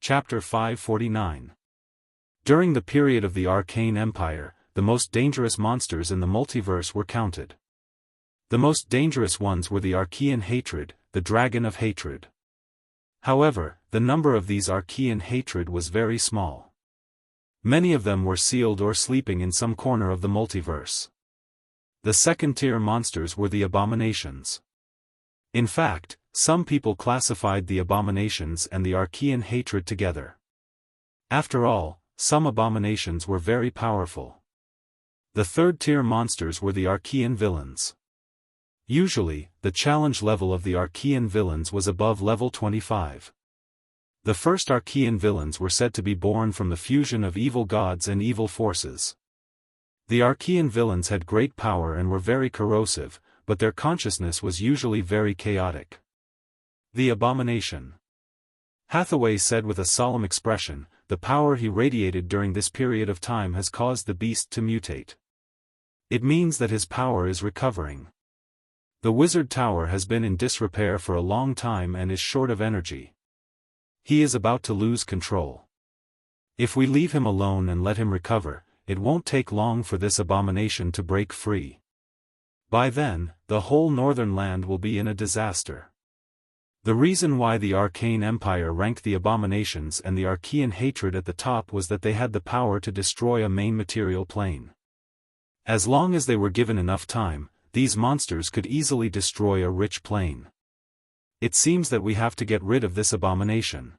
Chapter 549. During the period of the Arcane Empire, the most dangerous monsters in the multiverse were counted. The most dangerous ones were the Archean Hatred, the Dragon of Hatred. However, the number of these Archean Hatred was very small. Many of them were sealed or sleeping in some corner of the multiverse. The second-tier monsters were the Abominations. In fact, some people classified the Abominations and the Archean Hatred together. After all, some Abominations were very powerful. The third-tier monsters were the Archean Villains. Usually, the challenge level of the Archean Villains was above level 25. The first Archean Villains were said to be born from the fusion of evil gods and evil forces. The Archean Villains had great power and were very corrosive, but their consciousness was usually very chaotic. The Abomination. Hathaway said with a solemn expression, the power he radiated during this period of time has caused the beast to mutate. It means that his power is recovering. The Wizard Tower has been in disrepair for a long time and is short of energy. He is about to lose control. If we leave him alone and let him recover, it won't take long for this Abomination to break free. By then, the whole northern land will be in a disaster. The reason why the Arcane Empire ranked the Abominations and the Archean Hatred at the top was that they had the power to destroy a main material plane. As long as they were given enough time, these monsters could easily destroy a rich plane. It seems that we have to get rid of this Abomination.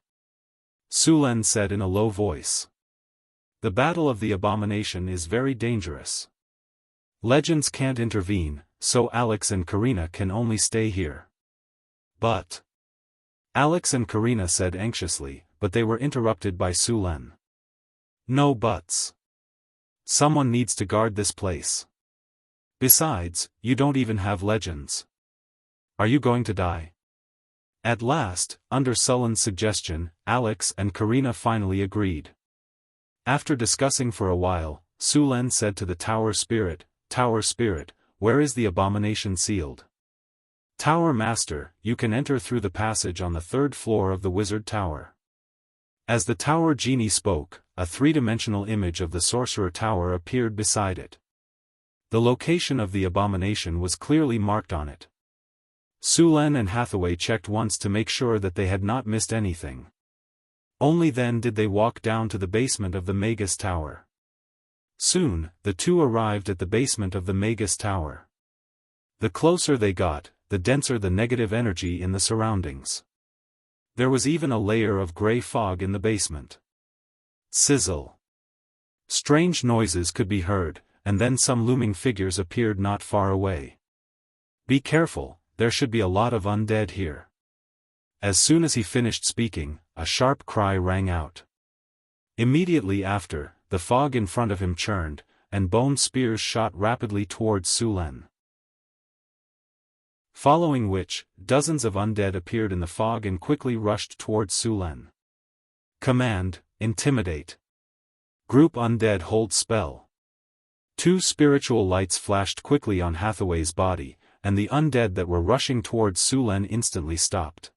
Sulen said in a low voice. The battle of the Abomination is very dangerous. Legends can't intervene, so Alex and Karina can only stay here. But... Alex and Karina said anxiously, but they were interrupted by Sulen. No buts. Someone needs to guard this place. Besides, you don't even have legends. Are you going to die? At last, under Sulen's suggestion, Alex and Karina finally agreed. After discussing for a while, Sulen said to the Tower Spirit, where is the Abomination sealed? Tower Master, you can enter through the passage on the third floor of the Wizard Tower. As the Tower Genie spoke, a three-dimensional image of the Sorcerer Tower appeared beside it. The location of the Abomination was clearly marked on it. Sulen and Hathaway checked once to make sure that they had not missed anything. Only then did they walk down to the basement of the Magus Tower. Soon, the two arrived at the basement of the Magus Tower. The closer they got, the denser the negative energy in the surroundings. There was even a layer of gray fog in the basement. Sizzle. Strange noises could be heard, and then some looming figures appeared not far away. Be careful, there should be a lot of undead here. As soon as he finished speaking, a sharp cry rang out. Immediately after, the fog in front of him churned, and bone spears shot rapidly towards Sulen. Following which, dozens of undead appeared in the fog and quickly rushed towards Sulen. Command, intimidate. Group undead hold spell. Two spiritual lights flashed quickly on Hathaway's body, and the undead that were rushing towards Sulen instantly stopped.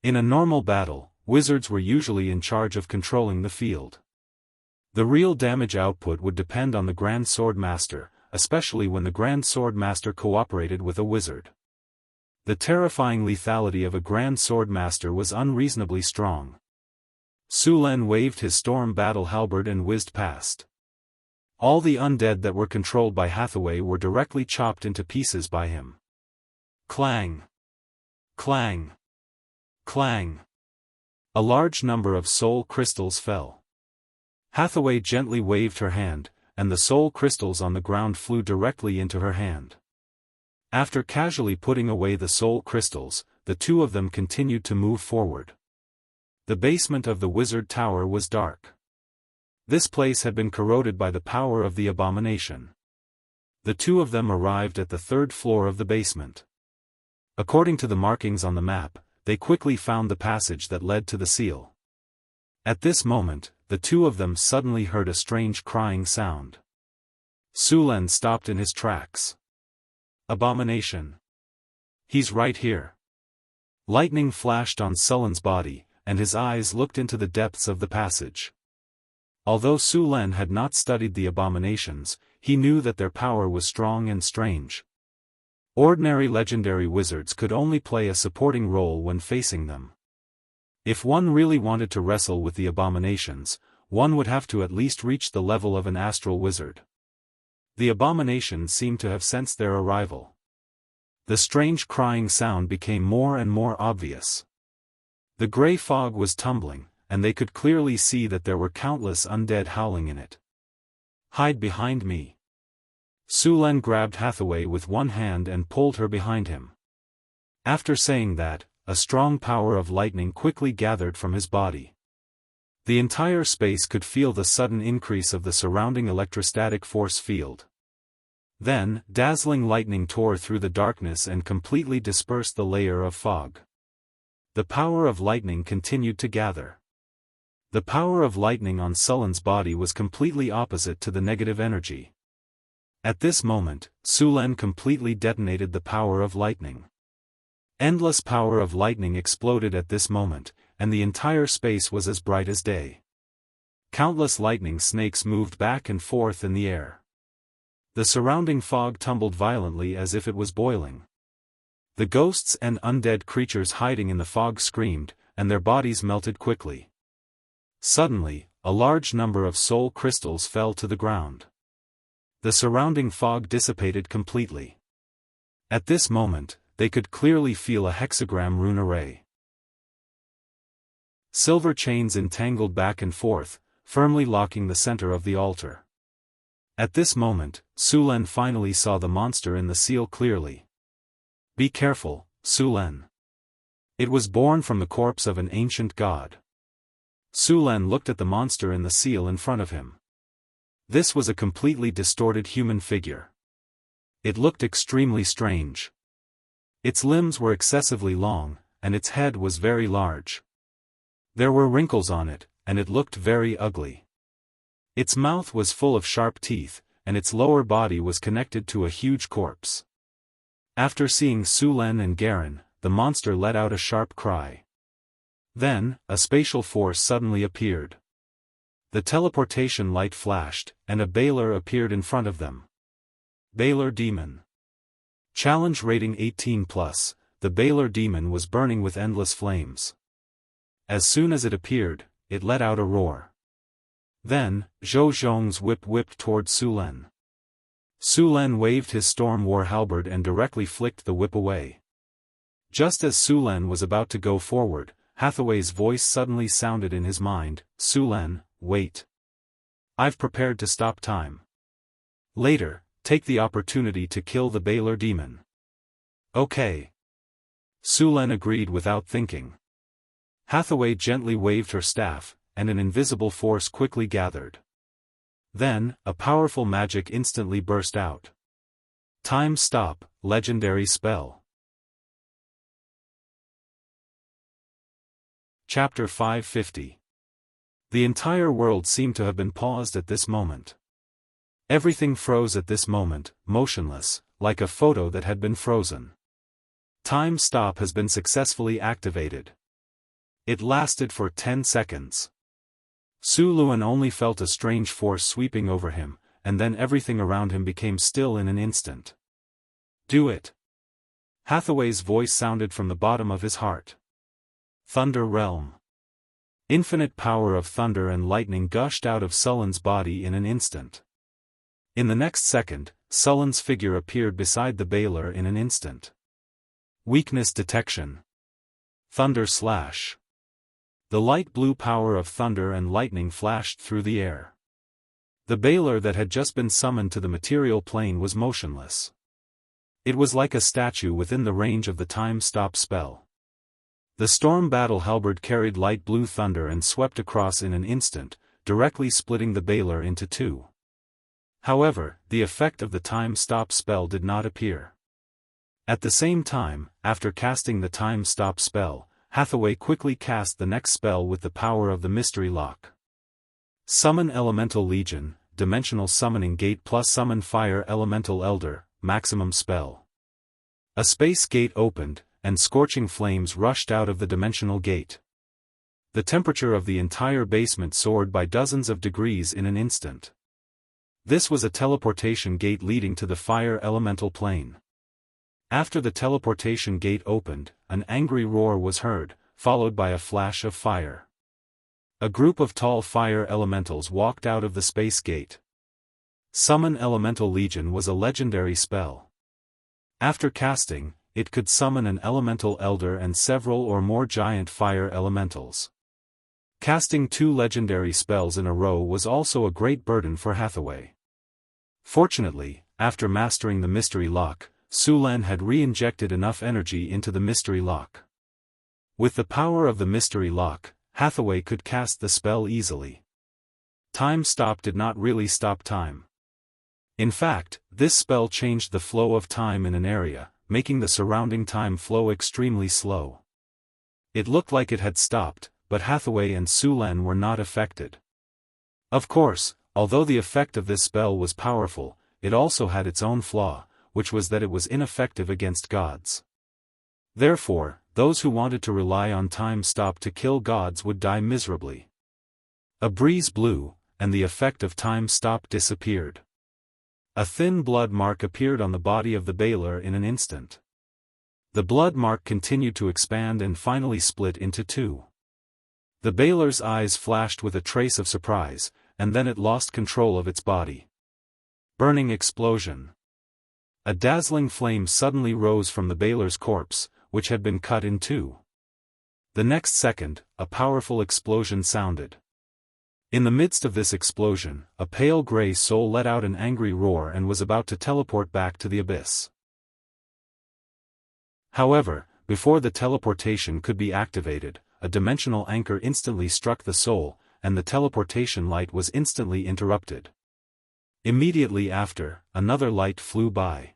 In a normal battle, wizards were usually in charge of controlling the field. The real damage output would depend on the Grand Sword Master, especially when the Grand Sword Master cooperated with a wizard. The terrifying lethality of a Grand Sword Master was unreasonably strong. Sulen waved his storm battle halberd and whizzed past. All the undead that were controlled by Hathaway were directly chopped into pieces by him. Clang! Clang! Clang! A large number of soul crystals fell. Hathaway gently waved her hand, and the soul crystals on the ground flew directly into her hand. After casually putting away the soul crystals, the two of them continued to move forward. The basement of the Wizard Tower was dark. This place had been corroded by the power of the Abomination. The two of them arrived at the third floor of the basement. According to the markings on the map, they quickly found the passage that led to the seal. At this moment, the two of them suddenly heard a strange crying sound. Sulen stopped in his tracks. Abomination. He's right here. Lightning flashed on Sulen's body, and his eyes looked into the depths of the passage. Although Su Len had not studied the abominations, he knew that their power was strong and strange. Ordinary legendary wizards could only play a supporting role when facing them. If one really wanted to wrestle with the abominations, one would have to at least reach the level of an astral wizard. The abominations seemed to have sensed their arrival. The strange crying sound became more and more obvious. The gray fog was tumbling, and they could clearly see that there were countless undead howling in it. "Hide behind me." Su Len grabbed Hathaway with one hand and pulled her behind him. After saying that, a strong power of lightning quickly gathered from his body. The entire space could feel the sudden increase of the surrounding electrostatic force field. Then, dazzling lightning tore through the darkness and completely dispersed the layer of fog. The power of lightning continued to gather. The power of lightning on Sullen's body was completely opposite to the negative energy. At this moment, Su Len completely detonated the power of lightning. Endless power of lightning exploded at this moment, and the entire space was as bright as day. Countless lightning snakes moved back and forth in the air. The surrounding fog tumbled violently as if it was boiling. The ghosts and undead creatures hiding in the fog screamed, and their bodies melted quickly. Suddenly, a large number of soul crystals fell to the ground. The surrounding fog dissipated completely. At this moment, they could clearly feel a hexagram rune array. Silver chains entangled back and forth, firmly locking the center of the altar. At this moment, Su Len finally saw the monster in the seal clearly. "Be careful, Su Len. It was born from the corpse of an ancient god." Su Len looked at the monster in the seal in front of him. This was a completely distorted human figure. It looked extremely strange. Its limbs were excessively long, and its head was very large. There were wrinkles on it, and it looked very ugly. Its mouth was full of sharp teeth, and its lower body was connected to a huge corpse. After seeing Su Len and Garen, the monster let out a sharp cry. Then, a spatial force suddenly appeared. The teleportation light flashed, and a Baylor appeared in front of them. Baylor Demon. Challenge rating 18+, the Baylor Demon was burning with endless flames. As soon as it appeared, it let out a roar. Then, Zhou Zhong's whip whipped toward Su Len. Su Len waved his Storm War halberd and directly flicked the whip away. Just as Su Len was about to go forward, Hathaway's voice suddenly sounded in his mind, "Su Len, wait. I've prepared to stop time. Later, take the opportunity to kill the Baylor Demon." "Okay." Su Len agreed without thinking. Hathaway gently waved her staff, and an invisible force quickly gathered. Then, a powerful magic instantly burst out. Time Stop, legendary spell. Chapter 550. The entire world seemed to have been paused at this moment. Everything froze at this moment, motionless, like a photo that had been frozen. Time Stop has been successfully activated. It lasted for 10 seconds. Su Luan only felt a strange force sweeping over him, and then everything around him became still in an instant. "Do it." Hathaway's voice sounded from the bottom of his heart. Thunder Realm. Infinite power of thunder and lightning gushed out of Sullen's body in an instant. In the next second, Sullen's figure appeared beside the Baylor in an instant. Weakness detection. Thunder Slash. The light blue power of thunder and lightning flashed through the air. The Baylor that had just been summoned to the material plane was motionless. It was like a statue within the range of the Time Stop spell. The Storm Battle halberd carried light blue thunder and swept across in an instant, directly splitting the Baylor into two. However, the effect of the Time Stop spell did not appear. At the same time, after casting the Time Stop spell, Hathaway quickly cast the next spell with the power of the Mystery Lock. Summon Elemental Legion, Dimensional Summoning Gate plus Summon Fire Elemental Elder, Maximum Spell. A space gate opened, and scorching flames rushed out of the dimensional gate. The temperature of the entire basement soared by dozens of degrees in an instant. This was a teleportation gate leading to the fire elemental plane. After the teleportation gate opened, an angry roar was heard, followed by a flash of fire. A group of tall fire elementals walked out of the space gate. Summon Elemental Legion was a legendary spell. After casting, it could summon an elemental elder and several or more giant fire elementals. Casting 2 legendary spells in a row was also a great burden for Hathaway. Fortunately, after mastering the mystery lock, Su Len had re-injected enough energy into the mystery lock. With the power of the mystery lock, Hathaway could cast the spell easily. Time Stop did not really stop time. In fact, this spell changed the flow of time in an area, making the surrounding time flow extremely slow. It looked like it had stopped, but Hathaway and Su Len were not affected. Of course, although the effect of this spell was powerful, it also had its own flaw, which was that it was ineffective against gods. Therefore, those who wanted to rely on Time Stop to kill gods would die miserably. A breeze blew, and the effect of Time Stop disappeared. A thin blood mark appeared on the body of the Baylor in an instant. The blood mark continued to expand and finally split into 2. The Baylor's eyes flashed with a trace of surprise, and then it lost control of its body. Burning explosion. A dazzling flame suddenly rose from the Baylor's corpse, which had been cut in 2. The next second, a powerful explosion sounded. In the midst of this explosion, a pale gray soul let out an angry roar and was about to teleport back to the abyss. However, before the teleportation could be activated, a dimensional anchor instantly struck the soul, and the teleportation light was instantly interrupted. Immediately after, another light flew by.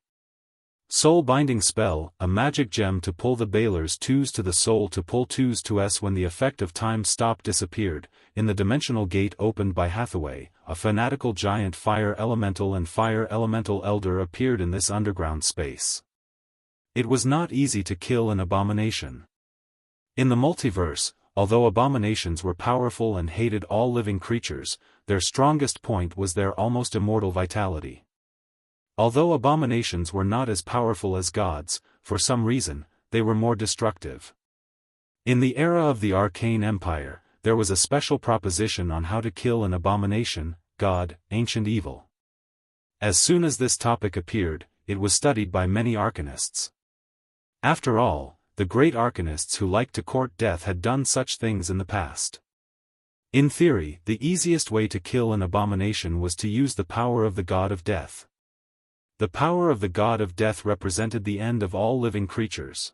Soul Binding Spell, a magic gem to pull the Baylor's 2s to the soul to pull 2s to S. When the effect of Time Stop disappeared, in the dimensional gate opened by Hathaway, a fanatical giant fire elemental and fire elemental elder appeared in this underground space. It was not easy to kill an abomination. In the multiverse, although abominations were powerful and hated all living creatures, their strongest point was their almost immortal vitality. Although abominations were not as powerful as gods, for some reason, they were more destructive. In the era of the Arcane Empire, there was a special proposition on how to kill an abomination, god, ancient evil. As soon as this topic appeared, it was studied by many arcanists. After all, the great arcanists who liked to court death had done such things in the past. In theory, the easiest way to kill an abomination was to use the power of the god of death. The power of the god of death represented the end of all living creatures.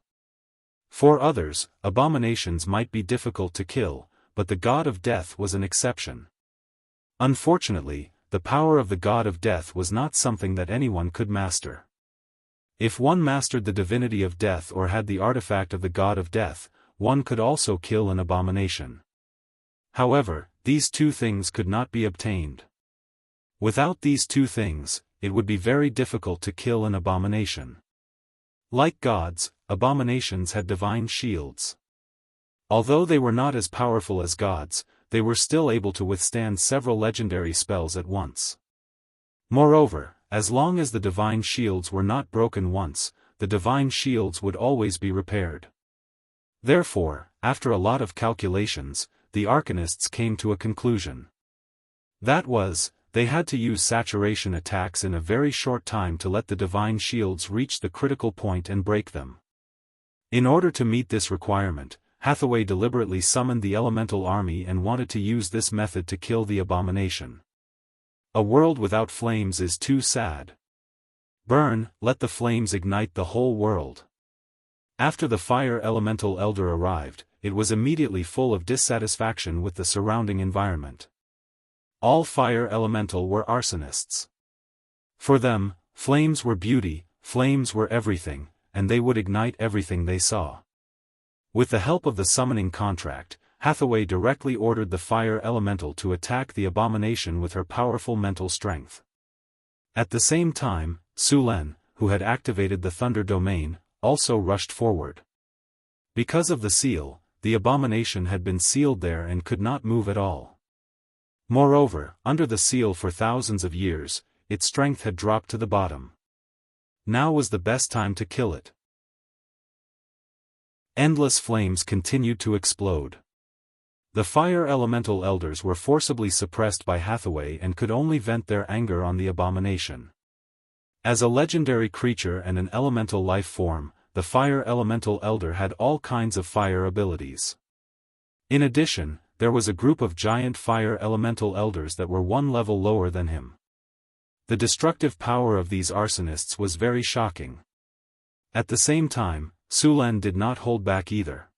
For others, abominations might be difficult to kill, but the god of death was an exception. Unfortunately, the power of the god of death was not something that anyone could master. If one mastered the divinity of death or had the artifact of the god of death, one could also kill an abomination. However, these 2 things could not be obtained. Without these 2 things, it would be very difficult to kill an abomination. Like gods, abominations had divine shields. Although they were not as powerful as gods, they were still able to withstand several legendary spells at once. Moreover, as long as the divine shields were not broken once, the divine shields would always be repaired. Therefore, after a lot of calculations, the arcanists came to a conclusion. That was, they had to use saturation attacks in a very short time to let the divine shields reach the critical point and break them. In order to meet this requirement, Hathaway deliberately summoned the elemental army and wanted to use this method to kill the abomination. A world without flames is too sad. Burn, let the flames ignite the whole world. After the fire elemental elder arrived, it was immediately full of dissatisfaction with the surrounding environment. All fire elemental were arsonists. For them, flames were beauty, flames were everything, and they would ignite everything they saw. With the help of the summoning contract, Hathaway directly ordered the fire elemental to attack the abomination with her powerful mental strength. At the same time, Su Len, who had activated the thunder domain, also rushed forward. Because of the seal, the abomination had been sealed there and could not move at all. Moreover, under the seal for thousands of years, its strength had dropped to the bottom. Now was the best time to kill it. Endless flames continued to explode. The fire elemental elders were forcibly suppressed by Hathaway and could only vent their anger on the abomination. As a legendary creature and an elemental life form, the fire elemental elder had all kinds of fire abilities. In addition, there was a group of giant fire elemental elders that were one level lower than him. The destructive power of these arsonists was very shocking. At the same time, Sulan did not hold back either.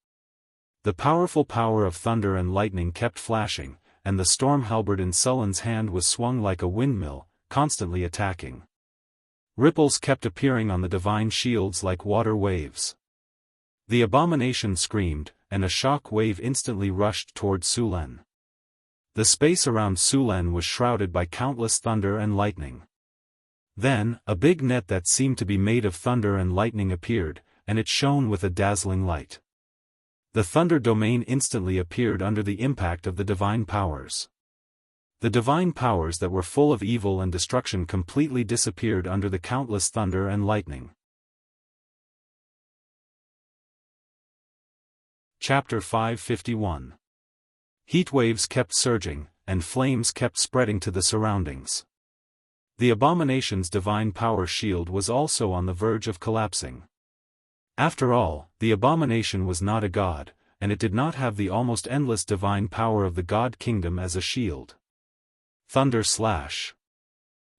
The powerful power of thunder and lightning kept flashing, and the storm halberd in Sullen's hand was swung like a windmill, constantly attacking. Ripples kept appearing on the divine shields like water waves. The abomination screamed, and a shock wave instantly rushed toward Sulan. The space around Sulan was shrouded by countless thunder and lightning. Then, a big net that seemed to be made of thunder and lightning appeared, and it shone with a dazzling light. The thunder domain instantly appeared under the impact of the divine powers. The divine powers that were full of evil and destruction completely disappeared under the countless thunder and lightning. Chapter 551. Heat waves kept surging, and flames kept spreading to the surroundings. The abomination's divine power shield was also on the verge of collapsing. After all, the abomination was not a god, and it did not have the almost endless divine power of the god kingdom as a shield. Thunder slash.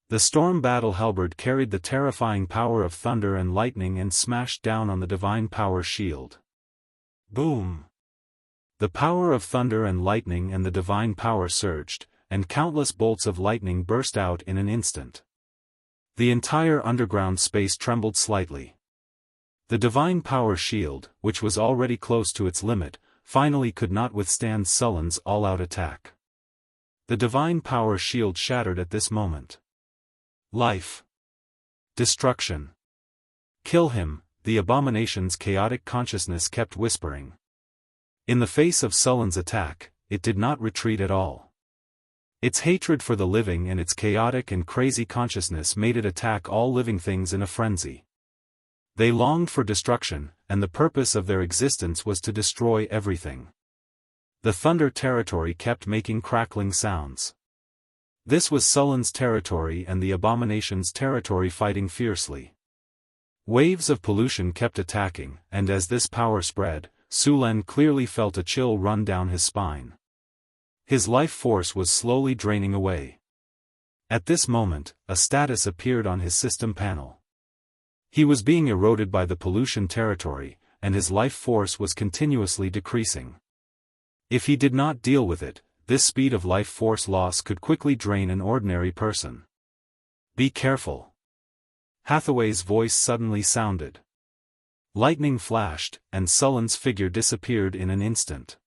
The storm battle halberd carried the terrifying power of thunder and lightning and smashed down on the divine power shield. Boom! The power of thunder and lightning and the divine power surged, and countless bolts of lightning burst out in an instant. The entire underground space trembled slightly. The divine power shield, which was already close to its limit, finally could not withstand Sullen's all-out attack. The divine power shield shattered at this moment. Life. Destruction. Kill him, the abomination's chaotic consciousness kept whispering. In the face of Sullen's attack, it did not retreat at all. Its hatred for the living and its chaotic and crazy consciousness made it attack all living things in a frenzy. They longed for destruction, and the purpose of their existence was to destroy everything. The thunder territory kept making crackling sounds. This was Sullen's territory and the abomination's territory fighting fiercely. Waves of pollution kept attacking, and as this power spread, Sulan clearly felt a chill run down his spine. His life force was slowly draining away. At this moment, a status appeared on his system panel. He was being eroded by the pollution territory, and his life force was continuously decreasing. If he did not deal with it, this speed of life force loss could quickly drain an ordinary person. Be careful. Hathaway's voice suddenly sounded. Lightning flashed, and Sullen's figure disappeared in an instant.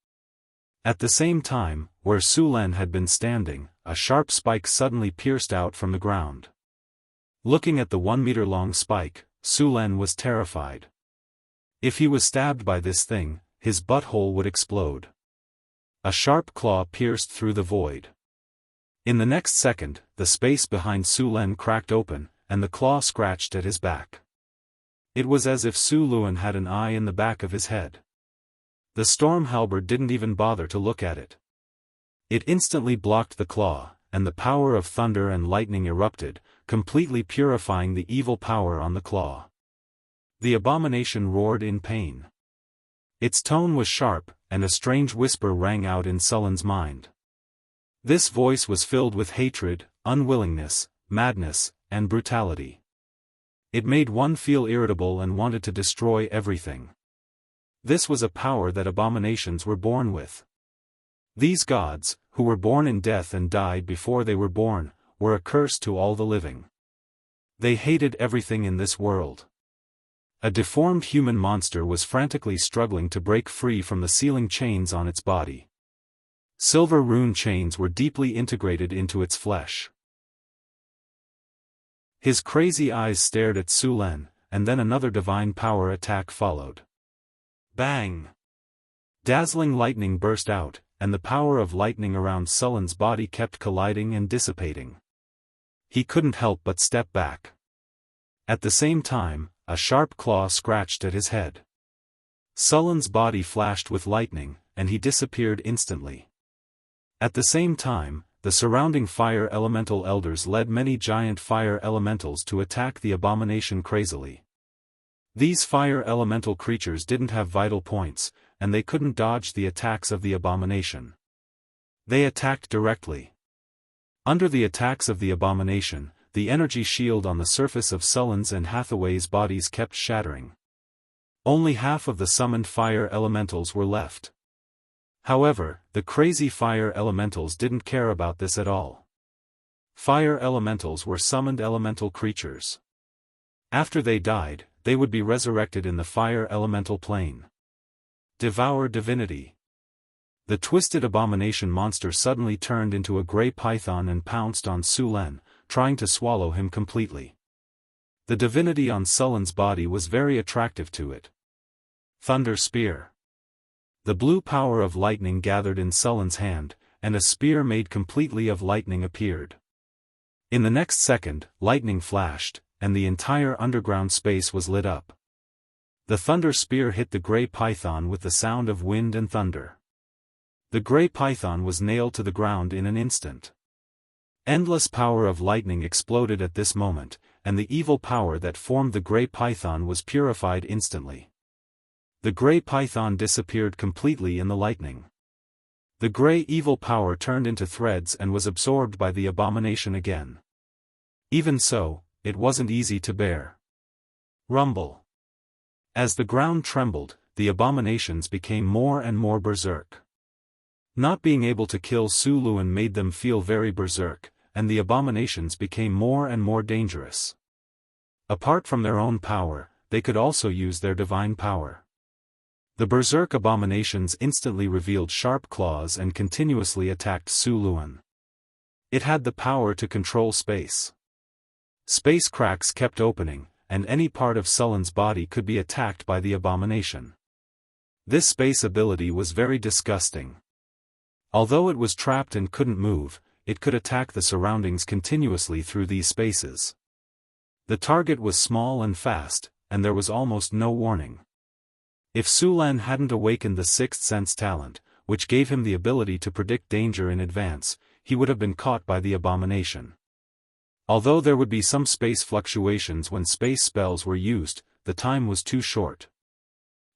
At the same time, where Sulan had been standing, a sharp spike suddenly pierced out from the ground. Looking at the 1-meter-long spike, Sulan was terrified. If he was stabbed by this thing, his butthole would explode. A sharp claw pierced through the void. In the next second, the space behind Sulan cracked open, and the claw scratched at his back. It was as if Suluan had an eye in the back of his head. The storm halberd didn't even bother to look at it. It instantly blocked the claw, and the power of thunder and lightning erupted, completely purifying the evil power on the claw. The abomination roared in pain. Its tone was sharp, and a strange whisper rang out in Sullen's mind. This voice was filled with hatred, unwillingness, madness, and brutality. It made one feel irritable and wanted to destroy everything. This was a power that abominations were born with. These gods, who were born in death and died before they were born, were a curse to all the living. They hated everything in this world. A deformed human monster was frantically struggling to break free from the sealing chains on its body. Silver rune chains were deeply integrated into its flesh. His crazy eyes stared at Sulan, and then another divine power attack followed. Bang! Dazzling lightning burst out, and the power of lightning around Sullen's body kept colliding and dissipating. He couldn't help but step back. At the same time, a sharp claw scratched at his head. Sullen's body flashed with lightning, and he disappeared instantly. At the same time, the surrounding fire elemental elders led many giant fire elementals to attack the abomination crazily. These fire elemental creatures didn't have vital points, and they couldn't dodge the attacks of the abomination. They attacked directly. Under the attacks of the abomination, the energy shield on the surface of Sullen's and Hathaway's bodies kept shattering. Only half of the summoned fire elementals were left. However, the crazy fire elementals didn't care about this at all. Fire elementals were summoned elemental creatures. After they died, they would be resurrected in the fire elemental plane. Devour divinity. The twisted abomination monster suddenly turned into a gray python and pounced on Sulen, trying to swallow him completely. The divinity on Sullen's body was very attractive to it. Thunder Spear. The blue power of lightning gathered in Sullen's hand, and a spear made completely of lightning appeared. In the next second, lightning flashed, and the entire underground space was lit up. The thunder spear hit the gray python with the sound of wind and thunder. The gray python was nailed to the ground in an instant. Endless power of lightning exploded at this moment, and the evil power that formed the gray python was purified instantly. The gray python disappeared completely in the lightning. The gray evil power turned into threads and was absorbed by the abomination again. Even so, it wasn't easy to bear. Rumble. As the ground trembled, the abominations became more and more berserk. Not being able to kill Suluan made them feel very berserk, and the abominations became more and more dangerous. Apart from their own power, they could also use their divine power. The berserk abominations instantly revealed sharp claws and continuously attacked Suluan. It had the power to control space. Space cracks kept opening, and any part of Sullen's body could be attacked by the abomination. This space ability was very disgusting. Although it was trapped and couldn't move, it could attack the surroundings continuously through these spaces. The target was small and fast, and there was almost no warning. If Sulan hadn't awakened the sixth sense talent, which gave him the ability to predict danger in advance, he would have been caught by the abomination. Although there would be some space fluctuations when space spells were used, the time was too short.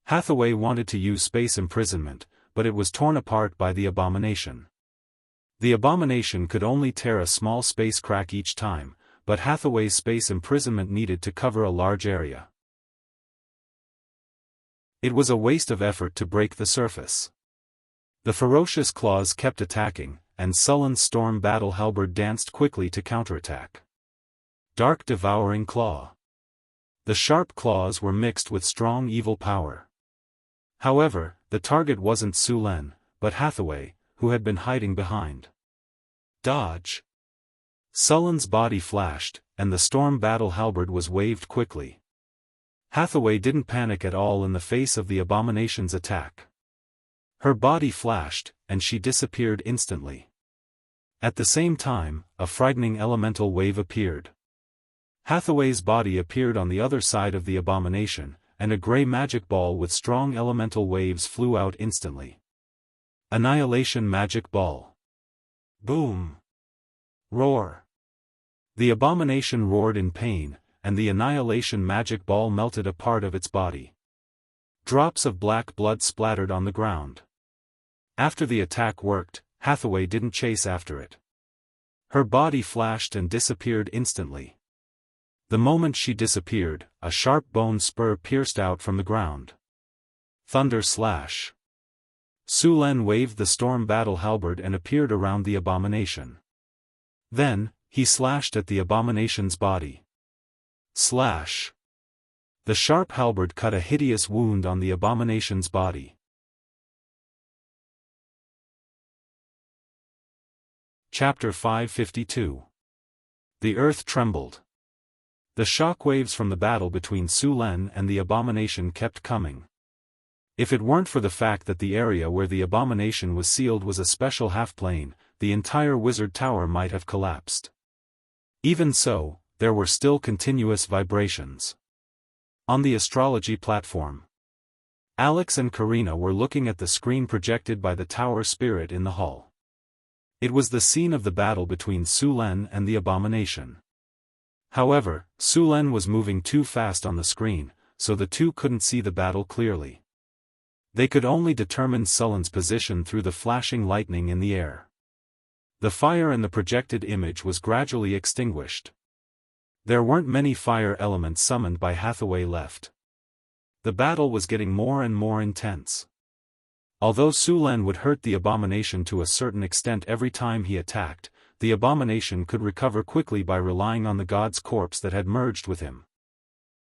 Hathaway wanted to use space imprisonment, but it was torn apart by the abomination. The abomination could only tear a small space crack each time, but Hathaway's space imprisonment needed to cover a large area. It was a waste of effort to break the surface. The ferocious claws kept attacking, and Sullen's storm battle halberd danced quickly to counterattack. Dark devouring claw. The sharp claws were mixed with strong evil power. However, the target wasn't Sulen, but Hathaway, who had been hiding behind. Dodge. Sullen's body flashed, and the storm battle halberd was waved quickly. Hathaway didn't panic at all in the face of the abomination's attack. Her body flashed, and she disappeared instantly. At the same time, a frightening elemental wave appeared. Hathaway's body appeared on the other side of the abomination, and a gray magic ball with strong elemental waves flew out instantly. Annihilation magic ball. Boom. Roar. The abomination roared in pain, and the annihilation magic ball melted a part of its body. Drops of black blood splattered on the ground. After the attack worked, Hathaway didn't chase after it. Her body flashed and disappeared instantly. The moment she disappeared, a sharp bone spur pierced out from the ground. Thunder slash. Sulen waved the storm battle halberd and appeared around the abomination. Then, he slashed at the abomination's body. Slash. The sharp halberd cut a hideous wound on the abomination's body. Chapter 552. The earth trembled. The shockwaves from the battle between Sulen and the abomination kept coming. If it weren't for the fact that the area where the abomination was sealed was a special half-plane, the entire wizard tower might have collapsed. Even so, there were still continuous vibrations. On the astrology platform, Alex and Karina were looking at the screen projected by the tower spirit in the hall. It was the scene of the battle between Sulen and the abomination. However, Sulen was moving too fast on the screen, so the two couldn't see the battle clearly. They could only determine Sulen's position through the flashing lightning in the air. The fire in the projected image was gradually extinguished. There weren't many fire elements summoned by Hathaway left. The battle was getting more and more intense. Although Sulen would hurt the abomination to a certain extent every time he attacked, the abomination could recover quickly by relying on the god's corpse that had merged with him.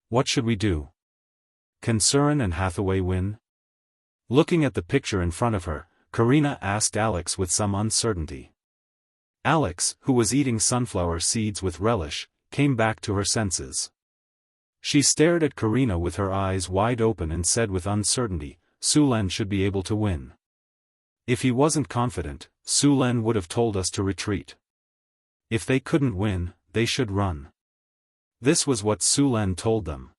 What should we do? Can Suren and Hathaway win? Looking at the picture in front of her, Karina asked Alex with some uncertainty. Alex, who was eating sunflower seeds with relish, came back to her senses. She stared at Karina with her eyes wide open and said with uncertainty, Sulen should be able to win. If he wasn't confident, Sulen would have told us to retreat. If they couldn't win, they should run. This was what Sulen told them.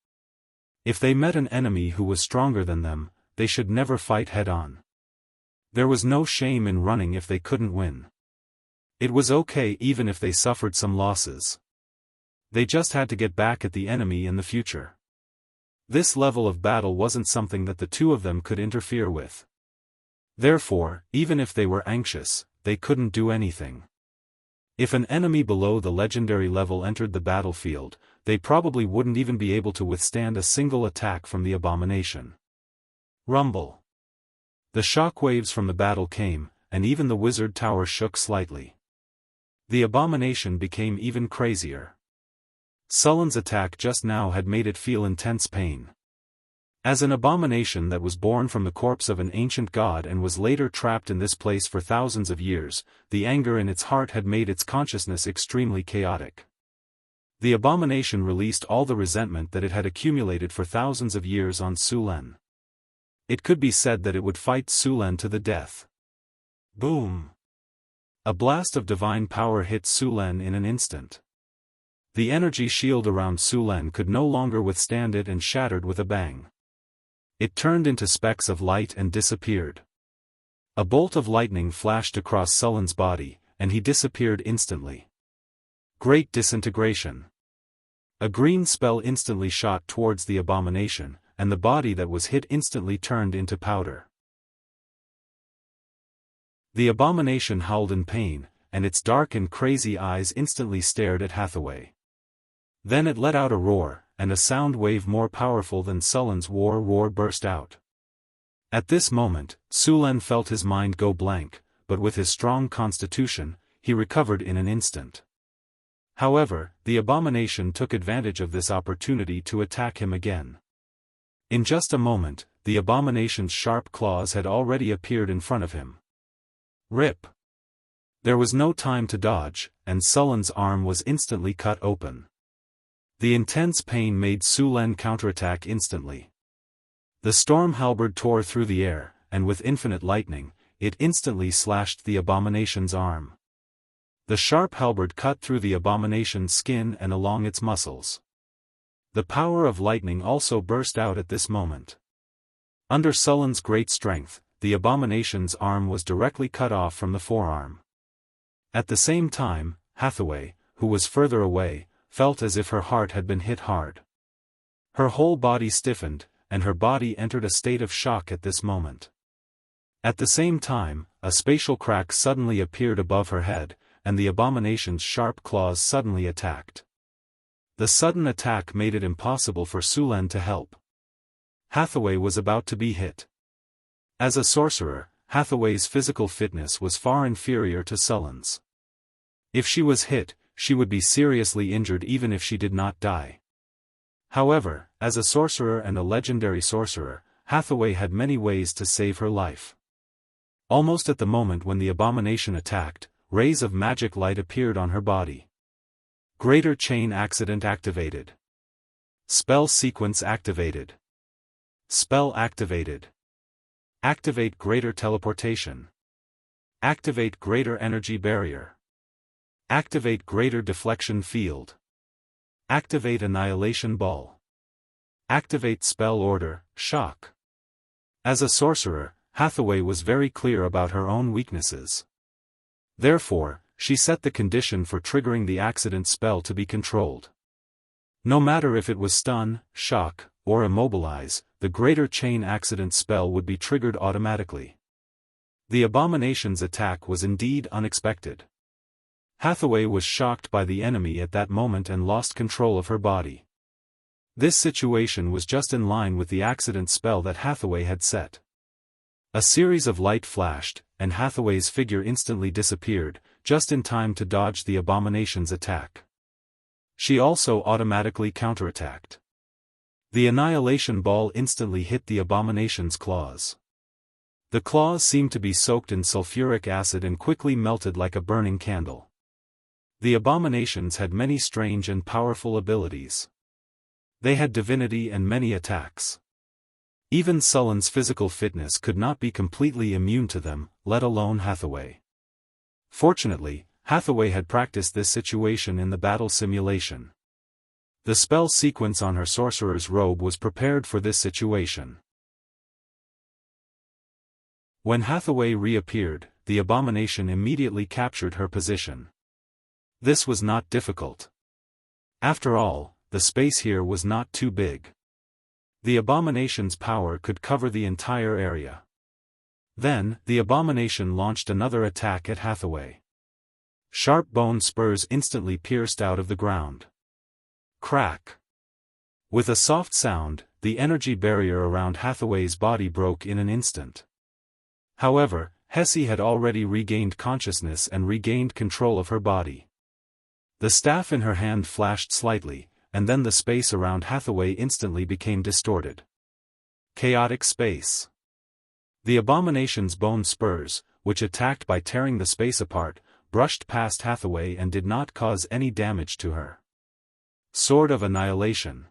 If they met an enemy who was stronger than them, they should never fight head-on. There was no shame in running if they couldn't win. It was okay even if they suffered some losses. They just had to get back at the enemy in the future. This level of battle wasn't something that the two of them could interfere with. Therefore, even if they were anxious, they couldn't do anything. If an enemy below the legendary level entered the battlefield, they probably wouldn't even be able to withstand a single attack from the abomination. Rumble. The shockwaves from the battle came, and even the wizard tower shook slightly. The abomination became even crazier. Sulen's attack just now had made it feel intense pain. As an abomination that was born from the corpse of an ancient god and was later trapped in this place for thousands of years, the anger in its heart had made its consciousness extremely chaotic. The abomination released all the resentment that it had accumulated for thousands of years on Sulen. It could be said that it would fight Sulen to the death. Boom! A blast of divine power hit Sulen in an instant. The energy shield around Sulen could no longer withstand it and shattered with a bang. It turned into specks of light and disappeared. A bolt of lightning flashed across Sulen's body, and he disappeared instantly. Great disintegration. A green spell instantly shot towards the abomination, and the body that was hit instantly turned into powder. The abomination howled in pain, and its dark and crazy eyes instantly stared at Hathaway. Then it let out a roar, and a sound wave more powerful than Sulen's roar burst out. At this moment, Sulen felt his mind go blank, but with his strong constitution, he recovered in an instant. However, the abomination took advantage of this opportunity to attack him again. In just a moment, the abomination's sharp claws had already appeared in front of him. Rip! There was no time to dodge, and Sulen's arm was instantly cut open. The intense pain made Sulen counterattack instantly. The storm halberd tore through the air, and with infinite lightning, it instantly slashed the abomination's arm. The sharp halberd cut through the abomination's skin and along its muscles. The power of lightning also burst out at this moment. Under Sulen's great strength, the abomination's arm was directly cut off from the forearm. At the same time, Hathaway, who was further away, felt as if her heart had been hit hard. Her whole body stiffened, and her body entered a state of shock at this moment. At the same time, a spatial crack suddenly appeared above her head, and the abomination's sharp claws suddenly attacked. The sudden attack made it impossible for Sulen to help. Hathaway was about to be hit. As a sorcerer, Hathaway's physical fitness was far inferior to Sulen's. If she was hit, she would be seriously injured even if she did not die. However, as a sorcerer and a legendary sorcerer, Hathaway had many ways to save her life. Almost at the moment when the abomination attacked, rays of magic light appeared on her body. Greater chain accident activated. Spell sequence activated. Spell activated. Activate greater teleportation. Activate greater energy barrier. Activate greater deflection field. Activate annihilation ball. Activate spell order, shock. As a sorcerer, Hathaway was very clear about her own weaknesses. Therefore, she set the condition for triggering the accident spell to be controlled. No matter if it was stun, shock, or immobilize, the greater chain accident spell would be triggered automatically. The abomination's attack was indeed unexpected. Hathaway was shocked by the enemy at that moment and lost control of her body. This situation was just in line with the accident spell that Hathaway had set. A series of light flashed, and Hathaway's figure instantly disappeared, just in time to dodge the abomination's attack. She also automatically counterattacked. The annihilation ball instantly hit the abomination's claws. The claws seemed to be soaked in sulfuric acid and quickly melted like a burning candle. The abominations had many strange and powerful abilities. They had divinity and many attacks. Even Sullen's physical fitness could not be completely immune to them, let alone Hathaway. Fortunately, Hathaway had practiced this situation in the battle simulation. The spell sequence on her sorcerer's robe was prepared for this situation. When Hathaway reappeared, the abomination immediately captured her position. This was not difficult. After all, the space here was not too big. The abomination's power could cover the entire area. Then, the abomination launched another attack at Hathaway. Sharp bone spurs instantly pierced out of the ground. Crack! With a soft sound, the energy barrier around Hathaway's body broke in an instant. However, Hessie had already regained consciousness and regained control of her body. The staff in her hand flashed slightly, and then the space around Hathaway instantly became distorted. Chaotic space. The abomination's bone spurs, which attacked by tearing the space apart, brushed past Hathaway and did not cause any damage to her. Sword of Annihilation.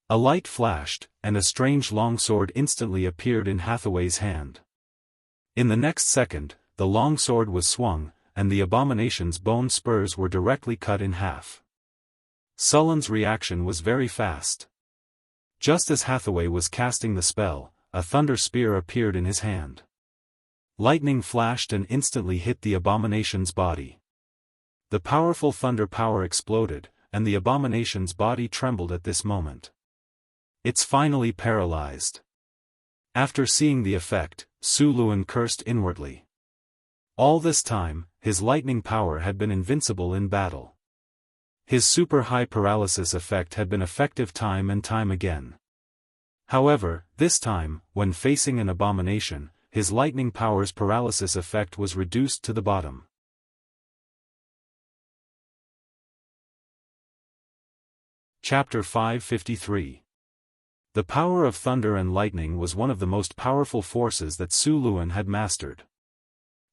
A light flashed, and a strange longsword instantly appeared in Hathaway's hand. In the next second, the longsword was swung, and the abomination's bone spurs were directly cut in half. Sullen's reaction was very fast. Just as Hathaway was casting the spell, a thunder spear appeared in his hand. Lightning flashed and instantly hit the abomination's body. The powerful thunder power exploded, and the abomination's body trembled at this moment. It's finally paralyzed. After seeing the effect, Su Luan cursed inwardly. All this time, his lightning power had been invincible in battle. His super-high paralysis effect had been effective time and time again. However, this time, when facing an abomination, his lightning power's paralysis effect was reduced to the bottom. Chapter 553. The power of thunder and lightning was one of the most powerful forces that Su Luan had mastered.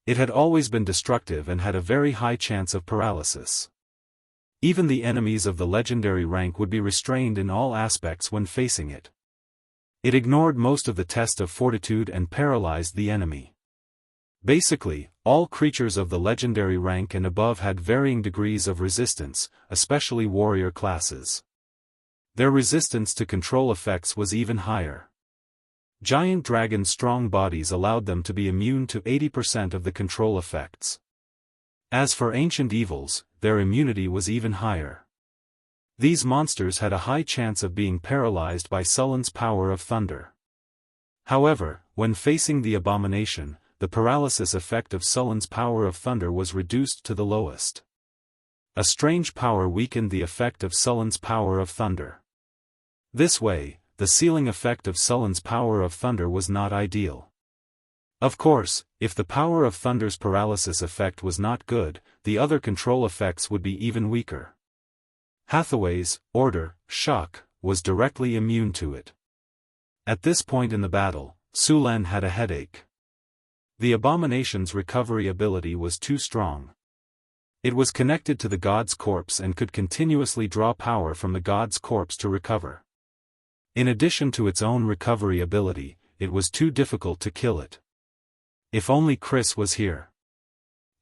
It had always been destructive and had a very high chance of paralysis. Even the enemies of the legendary rank would be restrained in all aspects when facing it. It ignored most of the test of fortitude and paralyzed the enemy. Basically, all creatures of the legendary rank and above had varying degrees of resistance, especially warrior classes. Their resistance to control effects was even higher. Giant dragons' strong bodies allowed them to be immune to 80% of the control effects. As for ancient evils, their immunity was even higher. These monsters had a high chance of being paralyzed by Sullen's power of thunder. However, when facing the abomination, the paralysis effect of Sullen's power of thunder was reduced to the lowest. A strange power weakened the effect of Sullen's power of thunder. This way, the ceiling effect of Sullen's power of thunder was not ideal. Of course, if the power of thunder's paralysis effect was not good, the other control effects would be even weaker. Hathaway's order, shock, was directly immune to it. At this point in the battle, Su Luan had a headache. The abomination's recovery ability was too strong. It was connected to the god's corpse and could continuously draw power from the god's corpse to recover. In addition to its own recovery ability, it was too difficult to kill it. If only Chris was here.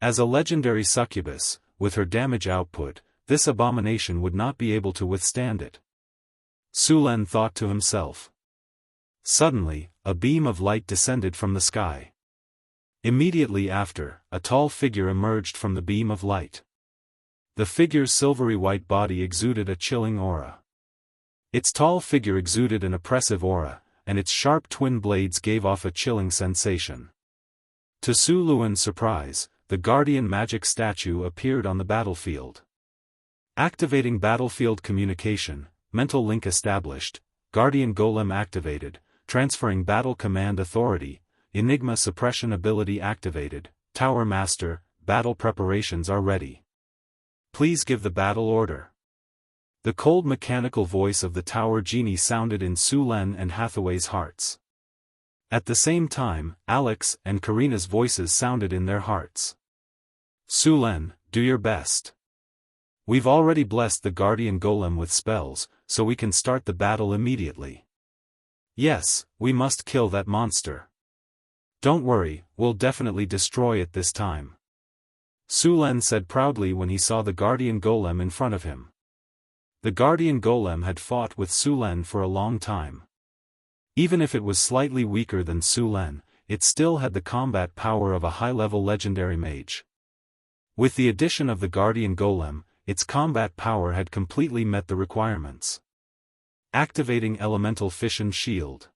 As a legendary succubus, with her damage output, this abomination would not be able to withstand it. Su Len thought to himself. Suddenly, a beam of light descended from the sky. Immediately after, a tall figure emerged from the beam of light. The figure's silvery white body exuded a chilling aura. Its tall figure exuded an oppressive aura, and its sharp twin blades gave off a chilling sensation. To Su Luan's surprise, the guardian magic statue appeared on the battlefield. Activating battlefield communication, mental link established, guardian golem activated, transferring battle command authority, enigma suppression ability activated, tower master, battle preparations are ready. Please give the battle order. The cold mechanical voice of the tower genie sounded in Su Len and Hathaway's hearts. At the same time, Alex and Karina's voices sounded in their hearts. Su Len, do your best. We've already blessed the guardian golem with spells, so we can start the battle immediately. Yes, we must kill that monster. Don't worry, we'll definitely destroy it this time. Su Len said proudly when he saw the guardian golem in front of him. The guardian golem had fought with Su Len for a long time. Even if it was slightly weaker than Su Len, it still had the combat power of a high-level legendary mage. With the addition of the guardian golem, its combat power had completely met the requirements. Activating elemental fission shield.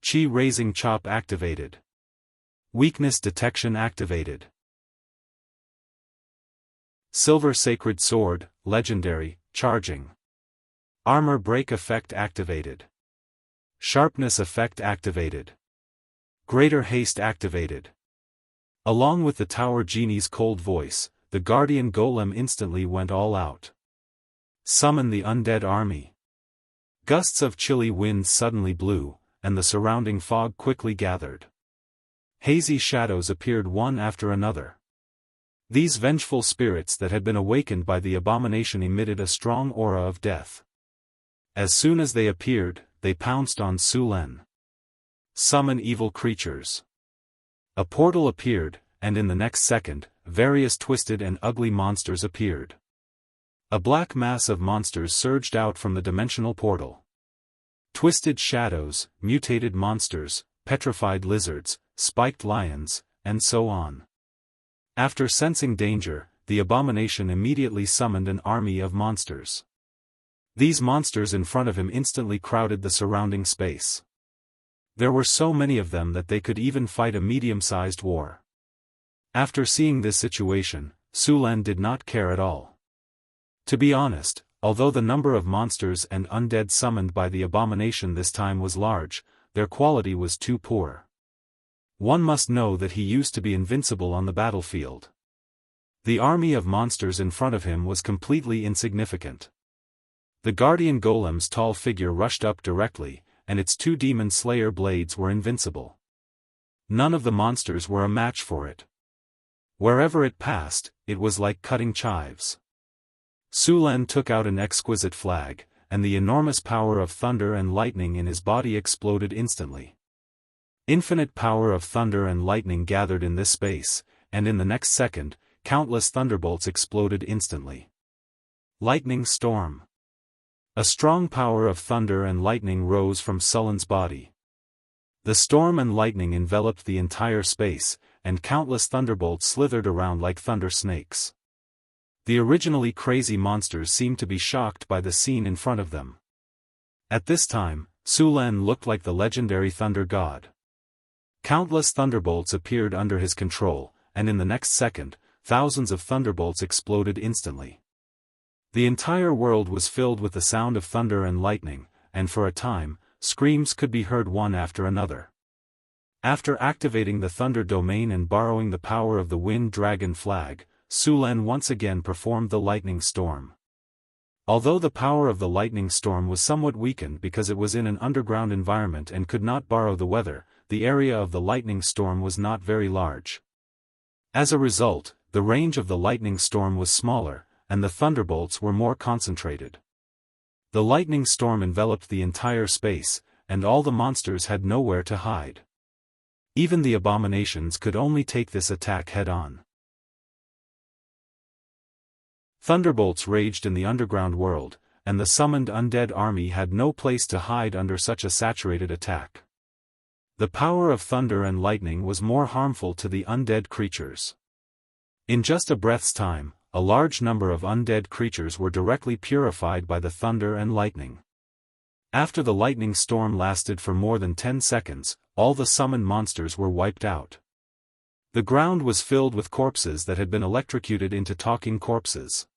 Chi raising chop activated. Weakness detection activated. Silver sacred sword, legendary, charging. Armor break effect activated. Sharpness effect activated. Greater haste activated. Along with the tower genie's cold voice, the guardian golem instantly went all out. Summon the undead army. Gusts of chilly wind suddenly blew, and the surrounding fog quickly gathered. Hazy shadows appeared one after another. These vengeful spirits that had been awakened by the abomination emitted a strong aura of death. As soon as they appeared, they pounced on Su Len. Summon evil creatures. A portal appeared, and in the next second, various twisted and ugly monsters appeared. A black mass of monsters surged out from the dimensional portal. Twisted shadows, mutated monsters, petrified lizards, spiked lions, and so on. After sensing danger, the abomination immediately summoned an army of monsters. These monsters in front of him instantly crowded the surrounding space. There were so many of them that they could even fight a medium-sized war. After seeing this situation, Su Len did not care at all. To be honest, although the number of monsters and undead summoned by the abomination this time was large, their quality was too poor. One must know that he used to be invincible on the battlefield. The army of monsters in front of him was completely insignificant. The guardian golem's tall figure rushed up directly, and its two demon slayer blades were invincible. None of the monsters were a match for it. Wherever it passed, it was like cutting chives. Su Len took out an exquisite flag, and the enormous power of thunder and lightning in his body exploded instantly. Infinite power of thunder and lightning gathered in this space, and in the next second, countless thunderbolts exploded instantly. Lightning storm. A strong power of thunder and lightning rose from Sullen's body. The storm and lightning enveloped the entire space, and countless thunderbolts slithered around like thunder snakes. The originally crazy monsters seemed to be shocked by the scene in front of them. At this time, Su Len looked like the legendary thunder god. Countless thunderbolts appeared under his control, and in the next second, thousands of thunderbolts exploded instantly. The entire world was filled with the sound of thunder and lightning, and for a time, screams could be heard one after another. After activating the thunder domain and borrowing the power of the wind dragon flag, Su Len once again performed the lightning storm. Although the power of the lightning storm was somewhat weakened because it was in an underground environment and could not borrow the weather, the area of the lightning storm was not very large. As a result, the range of the lightning storm was smaller, and the thunderbolts were more concentrated. The lightning storm enveloped the entire space, and all the monsters had nowhere to hide. Even the abominations could only take this attack head-on. Thunderbolts raged in the underground world, and the summoned undead army had no place to hide under such a saturated attack. The power of thunder and lightning was more harmful to the undead creatures. In just a breath's time, a large number of undead creatures were directly purified by the thunder and lightning. After the lightning storm lasted for more than 10 seconds, all the summoned monsters were wiped out. The ground was filled with corpses that had been electrocuted into talking corpses.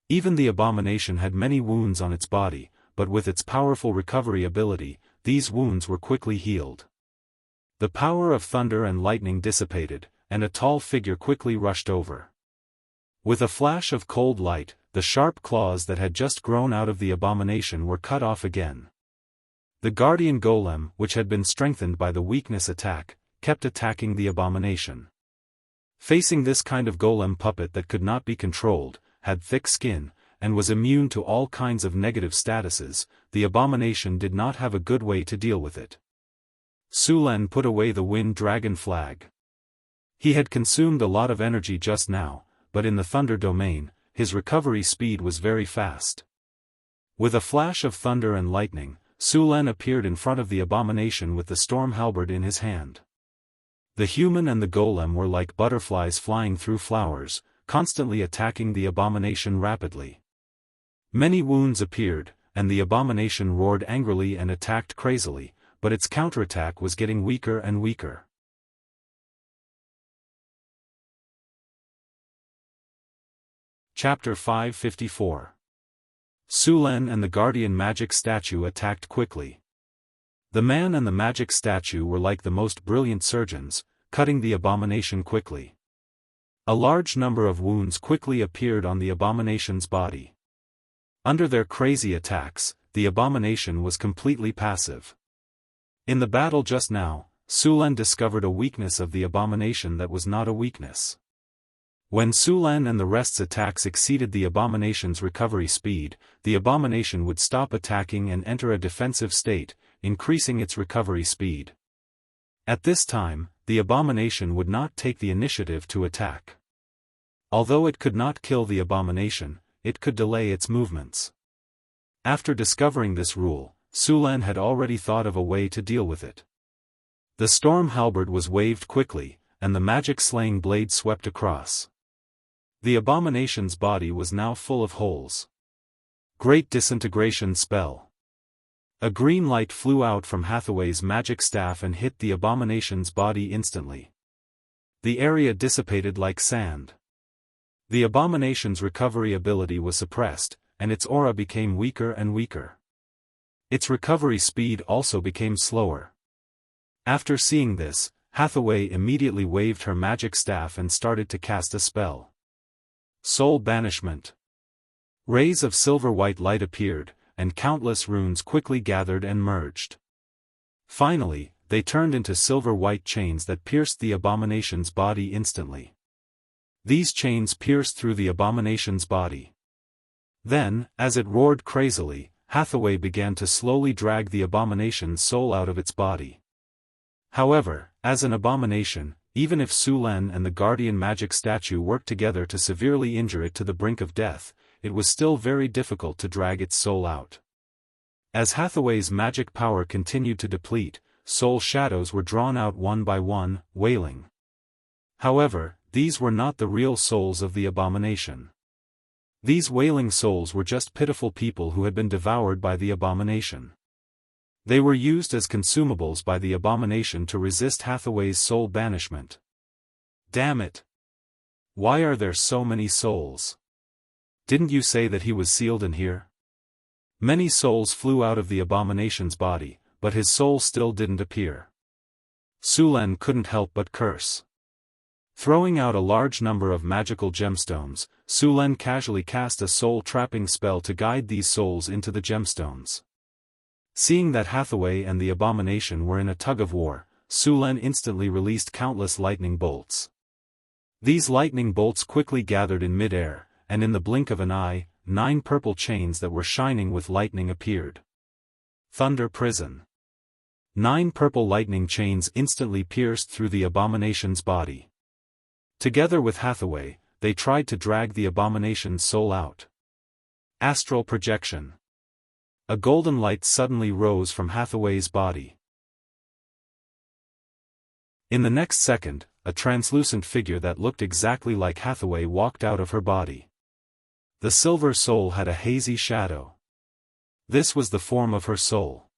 Even the abomination had many wounds on its body, but with its powerful recovery ability, these wounds were quickly healed. The power of thunder and lightning dissipated, and a tall figure quickly rushed over. With a flash of cold light, the sharp claws that had just grown out of the abomination were cut off again. The guardian golem, which had been strengthened by the weakness attack, kept attacking the abomination. Facing this kind of golem puppet that could not be controlled, had thick skin, and was immune to all kinds of negative statuses, the abomination did not have a good way to deal with it. Sulen put away the wind dragon flag. He had consumed a lot of energy just now, but in the thunder domain, his recovery speed was very fast. With a flash of thunder and lightning, Sulen appeared in front of the abomination with the storm halberd in his hand. The human and the golem were like butterflies flying through flowers, constantly attacking the abomination rapidly. Many wounds appeared, and the abomination roared angrily and attacked crazily, but its counterattack was getting weaker and weaker. Chapter 554. Sulen and the guardian magic statue attacked quickly. The man and the magic statue were like the most brilliant surgeons, cutting the abomination quickly. A large number of wounds quickly appeared on the abomination's body. Under their crazy attacks, the abomination was completely passive. In the battle just now, Sulen discovered a weakness of the abomination that was not a weakness. When Sulen and the rest's attacks exceeded the abomination's recovery speed, the abomination would stop attacking and enter a defensive state, increasing its recovery speed. At this time, the abomination would not take the initiative to attack. Although it could not kill the abomination, it could delay its movements. After discovering this rule, Sulen had already thought of a way to deal with it. The storm halberd was waved quickly, and the magic slaying blade swept across. The abomination's body was now full of holes. Great disintegration spell. A green light flew out from Hathaway's magic staff and hit the abomination's body instantly. The area dissipated like sand. The abomination's recovery ability was suppressed, and its aura became weaker and weaker. Its recovery speed also became slower. After seeing this, Hathaway immediately waved her magic staff and started to cast a spell. Soul Banishment. Rays of silver-white light appeared, and countless runes quickly gathered and merged. Finally, they turned into silver-white chains that pierced the abomination's body instantly. These chains pierced through the abomination's body. Then, as it roared crazily, Hathaway began to slowly drag the abomination's soul out of its body. However, as an abomination, even if Sulen and the guardian magic statue worked together to severely injure it to the brink of death, it was still very difficult to drag its soul out. As Hathaway's magic power continued to deplete, soul shadows were drawn out one by one, wailing. However, these were not the real souls of the abomination. These wailing souls were just pitiful people who had been devoured by the abomination. They were used as consumables by the abomination to resist Hathaway's soul banishment. Damn it! Why are there so many souls? Didn't you say that he was sealed in here? Many souls flew out of the abomination's body, but his soul still didn't appear. Sulen couldn't help but curse. Throwing out a large number of magical gemstones, Sulen casually cast a soul-trapping spell to guide these souls into the gemstones. Seeing that Hathaway and the abomination were in a tug-of-war, Sulen instantly released countless lightning bolts. These lightning bolts quickly gathered in mid-air, and in the blink of an eye, 9 purple chains that were shining with lightning appeared. Thunder Prison. 9 purple lightning chains instantly pierced through the abomination's body. Together with Hathaway, they tried to drag the abomination's soul out. Astral projection. A golden light suddenly rose from Hathaway's body. In the next second, a translucent figure that looked exactly like Hathaway walked out of her body. The silver soul had a hazy shadow. This was the form of her soul.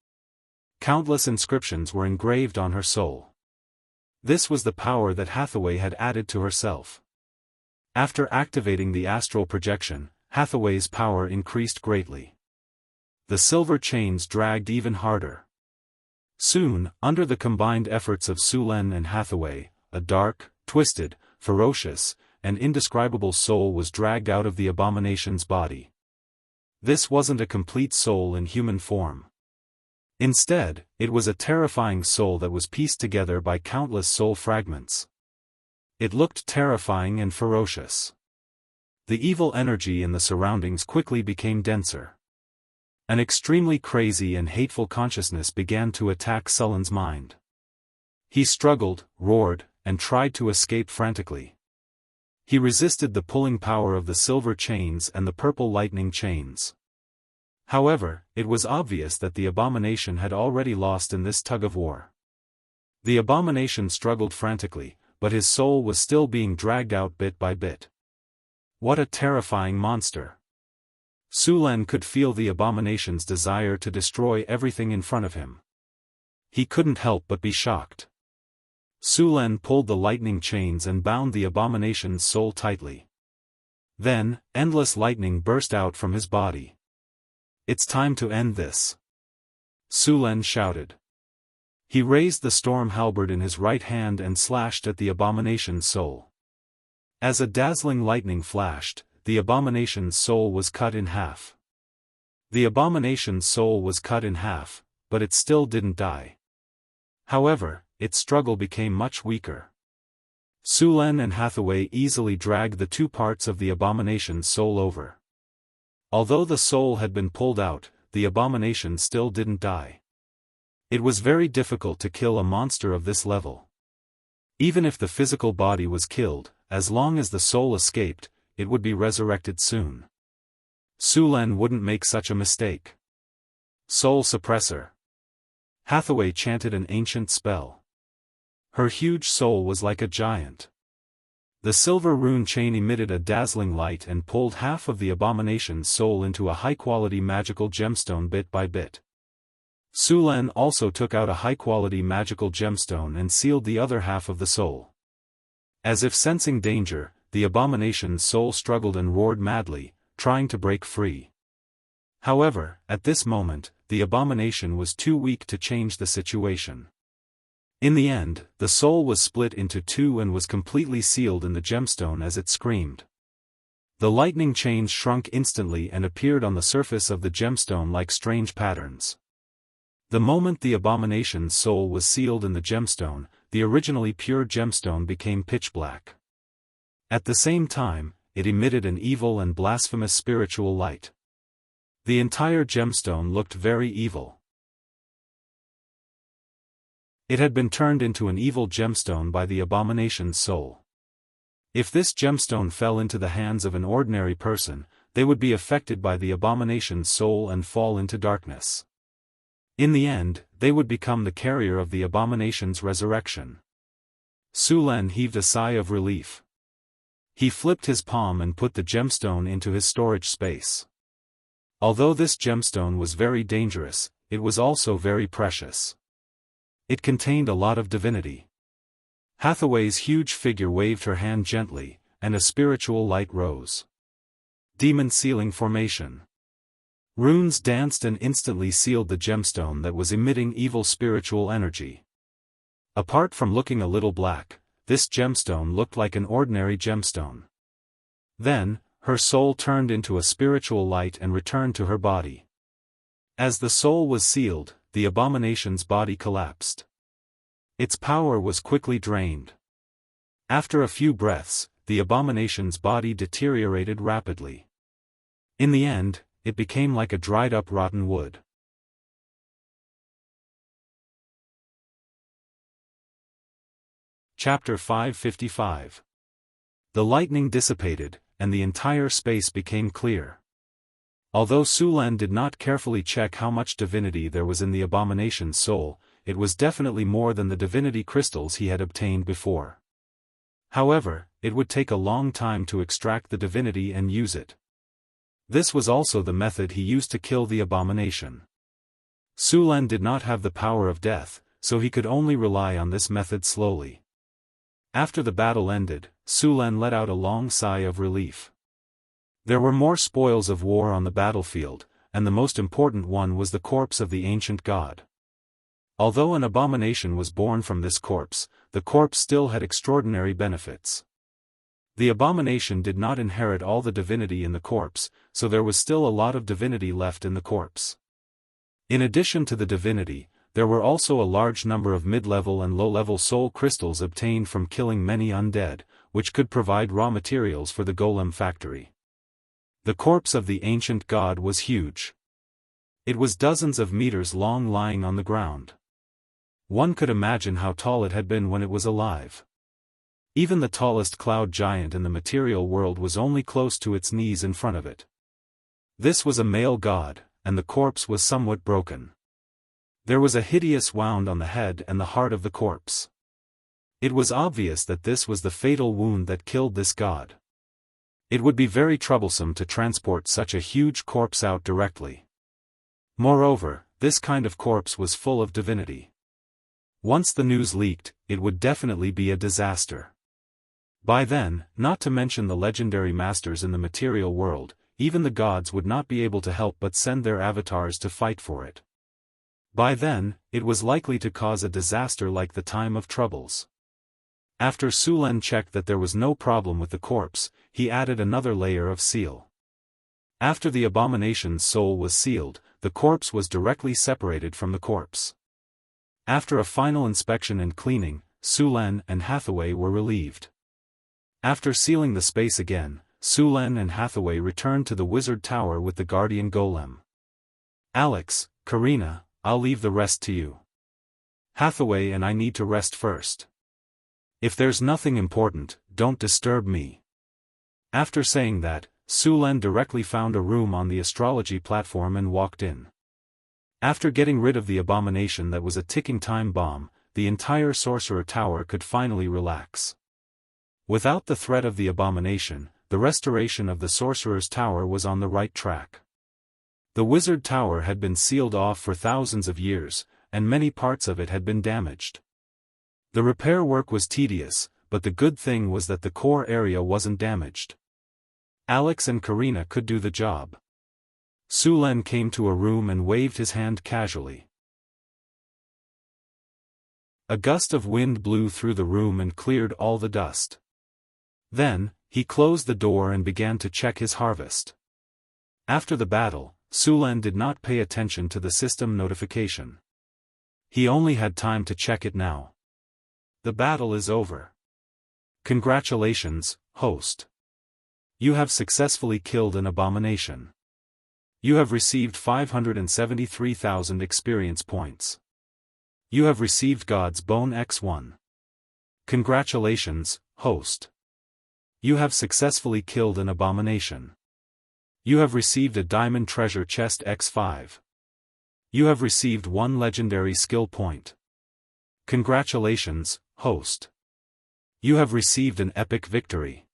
Countless inscriptions were engraved on her soul. This was the power that Hathaway had added to herself. After activating the astral projection, Hathaway's power increased greatly. The silver chains dragged even harder. Soon, under the combined efforts of Sulen and Hathaway, a dark, twisted, ferocious, and indescribable soul was dragged out of the abomination's body. This wasn't a complete soul in human form. Instead, it was a terrifying soul that was pieced together by countless soul fragments. It looked terrifying and ferocious. The evil energy in the surroundings quickly became denser. An extremely crazy and hateful consciousness began to attack Sullen's mind. He struggled, roared, and tried to escape frantically. He resisted the pulling power of the silver chains and the purple lightning chains. However, it was obvious that the abomination had already lost in this tug-of-war. The abomination struggled frantically, but his soul was still being dragged out bit by bit. What a terrifying monster! Sulen could feel the abomination's desire to destroy everything in front of him. He couldn't help but be shocked. Sulen pulled the lightning chains and bound the abomination's soul tightly. Then, endless lightning burst out from his body. "It's time to end this," Sulen shouted. He raised the storm halberd in his right hand and slashed at the abomination's soul. As a dazzling lightning flashed, the abomination's soul was cut in half. The abomination's soul was cut in half, but it still didn't die. However, its struggle became much weaker. Sulen and Hathaway easily dragged the 2 parts of the abomination's soul over. Although the soul had been pulled out, the abomination still didn't die. It was very difficult to kill a monster of this level. Even if the physical body was killed, as long as the soul escaped, it would be resurrected soon. Sulen wouldn't make such a mistake. Soul suppressor. Hathaway chanted an ancient spell. Her huge soul was like a giant. The silver rune chain emitted a dazzling light and pulled half of the abomination's soul into a high-quality magical gemstone bit by bit. Sulen also took out a high-quality magical gemstone and sealed the other half of the soul. As if sensing danger, the abomination's soul struggled and roared madly, trying to break free. However, at this moment, the abomination was too weak to change the situation. In the end, the soul was split into 2 and was completely sealed in the gemstone as it screamed. The lightning chains shrunk instantly and appeared on the surface of the gemstone like strange patterns. The moment the abomination's soul was sealed in the gemstone, the originally pure gemstone became pitch black. At the same time, it emitted an evil and blasphemous spiritual light. The entire gemstone looked very evil. It had been turned into an evil gemstone by the abomination's soul. If this gemstone fell into the hands of an ordinary person, they would be affected by the abomination's soul and fall into darkness. In the end, they would become the carrier of the abomination's resurrection. Sulen heaved a sigh of relief. He flipped his palm and put the gemstone into his storage space. Although this gemstone was very dangerous, it was also very precious. It contained a lot of divinity. Hathaway's huge figure waved her hand gently, and a spiritual light rose. Demon sealing formation. Runes danced and instantly sealed the gemstone that was emitting evil spiritual energy. Apart from looking a little black, this gemstone looked like an ordinary gemstone. Then, her soul turned into a spiritual light and returned to her body. As the soul was sealed, the abomination's body collapsed. Its power was quickly drained. After a few breaths, the abomination's body deteriorated rapidly. In the end, it became like a dried-up rotten wood. Chapter 555. The lightning dissipated, and the entire space became clear. Although Sulan did not carefully check how much divinity there was in the abomination's soul, it was definitely more than the divinity crystals he had obtained before. However, it would take a long time to extract the divinity and use it. This was also the method he used to kill the abomination. Sulan did not have the power of death, so he could only rely on this method slowly. After the battle ended, Sulan let out a long sigh of relief. There were more spoils of war on the battlefield, and the most important one was the corpse of the ancient god. Although an abomination was born from this corpse, the corpse still had extraordinary benefits. The abomination did not inherit all the divinity in the corpse, so there was still a lot of divinity left in the corpse. In addition to the divinity, there were also a large number of mid-level and low-level soul crystals obtained from killing many undead, which could provide raw materials for the golem factory. The corpse of the ancient god was huge. It was dozens of meters long, lying on the ground. One could imagine how tall it had been when it was alive. Even the tallest cloud giant in the material world was only close to its knees in front of it. This was a male god, and the corpse was somewhat broken. There was a hideous wound on the head and the heart of the corpse. It was obvious that this was the fatal wound that killed this god. It would be very troublesome to transport such a huge corpse out directly. Moreover, this kind of corpse was full of divinity. Once the news leaked, it would definitely be a disaster. By then, not to mention the legendary masters in the material world, even the gods would not be able to help but send their avatars to fight for it. By then, it was likely to cause a disaster like the time of troubles. After Sulan checked that there was no problem with the corpse, he added another layer of seal. After the abomination's soul was sealed, the corpse was directly separated from the corpse. After a final inspection and cleaning, Sulan and Hathaway were relieved. After sealing the space again, Sulan and Hathaway returned to the wizard tower with the guardian golem. Alex, Karina, I'll leave the rest to you. Hathaway and I need to rest first. If there's nothing important, don't disturb me. After saying that, Sulan directly found a room on the astrology platform and walked in. After getting rid of the abomination that was a ticking time bomb, the entire sorcerer tower could finally relax. Without the threat of the abomination, the restoration of the sorcerer's tower was on the right track. The wizard tower had been sealed off for thousands of years, and many parts of it had been damaged. The repair work was tedious, but the good thing was that the core area wasn't damaged. Alex and Karina could do the job. Sulan came to a room and waved his hand casually. A gust of wind blew through the room and cleared all the dust. Then, he closed the door and began to check his harvest. After the battle, Sulan did not pay attention to the system notification. He only had time to check it now. The battle is over. Congratulations, host. You have successfully killed an abomination. You have received 573,000 experience points. You have received God's Bone X1. Congratulations, host. You have successfully killed an abomination. You have received a Diamond Treasure Chest X5. You have received 1 legendary skill point. Congratulations, host. You have received an epic victory.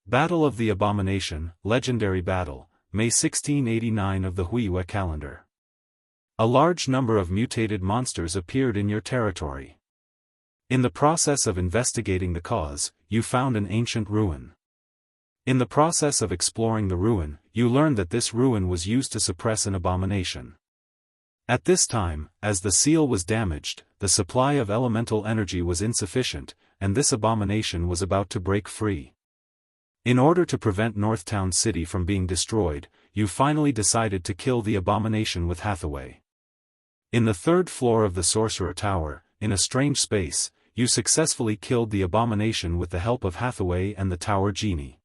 Battle of the Abomination, Legendary Battle, May 1689 of the Wuxia calendar. A large number of mutated monsters appeared in your territory. In the process of investigating the cause, you found an ancient ruin. In the process of exploring the ruin, you learned that this ruin was used to suppress an abomination. At this time, as the seal was damaged, the supply of elemental energy was insufficient, and this abomination was about to break free. In order to prevent Northtown City from being destroyed, you finally decided to kill the abomination with Hathaway. In the 3rd floor of the Sorcerer Tower, in a strange space, you successfully killed the abomination with the help of Hathaway and the Tower Genie.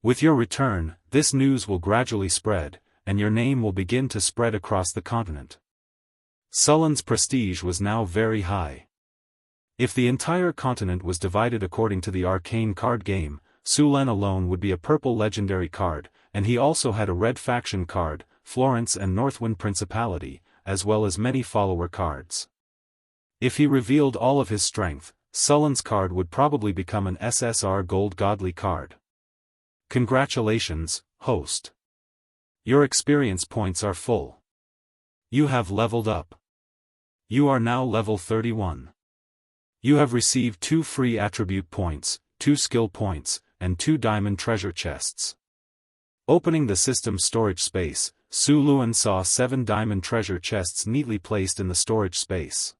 With your return, this news will gradually spread, and your name will begin to spread across the continent. Sulan's prestige was now very high. If the entire continent was divided according to the arcane card game, Su Len alone would be a purple legendary card, and he also had a red faction card, Florence and Northwind Principality, as well as many follower cards. If he revealed all of his strength, Sullen's card would probably become an SSR Gold Godly card. Congratulations, host. Your experience points are full. You have leveled up. You are now level 31. You have received 2 free attribute points, 2 skill points, and 2 diamond treasure chests. Opening the system's storage space, Su Luen saw 7 diamond treasure chests neatly placed in the storage space.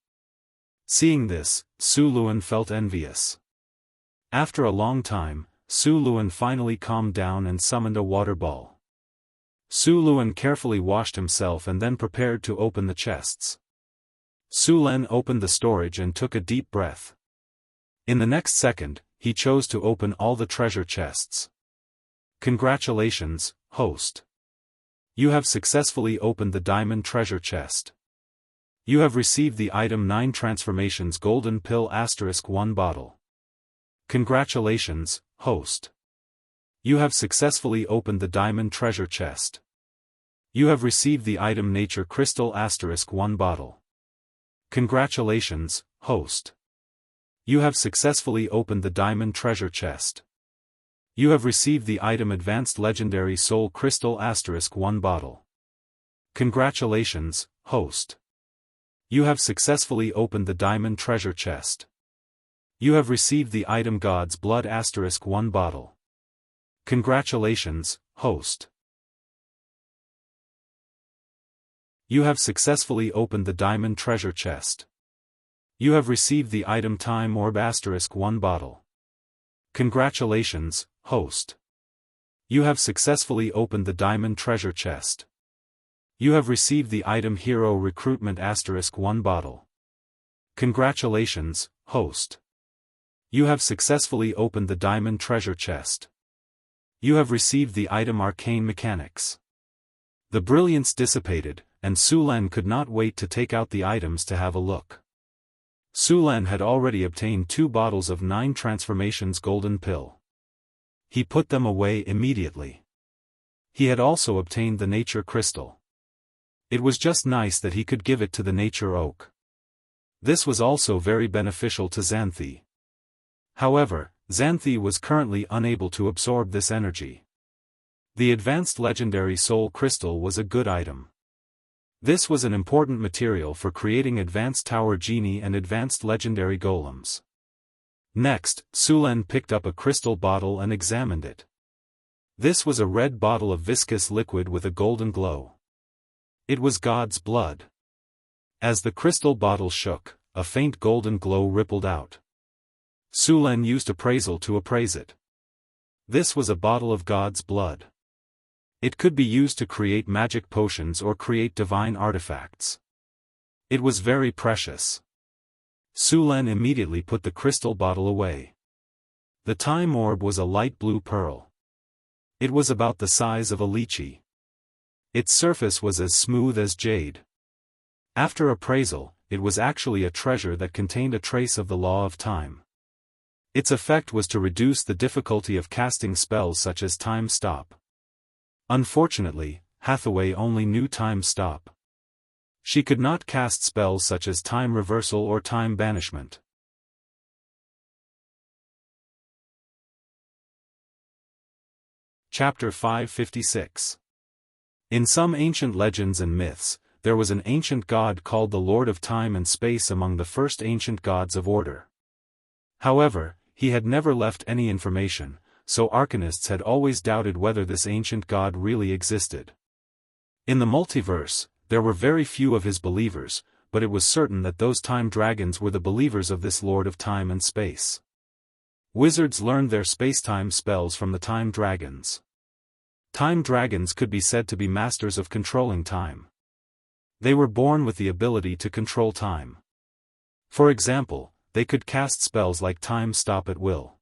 Seeing this, Su Luen felt envious. After a long time, Su Luen finally calmed down and summoned a water ball. Su Luen carefully washed himself and then prepared to open the chests. Su Len opened the storage and took a deep breath. In the next second, he chose to open all the treasure chests. Congratulations, host. You have successfully opened the diamond treasure chest. You have received the item 9 Transformations Golden Pill *1 bottle. Congratulations, host. You have successfully opened the diamond treasure chest. You have received the item Nature Crystal *1 bottle. Congratulations, host. You have successfully opened the diamond treasure chest. You have received the item Advanced Legendary Soul Crystal *1 bottle. Congratulations, host. You have successfully opened the diamond treasure chest. You have received the item God's Blood *1 bottle. Congratulations, host. You have successfully opened the diamond treasure chest. You have received the item Time Orb *1 bottle. Congratulations, host. You have successfully opened the diamond treasure chest. You have received the item Hero Recruitment *1 bottle. Congratulations, host. You have successfully opened the diamond treasure chest. You have received the item Arcane Mechanics. The brilliance dissipated, and Su Len could not wait to take out the items to have a look. Su Len had already obtained 2 bottles of 9 Transformations Golden Pill. He put them away immediately. He had also obtained the Nature Crystal. It was just nice that he could give it to the Nature Oak. This was also very beneficial to Xanthi. However, Xanthi was currently unable to absorb this energy. The Advanced Legendary Soul Crystal was a good item. This was an important material for creating Advanced Tower Genie and Advanced Legendary Golems. Next, Su Len picked up a crystal bottle and examined it. This was a red bottle of viscous liquid with a golden glow. It was God's blood. As the crystal bottle shook, a faint golden glow rippled out. Su Len used appraisal to appraise it. This was a bottle of God's blood. It could be used to create magic potions or create divine artifacts. It was very precious. Su Len immediately put the crystal bottle away. The time orb was a light blue pearl. It was about the size of a lychee. Its surface was as smooth as jade. After appraisal, it was actually a treasure that contained a trace of the law of time. Its effect was to reduce the difficulty of casting spells such as Time Stop. Unfortunately, Hathaway only knew Time Stop. She could not cast spells such as Time Reversal or Time Banishment. Chapter 556. In some ancient legends and myths, there was an ancient god called the Lord of Time and Space among the first ancient gods of order. However, he had never left any information, so arcanists had always doubted whether this ancient god really existed. In the multiverse, there were very few of his believers, but it was certain that those time dragons were the believers of this Lord of Time and Space. Wizards learned their space-time spells from the time dragons. Time dragons could be said to be masters of controlling time. They were born with the ability to control time. For example, they could cast spells like Time Stop at will.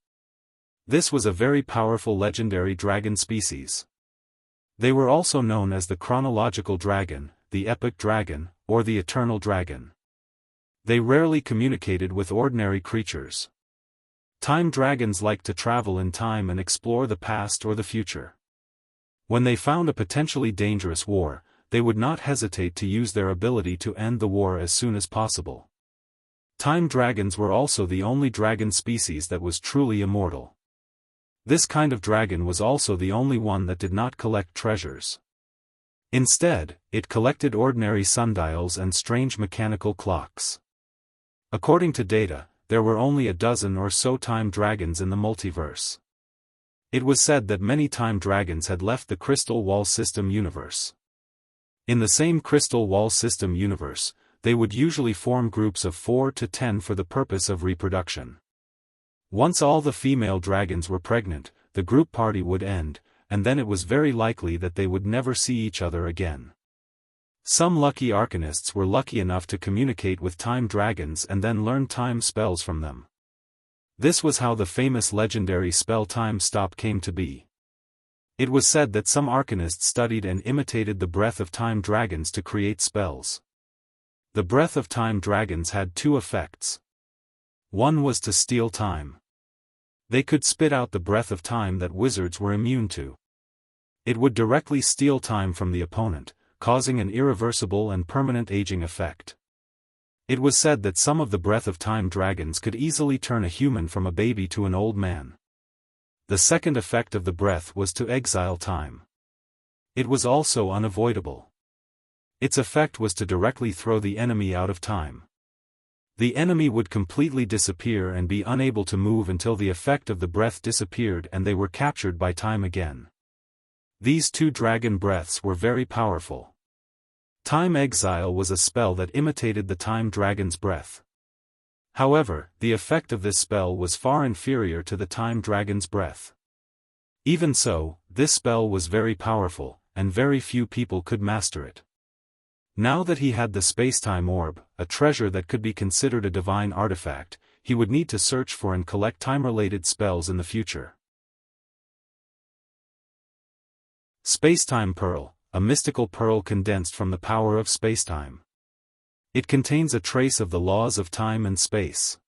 This was a very powerful legendary dragon species. They were also known as the chronological dragon, the epic dragon, or the eternal dragon. They rarely communicated with ordinary creatures. Time dragons like to travel in time and explore the past or the future. When they found a potentially dangerous war, they would not hesitate to use their ability to end the war as soon as possible. Time dragons were also the only dragon species that was truly immortal. This kind of dragon was also the only one that did not collect treasures. Instead, it collected ordinary sundials and strange mechanical clocks. According to data, there were only a dozen or so time dragons in the multiverse. It was said that many time dragons had left the Crystal Wall System universe. In the same Crystal Wall System universe, they would usually form groups of 4 to 10 for the purpose of reproduction. Once all the female dragons were pregnant, the group party would end, and then it was very likely that they would never see each other again. Some lucky arcanists were lucky enough to communicate with time dragons and then learn time spells from them. This was how the famous legendary spell Time Stop came to be. It was said that some arcanists studied and imitated the breath of time dragons to create spells. The breath of time dragons had two effects. One was to steal time. They could spit out the breath of time that wizards were immune to. It would directly steal time from the opponent, causing an irreversible and permanent aging effect. It was said that some of the breath of time dragons could easily turn a human from a baby to an old man. The second effect of the breath was to exile time. It was also unavoidable. Its effect was to directly throw the enemy out of time. The enemy would completely disappear and be unable to move until the effect of the breath disappeared and they were captured by time again. These two dragon breaths were very powerful. Time Exile was a spell that imitated the time dragon's breath. However, the effect of this spell was far inferior to the time dragon's breath. Even so, this spell was very powerful, and very few people could master it. Now that he had the spacetime orb, a treasure that could be considered a divine artifact, he would need to search for and collect time-related spells in the future. Spacetime Pearl, a mystical pearl condensed from the power of spacetime. It contains a trace of the laws of time and space.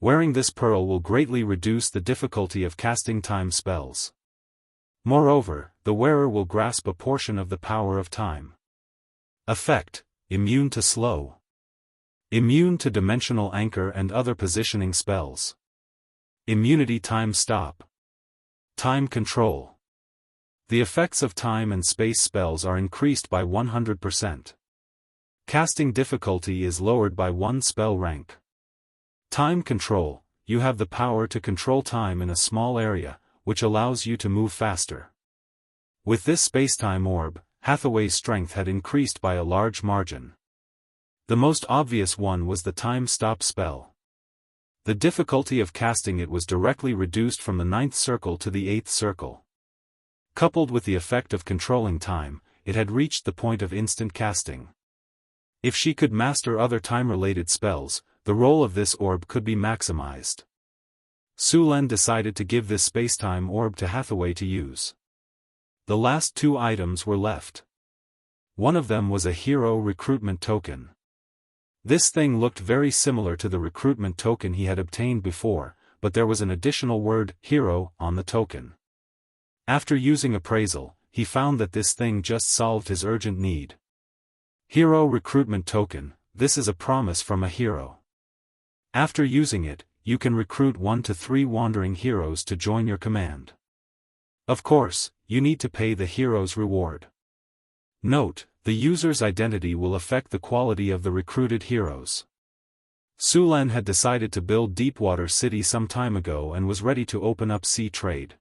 Wearing this pearl will greatly reduce the difficulty of casting time spells. Moreover, the wearer will grasp a portion of the power of time. Effect: immune to slow. Immune to dimensional anchor and other positioning spells. Immunity time stop. Time control. The effects of time and space spells are increased by 100%. Casting difficulty is lowered by 1 spell rank. Time control: you have the power to control time in a small area, which allows you to move faster. With this spacetime orb, Hathaway's strength had increased by a large margin. The most obvious one was the time stop spell. The difficulty of casting it was directly reduced from the 9th circle to the 8th circle. Coupled with the effect of controlling time, it had reached the point of instant casting. If she could master other time-related spells, the role of this orb could be maximized. Sulen decided to give this spacetime orb to Hathaway to use. The last 2 items were left. One of them was a hero recruitment token. This thing looked very similar to the recruitment token he had obtained before, but there was an additional word, hero, on the token. After using appraisal, he found that this thing just solved his urgent need. Hero recruitment token: this is a promise from a hero. After using it, you can recruit 1 to 3 wandering heroes to join your command. Of course, you need to pay the hero's reward. Note: the user's identity will affect the quality of the recruited heroes. Sulen had decided to build Deepwater City some time ago and was ready to open up sea trade.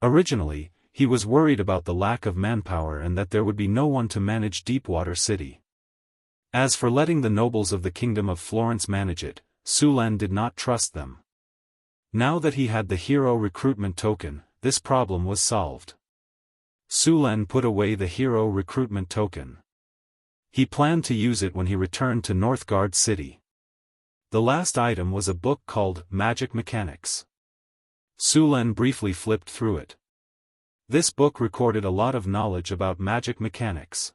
Originally, he was worried about the lack of manpower and that there would be no one to manage Deepwater City. As for letting the nobles of the Kingdom of Florence manage it, Sulen did not trust them. Now that he had the hero recruitment token, this problem was solved. Sulen put away the hero recruitment token. He planned to use it when he returned to Northgard City. The last item was a book called Magic Mechanics. Sulen briefly flipped through it. This book recorded a lot of knowledge about magic mechanics.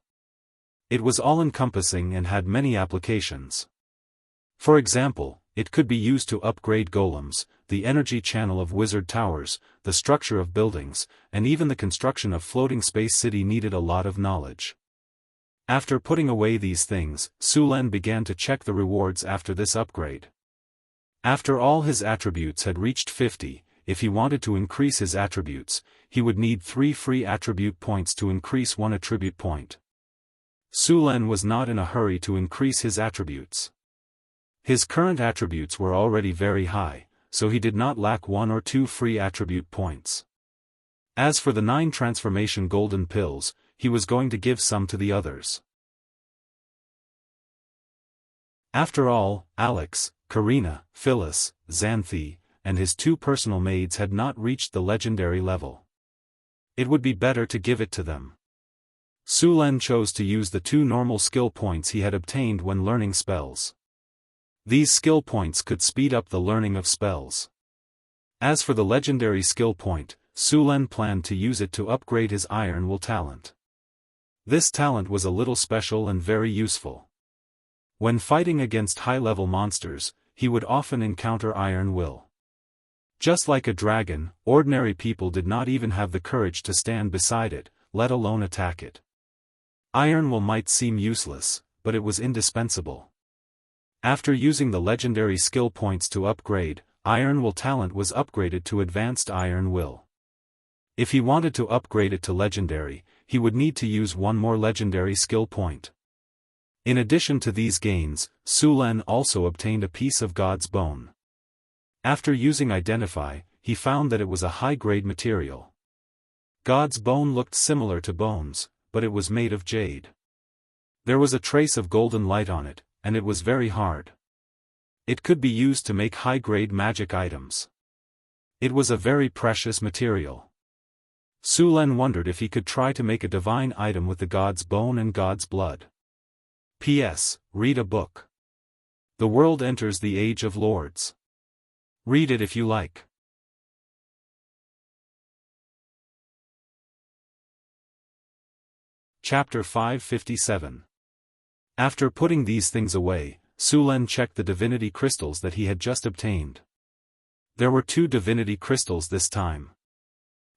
It was all-encompassing and had many applications. For example, it could be used to upgrade golems, the energy channel of wizard towers, the structure of buildings, and even the construction of floating space city needed a lot of knowledge. After putting away these things, Su Lin began to check the rewards after this upgrade. After all his attributes had reached 50, if he wanted to increase his attributes, he would need 3 free attribute points to increase 1 attribute point. Su Lin was not in a hurry to increase his attributes. His current attributes were already very high, so he did not lack 1 or 2 free attribute points. As for the 9 transformation golden pills, he was going to give some to the others. After all, Alex, Karina, Phyllis, Xanthi, and his 2 personal maids had not reached the legendary level. It would be better to give it to them. Su Lin chose to use the 2 normal skill points he had obtained when learning spells. These skill points could speed up the learning of spells. As for the legendary skill point, Su Lin planned to use it to upgrade his Iron Will talent. This talent was a little special and very useful. When fighting against high-level monsters, he would often encounter Iron Will. Just like a dragon, ordinary people did not even have the courage to stand beside it, let alone attack it. Iron Will might seem useless, but it was indispensable. After using the legendary skill points to upgrade, Iron Will talent was upgraded to Advanced Iron Will. If he wanted to upgrade it to legendary, he would need to use 1 more legendary skill point. In addition to these gains, Su Lin also obtained a piece of God's bone. After using Identify, he found that it was a high-grade material. God's bone looked similar to bones, but it was made of jade. There was a trace of golden light on it, and it was very hard. It could be used to make high-grade magic items. It was a very precious material. Su Lin wondered if he could try to make a divine item with the God's bone and God's blood. P.S. Read a book. The world enters the Age of Lords. Read it if you like. Chapter 557. After putting these things away, Su Lin checked the divinity crystals that he had just obtained. There were 2 divinity crystals this time.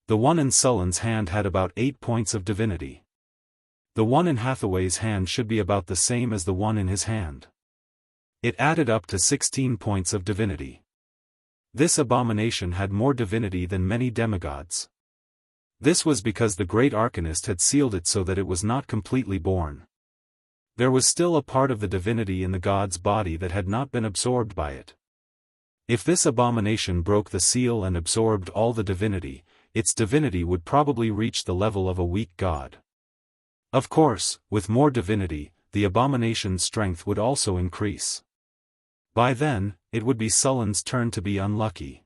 The one in Sullen's hand had about 8 points of divinity. The one in Hathaway's hand should be about the same as the one in his hand. It added up to 16 points of divinity. This abomination had more divinity than many demigods. This was because the great Arcanist had sealed it so that it was not completely born. There was still a part of the divinity in the god's body that had not been absorbed by it. If this abomination broke the seal and absorbed all the divinity, its divinity would probably reach the level of a weak god. Of course, with more divinity, the abomination's strength would also increase. By then, it would be Sullen's turn to be unlucky.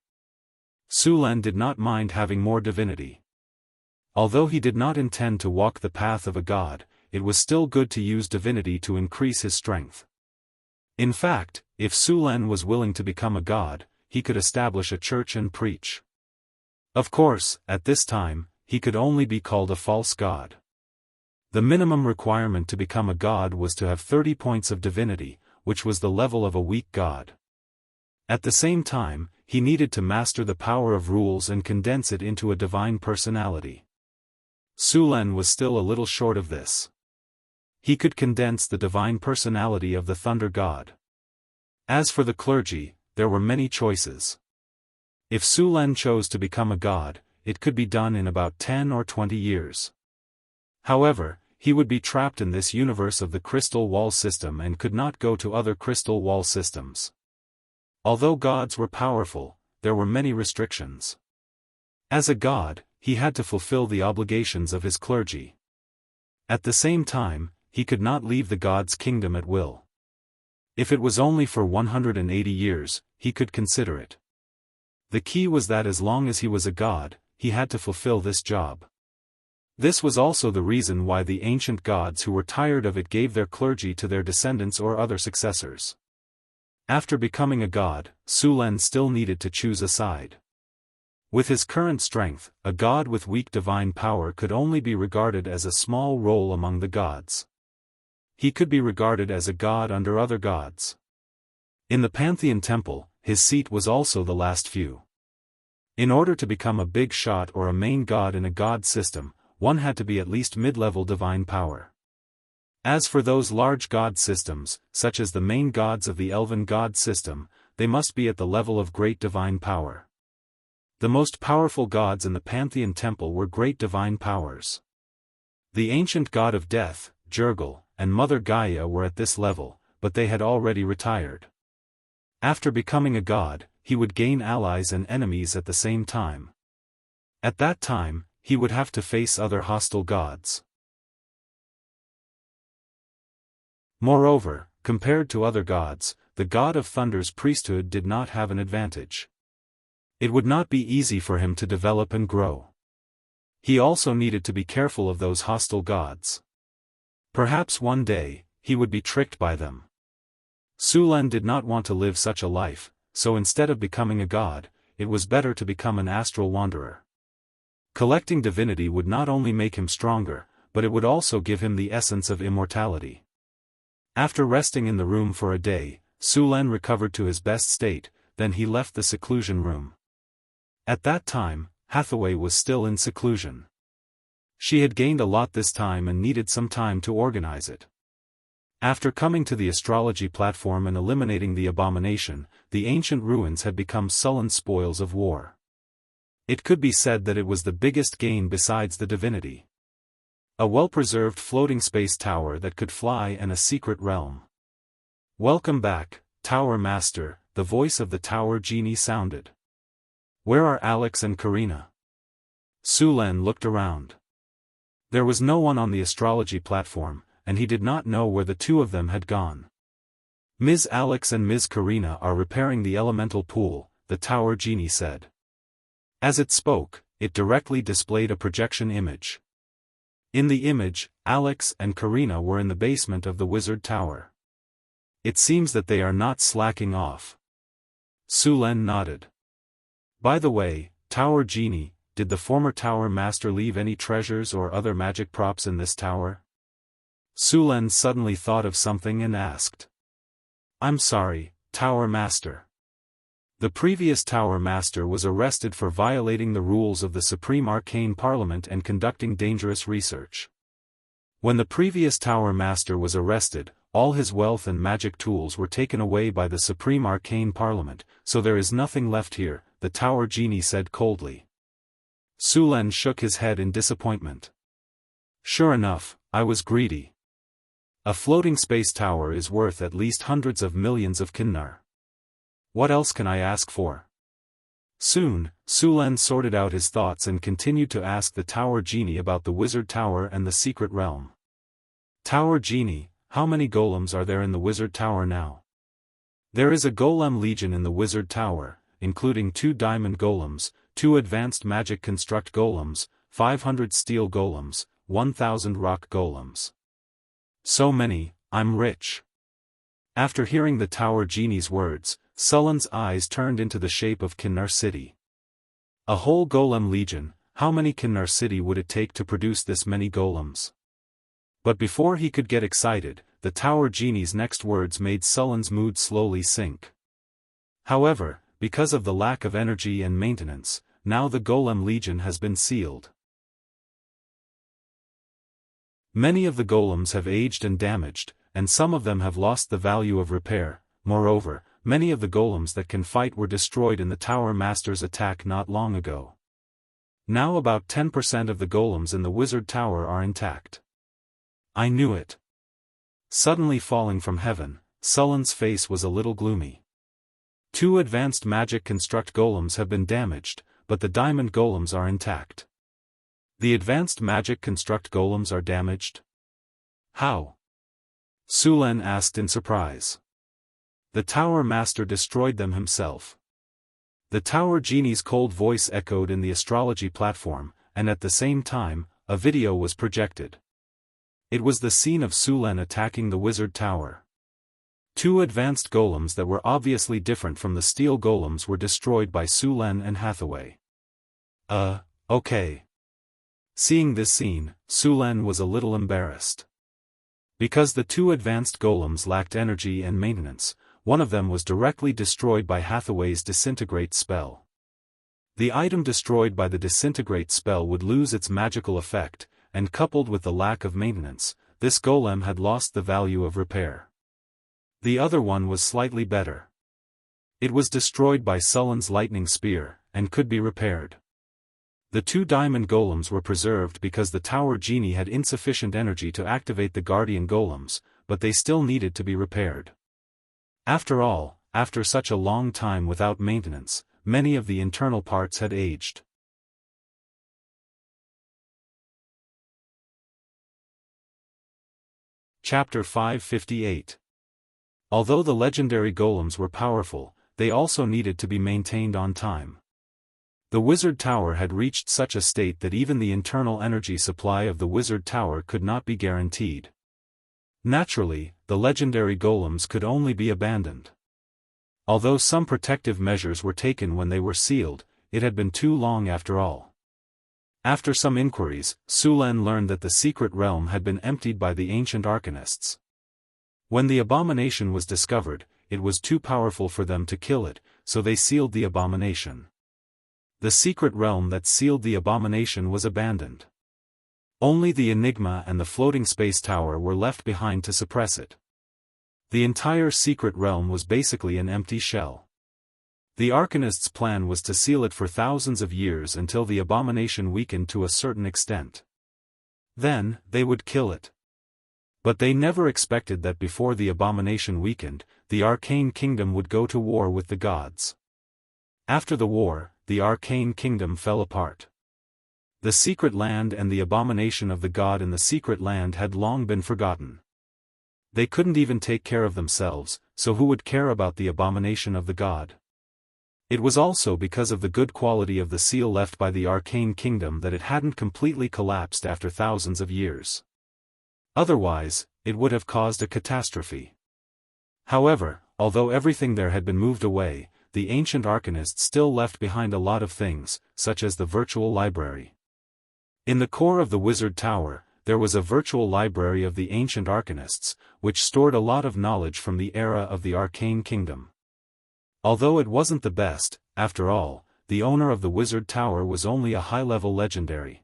Su Lin did not mind having more divinity. Although he did not intend to walk the path of a god, it was still good to use divinity to increase his strength. In fact, if Su Lin was willing to become a god, he could establish a church and preach. Of course, at this time, he could only be called a false god. The minimum requirement to become a god was to have 30 points of divinity, which was the level of a weak god. At the same time, he needed to master the power of rules and condense it into a divine personality. Su Lin was still a little short of this. He could condense the divine personality of the Thunder God. As for the clergy, there were many choices. If Su Lin chose to become a god, it could be done in about 10 or 20 years. However, he would be trapped in this universe of the crystal wall system and could not go to other crystal wall systems. Although gods were powerful, there were many restrictions. As a god, he had to fulfill the obligations of his clergy. At the same time, he could not leave the god's kingdom at will. If it was only for 180 years, he could consider it. The key was that as long as he was a god, he had to fulfill this job. This was also the reason why the ancient gods who were tired of it gave their clergy to their descendants or other successors. After becoming a god, Su Lin still needed to choose a side. With his current strength, a god with weak divine power could only be regarded as a small role among the gods. He could be regarded as a god under other gods. In the Pantheon Temple, his seat was also the last few. In order to become a big shot or a main god in a god system, one had to be at least mid-level divine power. As for those large god systems, such as the main gods of the elven god system, they must be at the level of great divine power. The most powerful gods in the Pantheon Temple were great divine powers. The ancient god of death, Jurgil, and Mother Gaia were at this level, but they had already retired. After becoming a god, he would gain allies and enemies at the same time. At that time, he would have to face other hostile gods. Moreover, compared to other gods, the god of thunder's priesthood did not have an advantage. It would not be easy for him to develop and grow. He also needed to be careful of those hostile gods. Perhaps one day, he would be tricked by them. Sulan did not want to live such a life, so instead of becoming a god, it was better to become an astral wanderer. Collecting divinity would not only make him stronger, but it would also give him the essence of immortality. After resting in the room for a day, Sulan recovered to his best state, then he left the seclusion room. At that time, Hathaway was still in seclusion. She had gained a lot this time and needed some time to organize it. After coming to the astrology platform and eliminating the abomination, the ancient ruins had become sullen spoils of war. It could be said that it was the biggest gain besides the divinity. A well-preserved floating space tower that could fly and a secret realm. "Welcome back, Tower Master," the voice of the tower genie sounded. "Where are Alex and Karina?" Sulan looked around. There was no one on the astrology platform, and he did not know where the two of them had gone. "Ms. Alex and Ms. Karina are repairing the elemental pool," the tower genie said. As it spoke, it directly displayed a projection image. In the image, Alex and Karina were in the basement of the wizard tower. "It seems that they are not slacking off." Sulan nodded. "By the way, Tower Genie, did the former Tower Master leave any treasures or other magic props in this tower?" Sulan suddenly thought of something and asked. "I'm sorry, Tower Master. The previous Tower Master was arrested for violating the rules of the Supreme Arcane Parliament and conducting dangerous research. When the previous Tower Master was arrested, all his wealth and magic tools were taken away by the Supreme Arcane Parliament, so there is nothing left here," the Tower Genie said coldly. Sulan shook his head in disappointment. "Sure enough, I was greedy. A floating space tower is worth at least hundreds of millions of kinnar. What else can I ask for?" Soon, Sulan sorted out his thoughts and continued to ask the Tower Genie about the Wizard Tower and the Secret Realm. "Tower Genie, how many golems are there in the Wizard Tower now?" "There is a golem legion in the Wizard Tower, including 2 diamond golems, 2 advanced magic construct golems, 500 steel golems, 1,000 rock golems. So many, I'm rich." After hearing the Tower Genie's words, Sulan's eyes turned into the shape of Kinnar City. A whole golem legion, how many Kinnar City would it take to produce this many golems? But before he could get excited, the Tower Genie's next words made Sulan's mood slowly sink. However, because of the lack of energy and maintenance, now the Golem Legion has been sealed. Many of the golems have aged and damaged, and some of them have lost the value of repair. Moreover, many of the golems that can fight were destroyed in the Tower Master's attack not long ago. Now about 10% of the golems in the Wizard Tower are intact. I knew it. Suddenly falling from heaven, Sulan's face was a little gloomy. 2 advanced magic construct golems have been damaged, but the diamond golems are intact. The advanced magic construct golems are damaged? How? Sulan asked in surprise. The Tower Master destroyed them himself. The Tower Genie's cold voice echoed in the astrology platform, and at the same time, a video was projected. It was the scene of Sulan attacking the Wizard Tower. 2 advanced golems that were obviously different from the steel golems were destroyed by Sulan and Hathaway. Okay. Seeing this scene, Sulan was a little embarrassed. Because the 2 advanced golems lacked energy and maintenance, one of them was directly destroyed by Hathaway's disintegrate spell. The item destroyed by the disintegrate spell would lose its magical effect, and coupled with the lack of maintenance, this golem had lost the value of repair. The other one was slightly better. It was destroyed by Sullen's lightning spear, and could be repaired. The two diamond golems were preserved because the tower genie had insufficient energy to activate the guardian golems, but they still needed to be repaired. After all, after such a long time without maintenance, many of the internal parts had aged. Chapter 558. Although the legendary golems were powerful, they also needed to be maintained on time. The wizard tower had reached such a state that even the internal energy supply of the wizard tower could not be guaranteed. Naturally, the legendary golems could only be abandoned. Although some protective measures were taken when they were sealed, it had been too long after all. After some inquiries, Sulen learned that the secret realm had been emptied by the ancient arcanists. When the abomination was discovered, it was too powerful for them to kill it, so they sealed the abomination. The secret realm that sealed the abomination was abandoned. Only the Enigma and the floating space tower were left behind to suppress it. The entire secret realm was basically an empty shell. The Arcanists' plan was to seal it for thousands of years until the abomination weakened to a certain extent. Then, they would kill it. But they never expected that before the abomination weakened, the Arcane Kingdom would go to war with the gods. After the war, the Arcane Kingdom fell apart. The secret land and the abomination of the god in the secret land had long been forgotten. They couldn't even take care of themselves, so who would care about the abomination of the god? It was also because of the good quality of the seal left by the Arcane Kingdom that it hadn't completely collapsed after thousands of years. Otherwise, it would have caused a catastrophe. However, although everything there had been moved away, the ancient arcanists still left behind a lot of things, such as the virtual library. In the core of the wizard tower, there was a virtual library of the ancient arcanists, which stored a lot of knowledge from the era of the Arcane Kingdom. Although it wasn't the best, after all, the owner of the wizard tower was only a high-level legendary.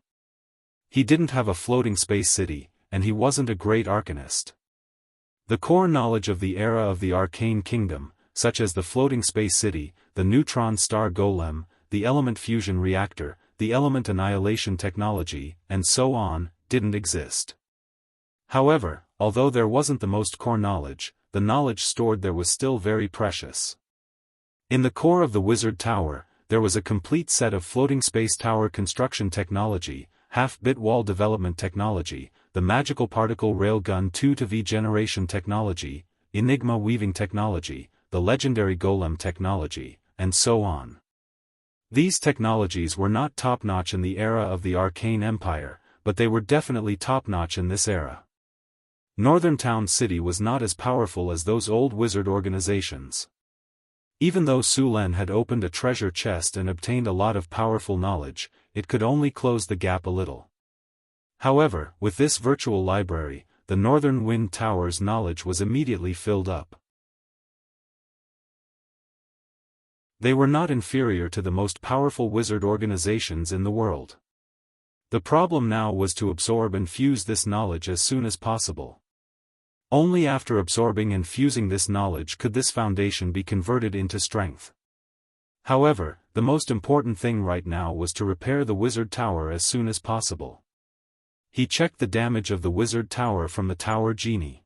He didn't have a floating space city, and he wasn't a great arcanist. The core knowledge of the era of the Arcane Kingdom, such as the floating space city, the neutron star golem, the element fusion reactor, the element annihilation technology, and so on, didn't exist. However, although there wasn't the most core knowledge, the knowledge stored there was still very precious. In the core of the wizard tower, there was a complete set of floating space tower construction technology, half-bit wall development technology, the magical particle railgun 2-V generation technology, enigma weaving technology, the legendary golem technology, and so on. These technologies were not top-notch in the era of the Arcane Empire, but they were definitely top-notch in this era. Northern Town City was not as powerful as those old wizard organizations. Even though Sulen had opened a treasure chest and obtained a lot of powerful knowledge, it could only close the gap a little. However, with this virtual library, the Northern Wind Tower's knowledge was immediately filled up. They were not inferior to the most powerful wizard organizations in the world. The problem now was to absorb and fuse this knowledge as soon as possible. Only after absorbing and fusing this knowledge could this foundation be converted into strength. However, the most important thing right now was to repair the wizard tower as soon as possible. He checked the damage of the wizard tower from the tower genie.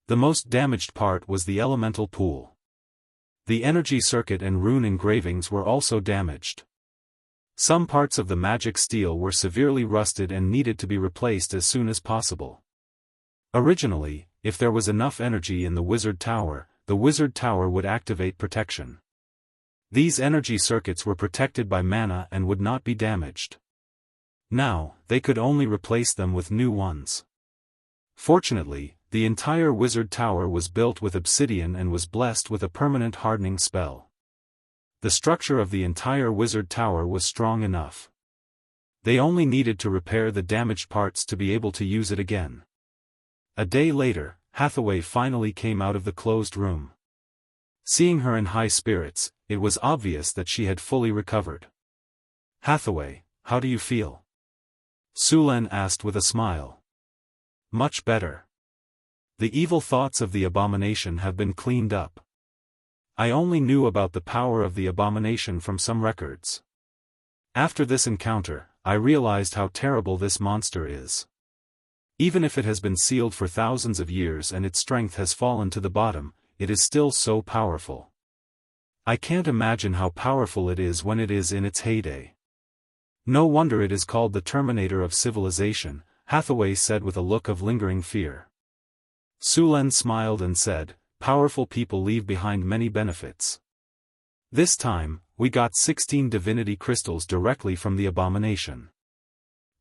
The most damaged part was the elemental pool. The energy circuit and rune engravings were also damaged. Some parts of the magic steel were severely rusted and needed to be replaced as soon as possible. Originally, if there was enough energy in the wizard tower would activate protection. These energy circuits were protected by mana and would not be damaged. Now, they could only replace them with new ones. Fortunately, the entire wizard tower was built with obsidian and was blessed with a permanent hardening spell. The structure of the entire wizard tower was strong enough. They only needed to repair the damaged parts to be able to use it again. A day later, Hathaway finally came out of the closed room. Seeing her in high spirits, it was obvious that she had fully recovered. "Hathaway, how do you feel?" Sulen asked with a smile. "Much better. The evil thoughts of the abomination have been cleaned up. I only knew about the power of the abomination from some records. After this encounter, I realized how terrible this monster is. Even if it has been sealed for thousands of years and its strength has fallen to the bottom, it is still so powerful. I can't imagine how powerful it is when it is in its heyday. No wonder it is called the Terminator of civilization," Hathaway said with a look of lingering fear. Sulen smiled and said, "Powerful people leave behind many benefits. This time, we got 16 divinity crystals directly from the abomination.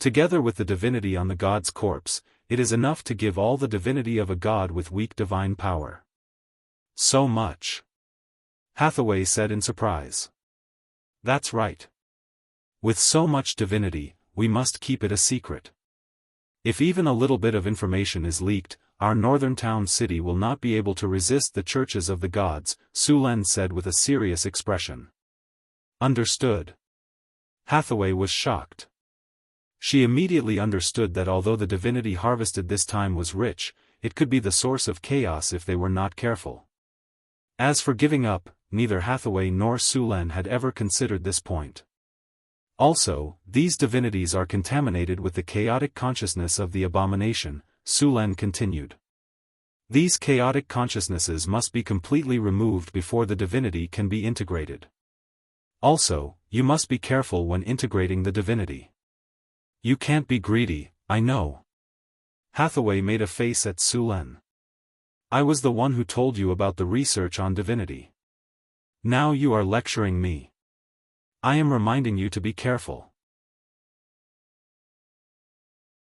Together with the divinity on the god's corpse, it is enough to give all the divinity of a god with weak divine power." "So much?" Hathaway said in surprise. "That's right. With so much divinity, we must keep it a secret. If even a little bit of information is leaked, our northern town city will not be able to resist the churches of the gods," Sulen said with a serious expression. "Understood." Hathaway was shocked. She immediately understood that although the divinity harvested this time was rich, it could be the source of chaos if they were not careful. As for giving up, neither Hathaway nor Sulen had ever considered this point. Also, these divinities are contaminated with the chaotic consciousness of the abomination, Sulen continued. These chaotic consciousnesses must be completely removed before the divinity can be integrated. Also, you must be careful when integrating the divinity. You can't be greedy, I know. Hathaway made a face at Sulen. I was the one who told you about the research on divinity. Now you are lecturing me. I am reminding you to be careful.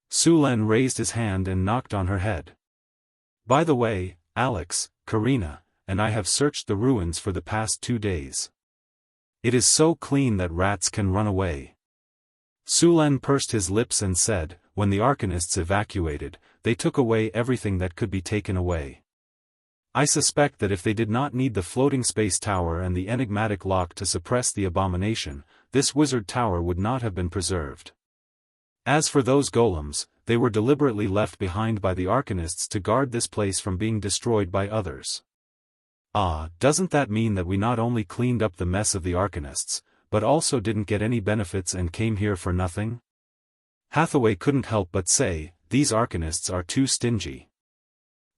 Sulen raised his hand and knocked on her head. By the way, Alex, Karina, and I have searched the ruins for the past 2 days. It is so clean that rats can run away. Sulen pursed his lips and said, when the Arcanists evacuated, they took away everything that could be taken away. I suspect that if they did not need the floating space tower and the enigmatic lock to suppress the abomination, this wizard tower would not have been preserved. As for those golems, they were deliberately left behind by the Arcanists to guard this place from being destroyed by others. Doesn't that mean that we not only cleaned up the mess of the Arcanists, but also didn't get any benefits and came here for nothing? Hathaway couldn't help but say, these Arcanists are too stingy.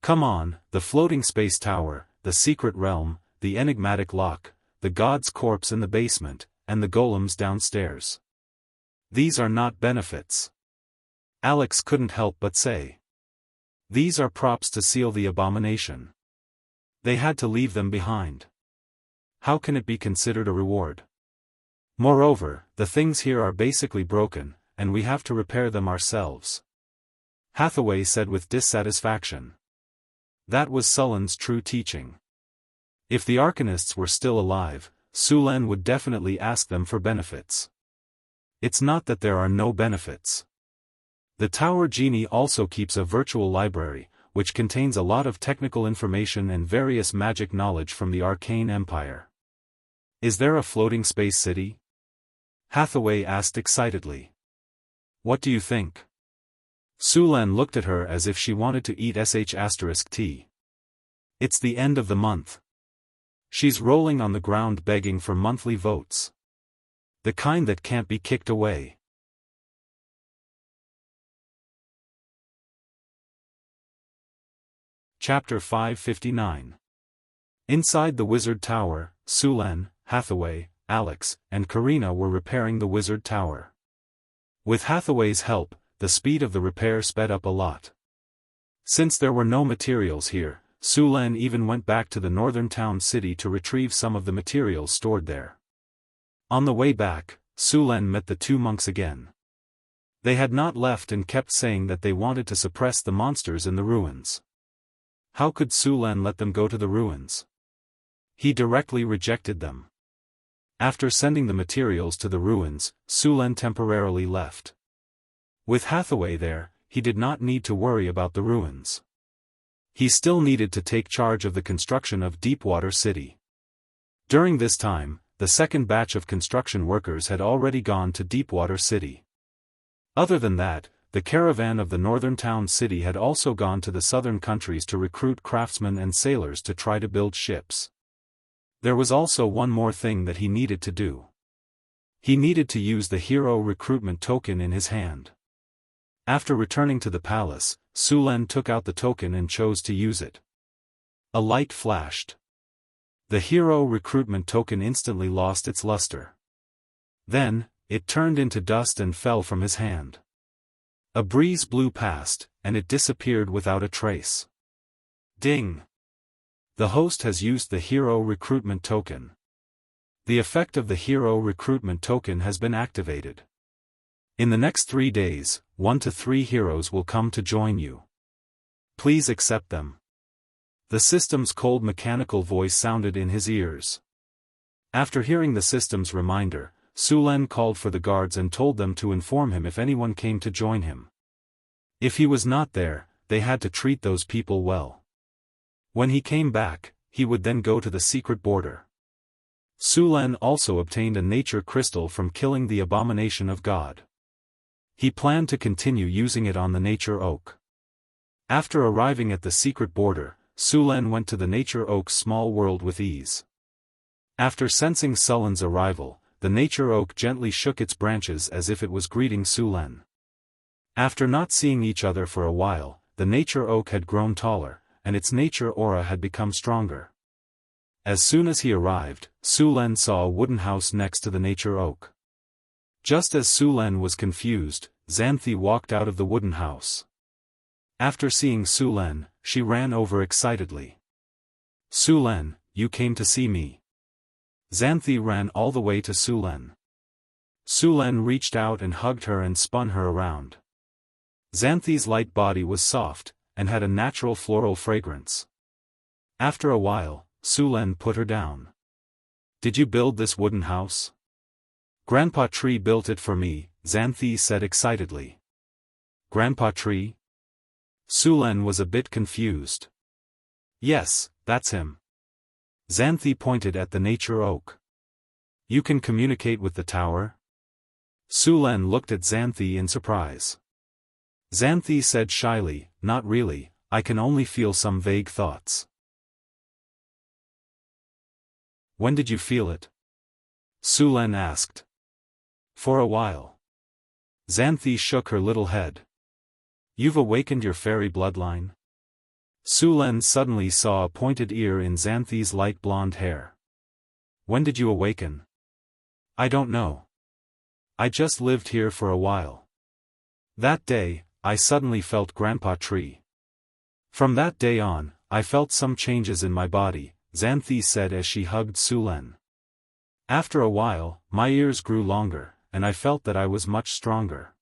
Come on, the floating space tower, the secret realm, the enigmatic lock, the god's corpse in the basement, and the golems downstairs. These are not benefits. Alex couldn't help but say. These are props to seal the abomination. They had to leave them behind. How can it be considered a reward? Moreover, the things here are basically broken, and we have to repair them ourselves. Hathaway said with dissatisfaction. That was Sulen's true teaching. If the Arcanists were still alive, Sulen would definitely ask them for benefits. It's not that there are no benefits. The Tower Genie also keeps a virtual library, which contains a lot of technical information and various magic knowledge from the Arcane Empire. Is there a floating space city? Hathaway asked excitedly. What do you think? Sulen looked at her as if she wanted to eat **T. It's the end of the month. She's rolling on the ground begging for monthly votes. The kind that can't be kicked away. Chapter 559. Inside the Wizard Tower, Sulen, Hathaway, Alex, and Karina were repairing the Wizard Tower. With Hathaway's help, the speed of the repair sped up a lot. Since there were no materials here, Sulen even went back to the northern town city to retrieve some of the materials stored there. On the way back, Sulen met the 2 monks again. They had not left and kept saying that they wanted to suppress the monsters in the ruins. How could Sulen let them go to the ruins? He directly rejected them. After sending the materials to the ruins, Sulen temporarily left. With Hathaway there, he did not need to worry about the ruins. He still needed to take charge of the construction of Deepwater City. During this time, the second batch of construction workers had already gone to Deepwater City. Other than that, the caravan of the northern town city had also gone to the southern countries to recruit craftsmen and sailors to try to build ships. There was also one more thing that he needed to do. He needed to use the hero recruitment token in his hand. After returning to the palace, Su Len took out the token and chose to use it. A light flashed. The hero recruitment token instantly lost its luster. Then, it turned into dust and fell from his hand. A breeze blew past, and it disappeared without a trace. Ding! The host has used the hero recruitment token. The effect of the hero recruitment token has been activated. In the next 3 days, 1 to 3 heroes will come to join you. Please accept them. The system's cold mechanical voice sounded in his ears. After hearing the system's reminder, Su Len called for the guards and told them to inform him if anyone came to join him. If he was not there, they had to treat those people well. When he came back, he would then go to the secret border. Su Len also obtained a nature crystal from killing the abomination of God. He planned to continue using it on the nature oak. After arriving at the secret border, Su Len went to the nature oak's small world with ease. After sensing Sullen's arrival, the nature oak gently shook its branches as if it was greeting Su Len. After not seeing each other for a while, the nature oak had grown taller, and its nature aura had become stronger. As soon as he arrived, Su Len saw a wooden house next to the nature oak. Just as Su Len was confused, Xanthi walked out of the wooden house. After seeing Su Len, she ran over excitedly. Su Len, you came to see me. Xanthi ran all the way to Su Len. Su Len reached out and hugged her and spun her around. Xanthi's light body was soft, and had a natural floral fragrance. After a while, Su Len put her down. Did you build this wooden house? Grandpa Tree built it for me, Xanthi said excitedly. Grandpa Tree? Su Len was a bit confused. Yes, that's him. Xanthi pointed at the nature oak. You can communicate with the tower? Su Len looked at Xanthi in surprise. Xanthi said shyly, not really, I can only feel some vague thoughts. When did you feel it? Su Len asked. For a while. Xanthi shook her little head. You've awakened your fairy bloodline? Su Len suddenly saw a pointed ear in Xanthi's light blonde hair. When did you awaken? I don't know. I just lived here for a while. That day, I suddenly felt Grandpa Tree. From that day on, I felt some changes in my body, Xanthi said as she hugged Su Len. After a while, my ears grew longer, and I felt that I was much stronger.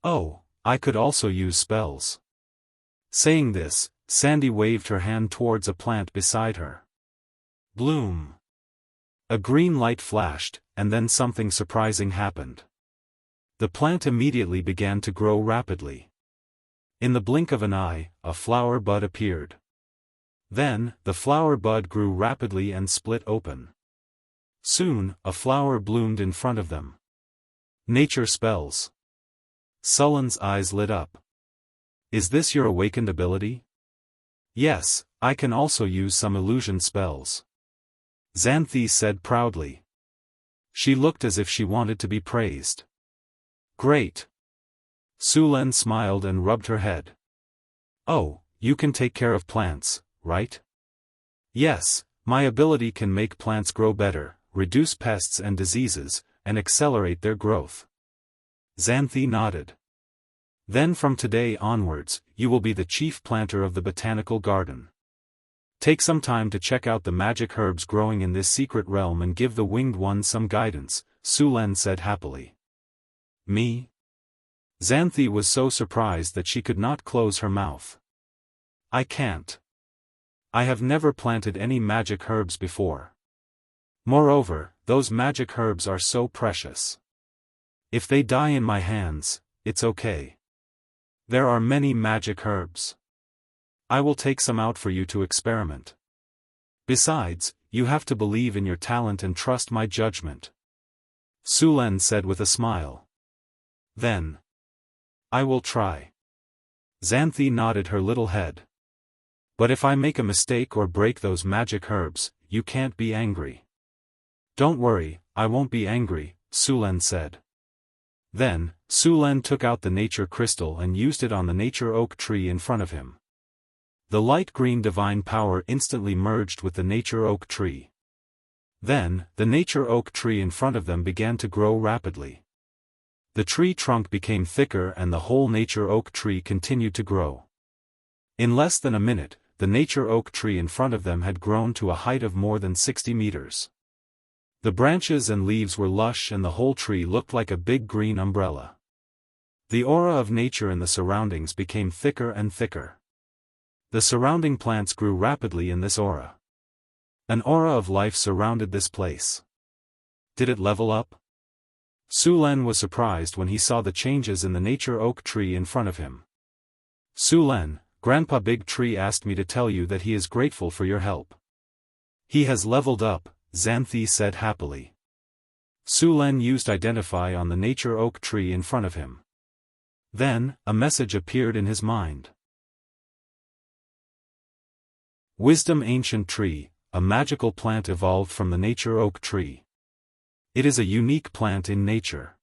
Oh, I could also use spells. Saying this, Sandy waved her hand towards a plant beside her. Bloom. A green light flashed, and then something surprising happened. The plant immediately began to grow rapidly. In the blink of an eye, a flower bud appeared. Then, the flower bud grew rapidly and split open. Soon, a flower bloomed in front of them. Nature spells. Sullen's eyes lit up. Is this your awakened ability? Yes, I can also use some illusion spells. Xanthi said proudly. She looked as if she wanted to be praised. Great. Su Len smiled and rubbed her head. Oh, you can take care of plants, right? Yes, my ability can make plants grow better, reduce pests and diseases, and accelerate their growth. Xanthi nodded. Then from today onwards, you will be the chief planter of the botanical garden. Take some time to check out the magic herbs growing in this secret realm and give the winged ones some guidance, Su Len said happily. Me? Xanthi was so surprised that she could not close her mouth. I can't. I have never planted any magic herbs before. Moreover, those magic herbs are so precious. If they die in my hands, it's okay. There are many magic herbs. I will take some out for you to experiment. Besides, you have to believe in your talent and trust my judgment. Su Len said with a smile. Then, I will try. Xanthi nodded her little head. But if I make a mistake or break those magic herbs, you can't be angry. Don't worry, I won't be angry, Su Len said. Then, Su Len took out the nature crystal and used it on the nature oak tree in front of him. The light green divine power instantly merged with the nature oak tree. Then, the nature oak tree in front of them began to grow rapidly. The tree trunk became thicker and the whole nature oak tree continued to grow. In less than a minute, the nature oak tree in front of them had grown to a height of more than 60 meters. The branches and leaves were lush and the whole tree looked like a big green umbrella. The aura of nature in the surroundings became thicker and thicker. The surrounding plants grew rapidly in this aura. An aura of life surrounded this place. Did it level up? Su Len was surprised when he saw the changes in the nature oak tree in front of him. Su Len, Grandpa Big Tree asked me to tell you that he is grateful for your help. He has leveled up, Xanthi said happily. Su Len used Identify on the nature oak tree in front of him. Then, a message appeared in his mind. Wisdom Ancient Tree, a magical plant evolved from the nature oak tree. It is a unique plant in nature.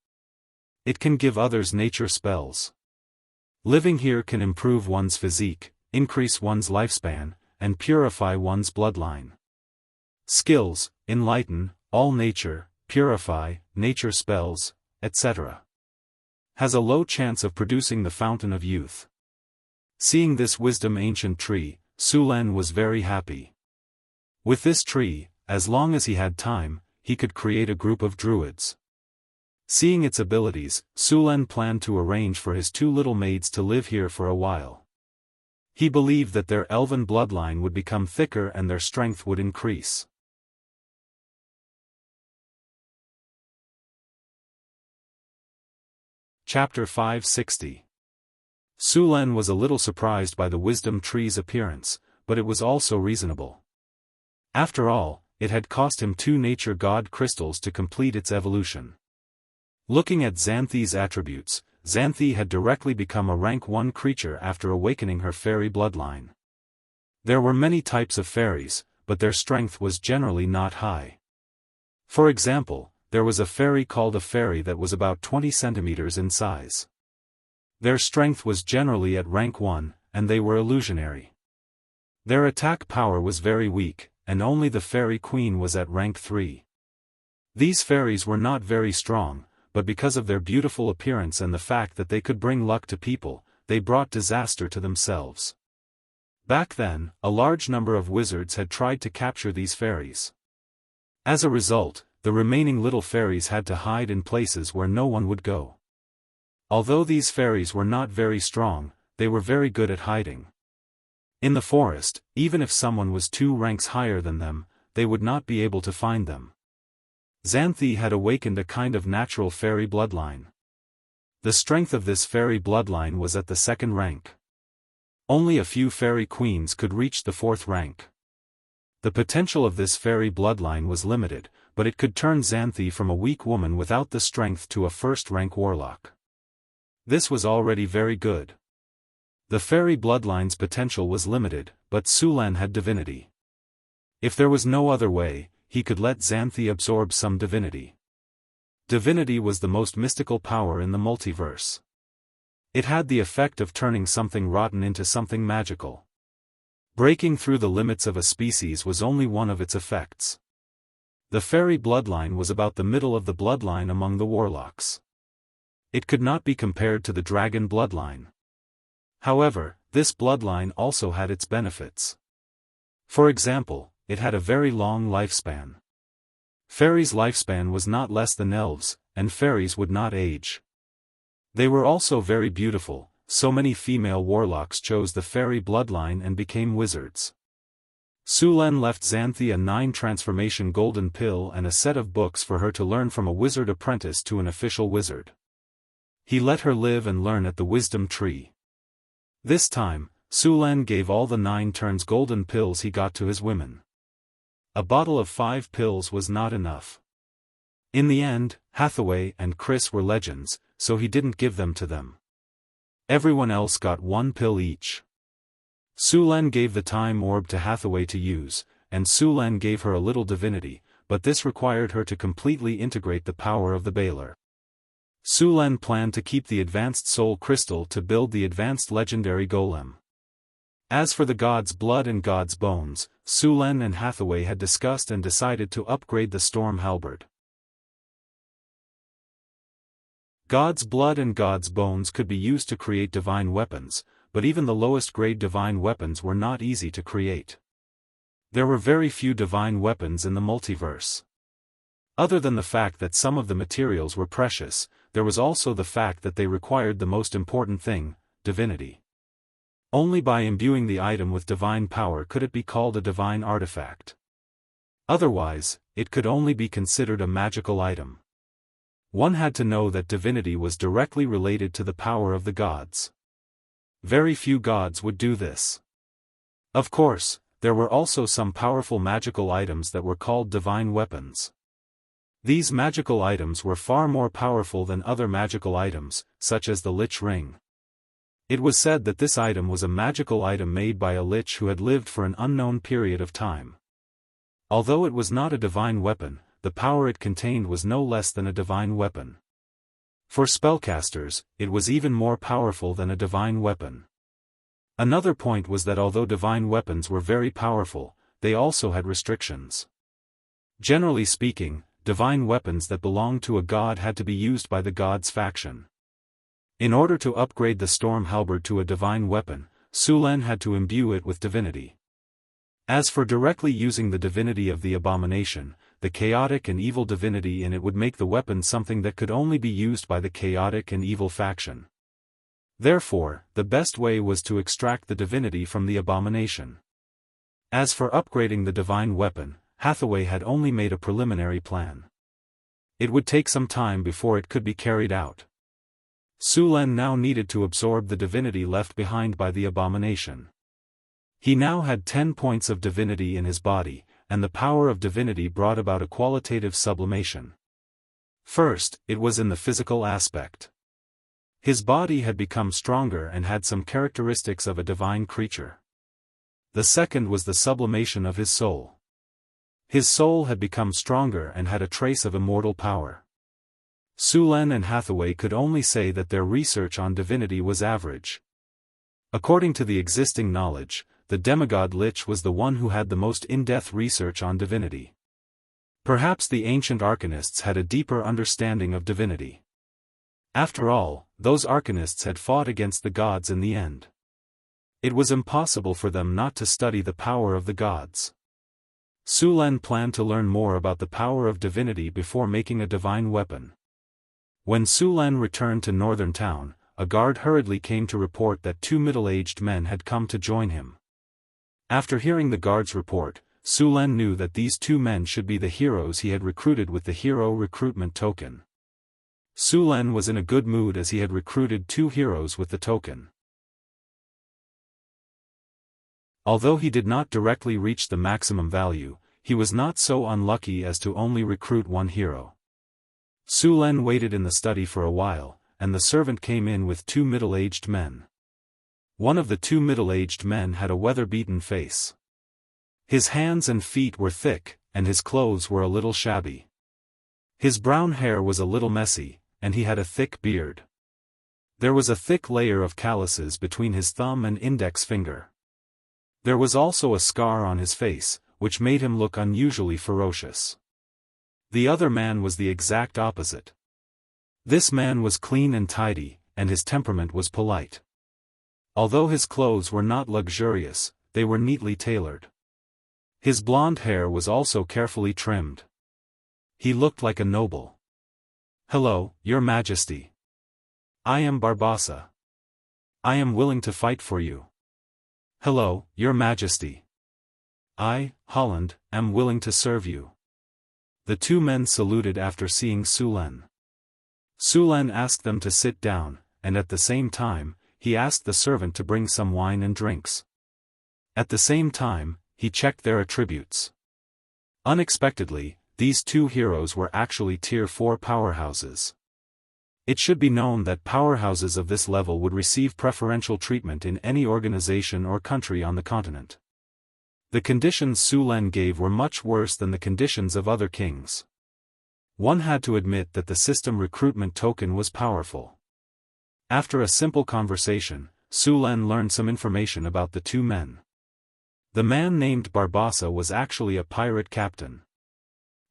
It can give others nature spells. Living here can improve one's physique, increase one's lifespan, and purify one's bloodline. Skills: enlighten, all nature, purify, nature spells, etc. Has a low chance of producing the fountain of youth. Seeing this wisdom ancient tree, Su Len was very happy. With this tree, as long as he had time, he could create a group of druids. Seeing its abilities, Su Len planned to arrange for his 2 little maids to live here for a while. He believed that their elven bloodline would become thicker and their strength would increase. Chapter 560. Su Len was a little surprised by the wisdom tree's appearance, but it was also reasonable. After all, it had cost him 2 nature god crystals to complete its evolution. Looking at Xanthi's attributes, Xanthi had directly become a rank 1 creature after awakening her fairy bloodline. There were many types of fairies, but their strength was generally not high. For example, there was a fairy called a fairy that was about 20 centimeters in size. Their strength was generally at rank 1, and they were illusionary. Their attack power was very weak, and only the fairy queen was at rank 3. These fairies were not very strong, but because of their beautiful appearance and the fact that they could bring luck to people, they brought disaster to themselves. Back then, a large number of wizards had tried to capture these fairies. As a result, the remaining little fairies had to hide in places where no one would go. Although these fairies were not very strong, they were very good at hiding. In the forest, even if someone was 2 ranks higher than them, they would not be able to find them. Xanthi had awakened a kind of natural fairy bloodline. The strength of this fairy bloodline was at the 2nd rank. Only a few fairy queens could reach the 4th rank. The potential of this fairy bloodline was limited, but it could turn Xanthi from a weak woman without the strength to a 1st-rank warlock. This was already very good. The fairy bloodline's potential was limited, but Su Len had divinity. If there was no other way, he could let Xanthi absorb some divinity. Divinity was the most mystical power in the multiverse. It had the effect of turning something rotten into something magical. Breaking through the limits of a species was only one of its effects. The fairy bloodline was about the middle of the bloodline among the warlocks. It could not be compared to the dragon bloodline. However, this bloodline also had its benefits. For example, it had a very long lifespan. Fairies' lifespan was not less than elves, and fairies would not age. They were also very beautiful, so many female warlocks chose the fairy bloodline and became wizards. Su Len left Xanthi a 9 transformation golden pill and a set of books for her to learn from a wizard apprentice to an official wizard. He let her live and learn at the wisdom tree. This time, Su Len gave all the 9 turns golden pills he got to his women. A bottle of 5 pills was not enough. In the end, Hathaway and Chris were legends, so he didn't give them to them. Everyone else got 1 pill each. Sulen gave the time orb to Hathaway to use, and Sulen gave her a little divinity, but this required her to completely integrate the power of the Baylor. Sulen planned to keep the advanced soul crystal to build the advanced legendary golem. As for the god's blood and god's bones, Sulen and Hathaway had discussed and decided to upgrade the storm halberd. God's blood and God's bones could be used to create divine weapons, but even the lowest grade divine weapons were not easy to create. There were very few divine weapons in the multiverse. Other than the fact that some of the materials were precious, there was also the fact that they required the most important thing, divinity. Only by imbuing the item with divine power could it be called a divine artifact. Otherwise, it could only be considered a magical item. One had to know that divinity was directly related to the power of the gods. Very few gods would do this. Of course, there were also some powerful magical items that were called divine weapons. These magical items were far more powerful than other magical items, such as the Lich Ring. It was said that this item was a magical item made by a lich who had lived for an unknown period of time. Although it was not a divine weapon, the power it contained was no less than a divine weapon. For spellcasters, it was even more powerful than a divine weapon. Another point was that although divine weapons were very powerful, they also had restrictions. Generally speaking, divine weapons that belonged to a god had to be used by the god's faction. In order to upgrade the storm halberd to a divine weapon, Sulen had to imbue it with divinity. As for directly using the divinity of the abomination, the chaotic and evil divinity in it would make the weapon something that could only be used by the chaotic and evil faction. Therefore, the best way was to extract the divinity from the abomination. As for upgrading the divine weapon, Hathaway had only made a preliminary plan. It would take some time before it could be carried out. Sulen now needed to absorb the divinity left behind by the abomination. He now had 10 points of divinity in his body, and the power of divinity brought about a qualitative sublimation. First, it was in the physical aspect. His body had become stronger and had some characteristics of a divine creature. The second was the sublimation of his soul. His soul had become stronger and had a trace of immortal power. Sulen and Hathaway could only say that their research on divinity was average. According to the existing knowledge, the demigod Lich was the one who had the most in-depth research on divinity. Perhaps the ancient arcanists had a deeper understanding of divinity. After all, those arcanists had fought against the gods in the end. It was impossible for them not to study the power of the gods. Sulen planned to learn more about the power of divinity before making a divine weapon. When Sulen returned to Northern Town, a guard hurriedly came to report that 2 middle-aged men had come to join him. After hearing the guard's report, Sulen knew that these 2 men should be the heroes he had recruited with the hero recruitment token. Sulen was in a good mood as he had recruited 2 heroes with the token. Although he did not directly reach the maximum value, he was not so unlucky as to only recruit 1 hero. Sulen waited in the study for a while, and the servant came in with 2 middle-aged men. One of the 2 middle-aged men had a weather-beaten face. His hands and feet were thick, and his clothes were a little shabby. His brown hair was a little messy, and he had a thick beard. There was a thick layer of calluses between his thumb and index finger. There was also a scar on his face, which made him look unusually ferocious. The other man was the exact opposite. This man was clean and tidy, and his temperament was polite. Although his clothes were not luxurious, they were neatly tailored. His blonde hair was also carefully trimmed. He looked like a noble. "Hello, Your Majesty. I am Barbassa. I am willing to fight for you." "Hello, Your Majesty. I, Holland, am willing to serve you." The 2 men saluted after seeing Sulen. Sulen asked them to sit down, and at the same time, he asked the servant to bring some wine and drinks. At the same time, he checked their attributes. Unexpectedly, these two heroes were actually Tier 4 powerhouses. It should be known that powerhouses of this level would receive preferential treatment in any organization or country on the continent. The conditions Su Lin gave were much worse than the conditions of other kings. One had to admit that the system recruitment token was powerful. After a simple conversation, Su Lin learned some information about the two men. The man named Barbossa was actually a pirate captain.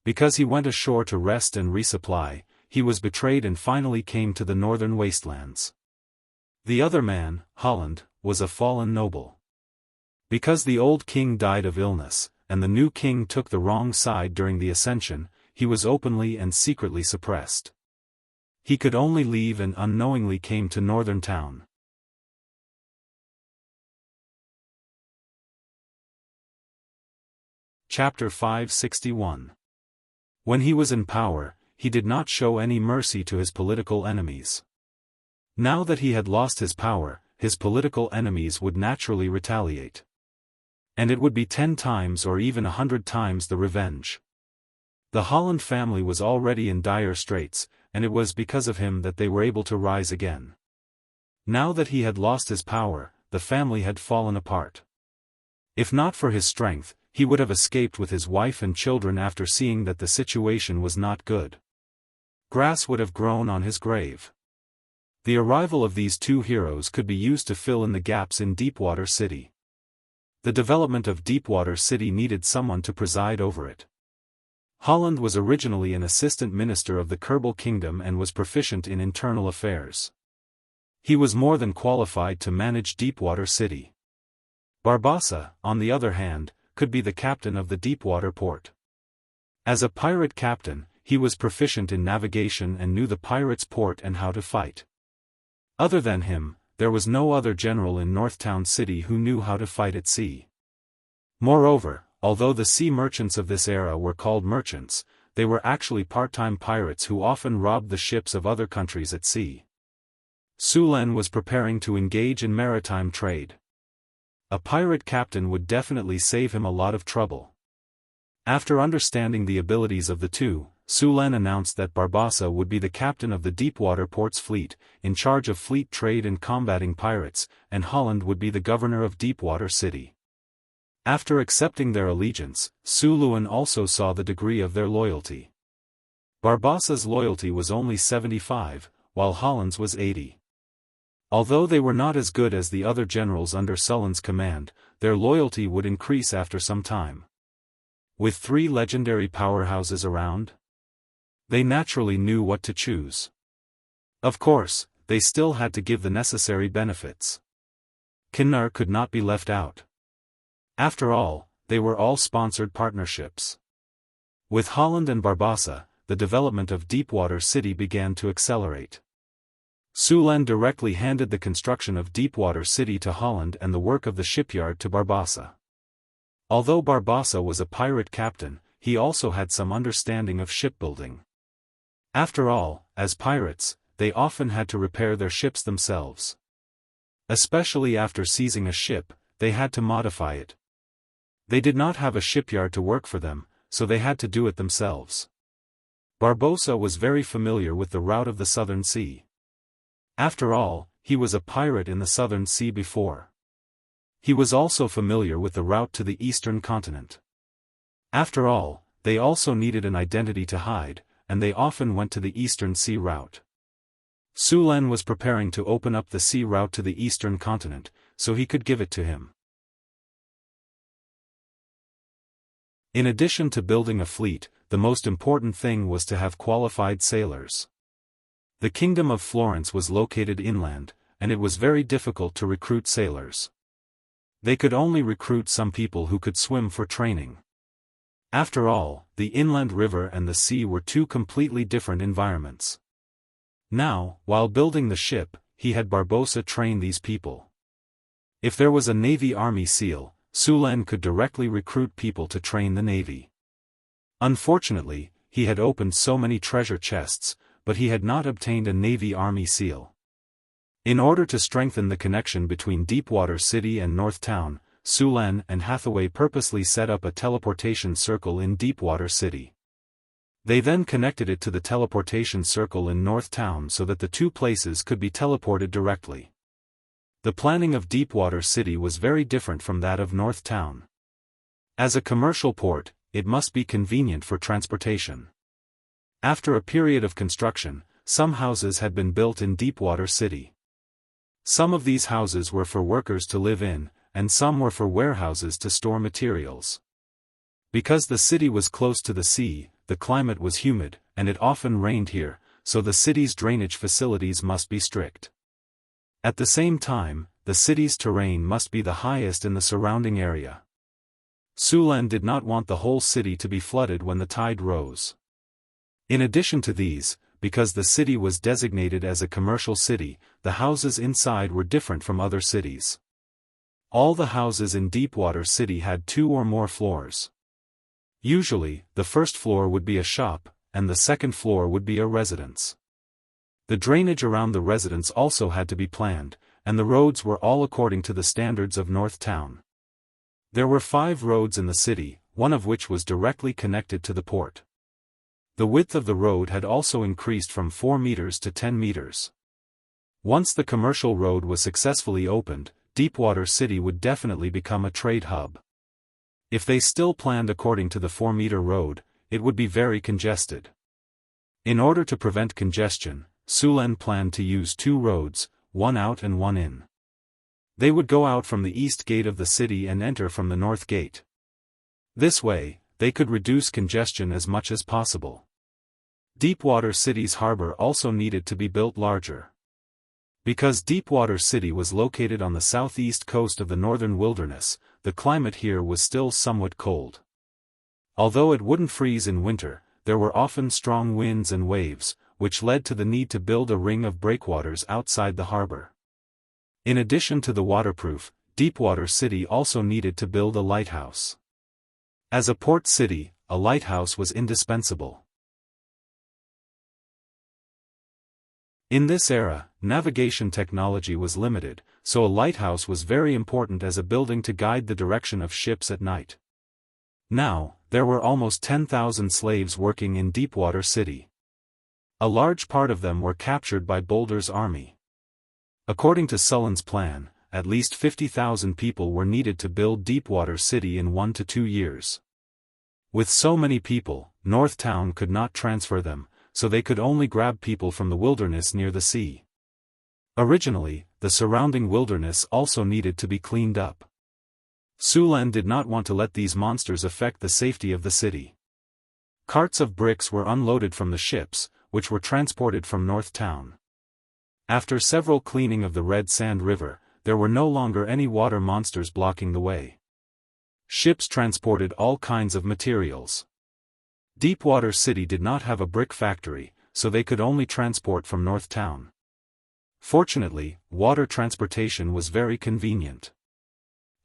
Because he went ashore to rest and resupply, he was betrayed and finally came to the northern wastelands. The other man, Holland, was a fallen noble. Because the old king died of illness, and the new king took the wrong side during the ascension, he was openly and secretly suppressed. He could only leave and unknowingly came to Northern Town. Chapter 561. When he was in power, he did not show any mercy to his political enemies. Now that he had lost his power, his political enemies would naturally retaliate. And it would be 10 times or even 100 times the revenge. The Holland family was already in dire straits, and it was because of him that they were able to rise again. Now that he had lost his power, the family had fallen apart. If not for his strength, he would have escaped with his wife and children after seeing that the situation was not good. Grass would have grown on his grave. The arrival of these two heroes could be used to fill in the gaps in Deepwater City. The development of Deepwater City needed someone to preside over it. Holland was originally an assistant minister of the Kerbal Kingdom and was proficient in internal affairs. He was more than qualified to manage Deepwater City. Barbossa, on the other hand, could be the captain of the Deepwater port. As a pirate captain, he was proficient in navigation and knew the pirates' port and how to fight. Other than him, there was no other general in Northtown City who knew how to fight at sea. Moreover, although the sea merchants of this era were called merchants, they were actually part-time pirates who often robbed the ships of other countries at sea. Su Lin was preparing to engage in maritime trade. A pirate captain would definitely save him a lot of trouble. After understanding the abilities of the two, Su Lin announced that Barbossa would be the captain of the Deepwater Ports fleet, in charge of fleet trade and combating pirates, and Holland would be the governor of Deepwater City. After accepting their allegiance, Su Lin also saw the degree of their loyalty. Barbossa's loyalty was only 75, while Holland's was 80. Although they were not as good as the other generals under Sullen's command, their loyalty would increase after some time. With 3 legendary powerhouses around, they naturally knew what to choose. Of course, they still had to give the necessary benefits. Kinnar could not be left out. After all, they were all sponsored partnerships. With Holland and Barbossa, the development of Deepwater City began to accelerate. Su Lin directly handed the construction of Deepwater City to Holland and the work of the shipyard to Barbossa. Although Barbossa was a pirate captain, he also had some understanding of shipbuilding. After all, as pirates, they often had to repair their ships themselves. Especially after seizing a ship, they had to modify it. They did not have a shipyard to work for them, so they had to do it themselves. Barbossa was very familiar with the route of the Southern Sea. After all, he was a pirate in the Southern Sea before. He was also familiar with the route to the Eastern continent. After all, they also needed an identity to hide, and they often went to the Eastern Sea route. Su Lin was preparing to open up the sea route to the Eastern continent, so he could give it to him. In addition to building a fleet, the most important thing was to have qualified sailors. The Kingdom of Florence was located inland, and it was very difficult to recruit sailors. They could only recruit some people who could swim for training. After all, the inland river and the sea were two completely different environments. Now, while building the ship, he had Barbossa train these people. If there was a Navy Army SEAL, Su Lin could directly recruit people to train the Navy. Unfortunately, he had opened so many treasure chests, but he had not obtained a Navy Army SEAL. In order to strengthen the connection between Deepwater City and Northtown, Sulan and Hathaway purposely set up a teleportation circle in Deepwater City. They then connected it to the teleportation circle in North Town so that the two places could be teleported directly. The planning of Deepwater City was very different from that of North Town. As a commercial port, it must be convenient for transportation. After a period of construction, some houses had been built in Deepwater City. Some of these houses were for workers to live in, and some were for warehouses to store materials. Because the city was close to the sea, the climate was humid, and it often rained here, so the city's drainage facilities must be strict. At the same time, the city's terrain must be the highest in the surrounding area. Sulan did not want the whole city to be flooded when the tide rose. In addition to these, because the city was designated as a commercial city, the houses inside were different from other cities. All the houses in Deepwater City had 2 or more floors. Usually, the first floor would be a shop, and the second floor would be a residence. The drainage around the residence also had to be planned, and the roads were all according to the standards of North Town. There were 5 roads in the city, one of which was directly connected to the port. The width of the road had also increased from 4 meters to 10 meters. Once the commercial road was successfully opened, Deepwater City would definitely become a trade hub. If they still planned according to the 4-meter road, it would be very congested. In order to prevent congestion, Sulan planned to use 2 roads, one out and one in. They would go out from the east gate of the city and enter from the north gate. This way, they could reduce congestion as much as possible. Deepwater City's harbor also needed to be built larger. Because Deepwater City was located on the southeast coast of the northern wilderness, the climate here was still somewhat cold. Although it wouldn't freeze in winter, there were often strong winds and waves, which led to the need to build a ring of breakwaters outside the harbor. In addition to the waterproof, Deepwater City also needed to build a lighthouse. As a port city, a lighthouse was indispensable. In this era, navigation technology was limited, so a lighthouse was very important as a building to guide the direction of ships at night. Now, there were almost 10,000 slaves working in Deepwater City. A large part of them were captured by Boulder's army. According to Sulan's plan, at least 50,000 people were needed to build Deepwater City in 1 to 2 years. With so many people, North Town could not transfer them, so they could only grab people from the wilderness near the sea. Originally, the surrounding wilderness also needed to be cleaned up. Sulan did not want to let these monsters affect the safety of the city. Carts of bricks were unloaded from the ships, which were transported from North Town. After several cleaning of the Red Sand River, there were no longer any water monsters blocking the way. Ships transported all kinds of materials. Deepwater City did not have a brick factory, so they could only transport from North Town. Fortunately, water transportation was very convenient.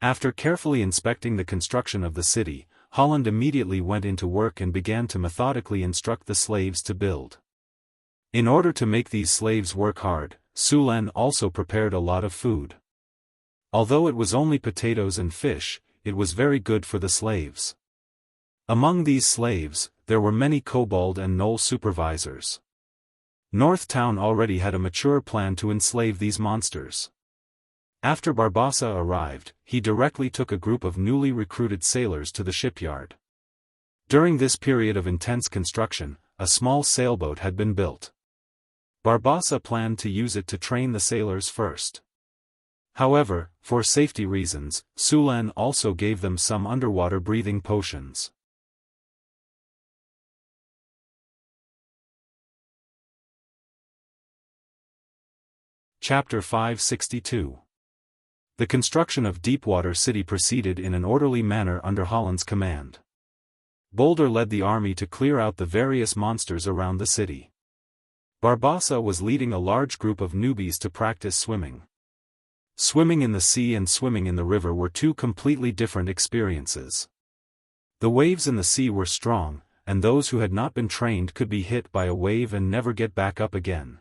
After carefully inspecting the construction of the city, Holland immediately went into work and began to methodically instruct the slaves to build. In order to make these slaves work hard, Sulan also prepared a lot of food. Although it was only potatoes and fish, it was very good for the slaves. Among these slaves, there were many kobold and gnoll supervisors. North Town already had a mature plan to enslave these monsters. After Barbassa arrived, he directly took a group of newly recruited sailors to the shipyard. During this period of intense construction, a small sailboat had been built. Barbassa planned to use it to train the sailors first. However, for safety reasons, Sulan also gave them some underwater breathing potions. Chapter 562. The construction of Deepwater City proceeded in an orderly manner under Holland's command. Boulder led the army to clear out the various monsters around the city. Barbassa was leading a large group of newbies to practice swimming. Swimming in the sea and swimming in the river were 2 completely different experiences. The waves in the sea were strong, and those who had not been trained could be hit by a wave and never get back up again.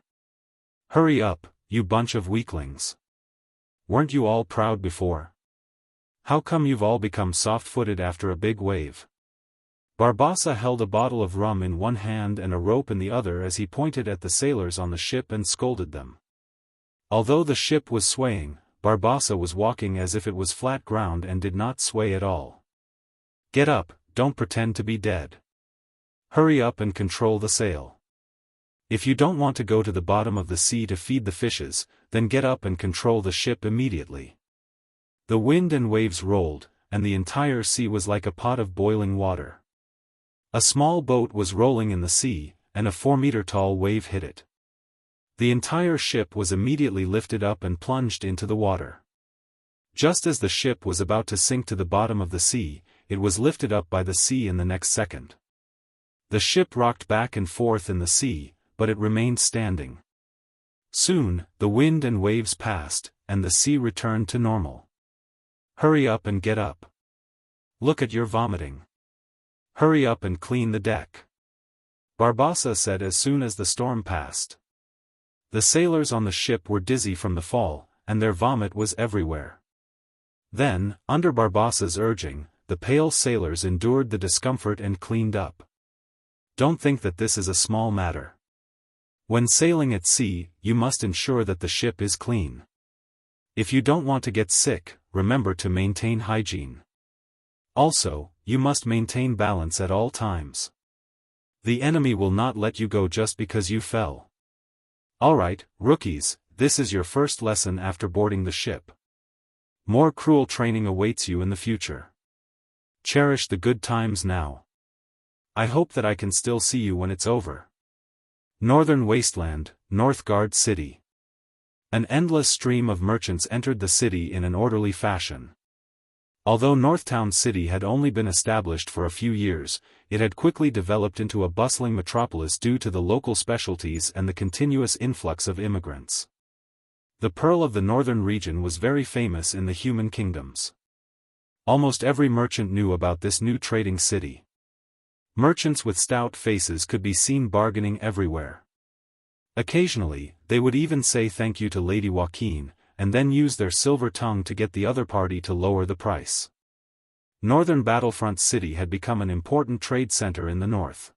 "Hurry up, you bunch of weaklings. Weren't you all proud before?" How come you've all become soft-footed after a big wave? Barbossa held a bottle of rum in one hand and a rope in the other as he pointed at the sailors on the ship and scolded them. Although the ship was swaying, Barbossa was walking as if it was flat ground and did not sway at all. Get up, don't pretend to be dead. Hurry up and control the sail. If you don't want to go to the bottom of the sea to feed the fishes, then get up and control the ship immediately. The wind and waves rolled, and the entire sea was like a pot of boiling water. A small boat was rolling in the sea, and a 4-meter-tall wave hit it. The entire ship was immediately lifted up and plunged into the water. Just as the ship was about to sink to the bottom of the sea, it was lifted up by the sea in the next second. The ship rocked back and forth in the sea, but it remained standing. Soon, the wind and waves passed, and the sea returned to normal. Hurry up and get up. Look at your vomiting. Hurry up and clean the deck. Barbossa said as soon as the storm passed. The sailors on the ship were dizzy from the fall, and their vomit was everywhere. Then, under Barbossa's urging, the pale sailors endured the discomfort and cleaned up. Don't think that this is a small matter. When sailing at sea, you must ensure that the ship is clean. If you don't want to get sick, remember to maintain hygiene. Also, you must maintain balance at all times. The enemy will not let you go just because you fell. Alright, rookies, this is your first lesson after boarding the ship. More cruel training awaits you in the future. Cherish the good times now. I hope that I can still see you when it's over. Northern Wasteland, Northgard City. An endless stream of merchants entered the city in an orderly fashion. Although Northtown City had only been established for a few years, it had quickly developed into a bustling metropolis due to the local specialties and the continuous influx of immigrants. The Pearl of the Northern region was very famous in the human kingdoms. Almost every merchant knew about this new trading city. Merchants with stout faces could be seen bargaining everywhere. Occasionally, they would even say thank you to Lady Joaquin, and then use their silver tongue to get the other party to lower the price. Northern Battlefront City had become an important trade center in the north.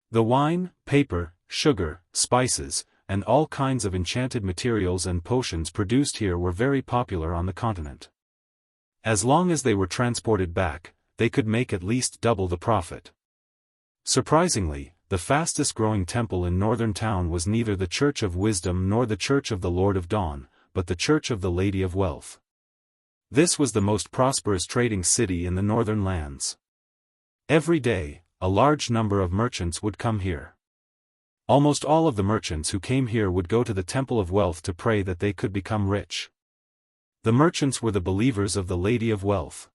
The wine, paper, sugar, spices, and all kinds of enchanted materials and potions produced here were very popular on the continent. As long as they were transported back, they could make at least double the profit. Surprisingly, the fastest-growing temple in Northern Town was neither the Church of Wisdom nor the Church of the Lord of Dawn, but the Church of the Lady of Wealth. This was the most prosperous trading city in the northern lands. Every day, a large number of merchants would come here. Almost all of the merchants who came here would go to the Temple of Wealth to pray that they could become rich. The merchants were the believers of the Lady of Wealth.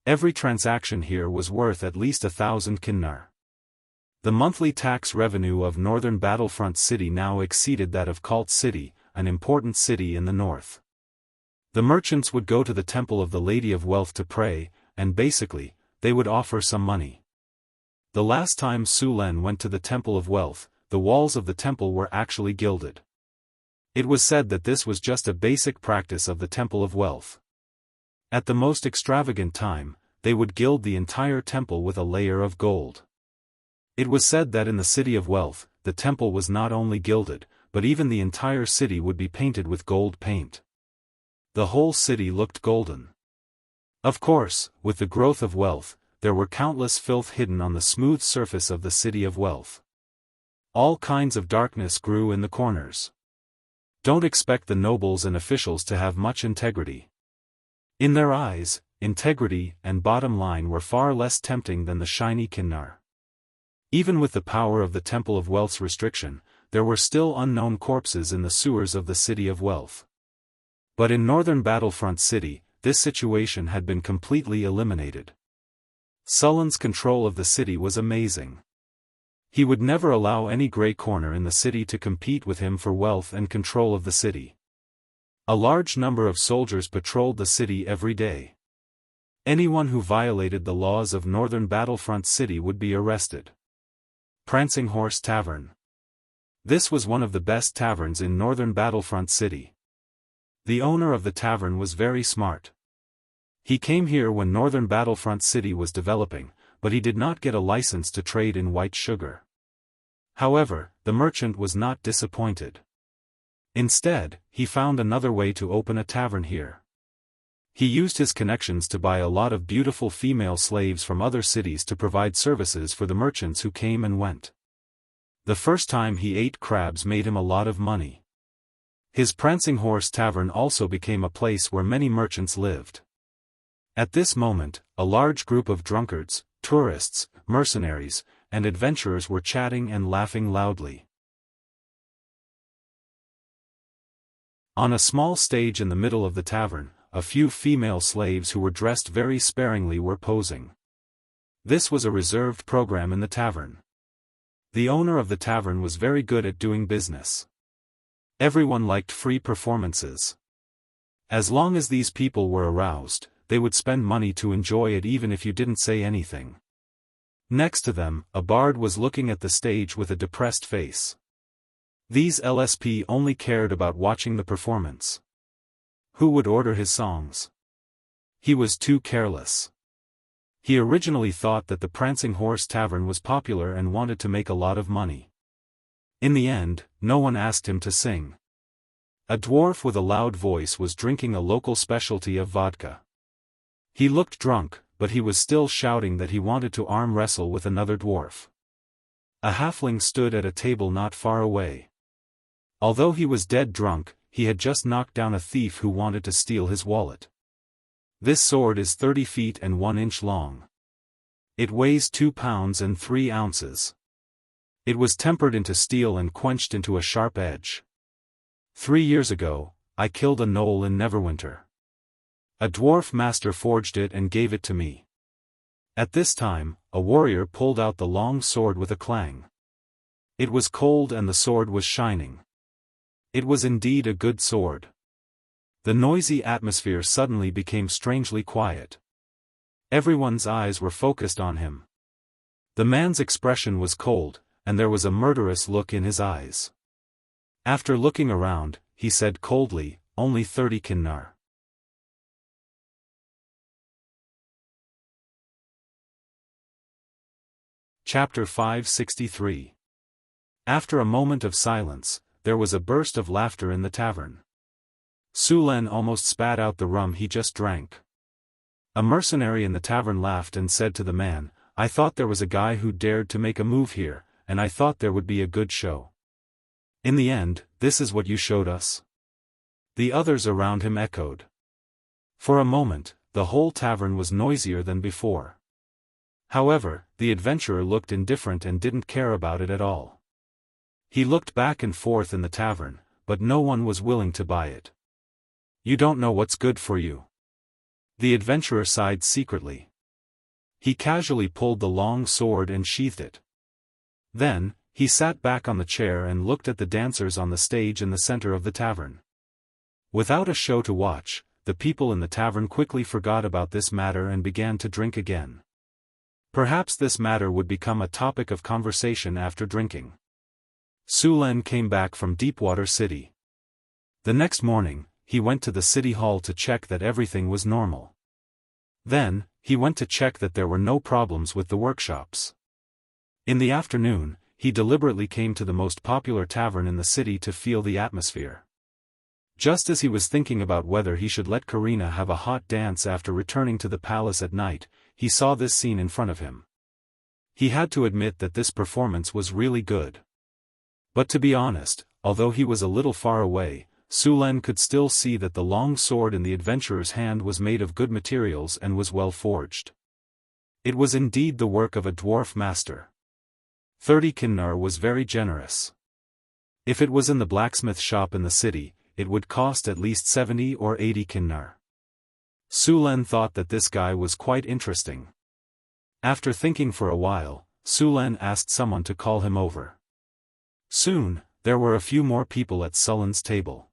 Every transaction here was worth at least 1,000 kinnar. The monthly tax revenue of Northern Battlefront City now exceeded that of Cult City, an important city in the north. The merchants would go to the Temple of the Lady of Wealth to pray, and basically, they would offer some money. The last time Su Len went to the Temple of Wealth, the walls of the temple were actually gilded. It was said that this was just a basic practice of the Temple of Wealth. At the most extravagant time, they would gild the entire temple with a layer of gold. It was said that in the City of Wealth, the temple was not only gilded, but even the entire city would be painted with gold paint. The whole city looked golden. Of course, with the growth of wealth, there were countless filth hidden on the smooth surface of the City of Wealth. All kinds of darkness grew in the corners. Don't expect the nobles and officials to have much integrity. In their eyes, integrity and bottom line were far less tempting than the shiny kinnar. Even with the power of the Temple of Wealth's restriction, there were still unknown corpses in the sewers of the City of Wealth. But in Northern Battlefront City, this situation had been completely eliminated. Sullen's control of the city was amazing. He would never allow any gray corner in the city to compete with him for wealth and control of the city. A large number of soldiers patrolled the city every day. Anyone who violated the laws of Northern Battlefront City would be arrested. Prancing Horse Tavern. This was one of the best taverns in Northern Battlefront City. The owner of the tavern was very smart. He came here when Northern Battlefront City was developing, but he did not get a license to trade in white sugar. However, the merchant was not disappointed. Instead, he found another way to open a tavern here. He used his connections to buy a lot of beautiful female slaves from other cities to provide services for the merchants who came and went. The first time he ate crabs made him a lot of money. His Prancing Horse Tavern also became a place where many merchants lived. At this moment, a large group of drunkards, tourists, mercenaries, and adventurers were chatting and laughing loudly. On a small stage in the middle of the tavern, a few female slaves who were dressed very sparingly were posing. This was a reserved program in the tavern. The owner of the tavern was very good at doing business. Everyone liked free performances. As long as these people were aroused, they would spend money to enjoy it even if you didn't say anything. Next to them, a bard was looking at the stage with a depressed face. These LSP only cared about watching the performance. Who would order his songs? He was too careless. He originally thought that the Prancing Horse Tavern was popular and wanted to make a lot of money. In the end, no one asked him to sing. A dwarf with a loud voice was drinking a local specialty of vodka. He looked drunk, but he was still shouting that he wanted to arm wrestle with another dwarf. A halfling stood at a table not far away. Although he was dead drunk, he had just knocked down a thief who wanted to steal his wallet. This sword is 30 feet and 1 inch long. It weighs 2 pounds and 3 ounces. It was tempered into steel and quenched into a sharp edge. 3 years ago, I killed a gnoll in Neverwinter. A dwarf master forged it and gave it to me. At this time, a warrior pulled out the long sword with a clang. It was cold and the sword was shining. It was indeed a good sword. The noisy atmosphere suddenly became strangely quiet. Everyone's eyes were focused on him. The man's expression was cold, and there was a murderous look in his eyes. After looking around, he said coldly, "Only 30 kinnar." Chapter 563. After a moment of silence, there was a burst of laughter in the tavern. Sulen almost spat out the rum he just drank. A mercenary in the tavern laughed and said to the man, "I thought there was a guy who dared to make a move here, and I thought there would be a good show. In the end, this is what you showed us?" The others around him echoed. For a moment, the whole tavern was noisier than before. However, the adventurer looked indifferent and didn't care about it at all. He looked back and forth in the tavern, but no one was willing to buy it. "You don't know what's good for you." The adventurer sighed secretly. He casually pulled the long sword and sheathed it. Then, he sat back on the chair and looked at the dancers on the stage in the center of the tavern. Without a show to watch, the people in the tavern quickly forgot about this matter and began to drink again. Perhaps this matter would become a topic of conversation after drinking. Sulen came back from Deepwater City. The next morning, he went to the city hall to check that everything was normal. Then, he went to check that there were no problems with the workshops. In the afternoon, he deliberately came to the most popular tavern in the city to feel the atmosphere. Just as he was thinking about whether he should let Karina have a hot dance after returning to the palace at night, he saw this scene in front of him. He had to admit that this performance was really good. But to be honest, although he was a little far away, Sulen could still see that the long sword in the adventurer's hand was made of good materials and was well forged. It was indeed the work of a dwarf master. 30 kinnar was very generous. If it was in the blacksmith shop in the city, it would cost at least 70 or 80 kinnar. Sulen thought that this guy was quite interesting. After thinking for a while, Sulen asked someone to call him over. Soon, there were a few more people at Sulen's table.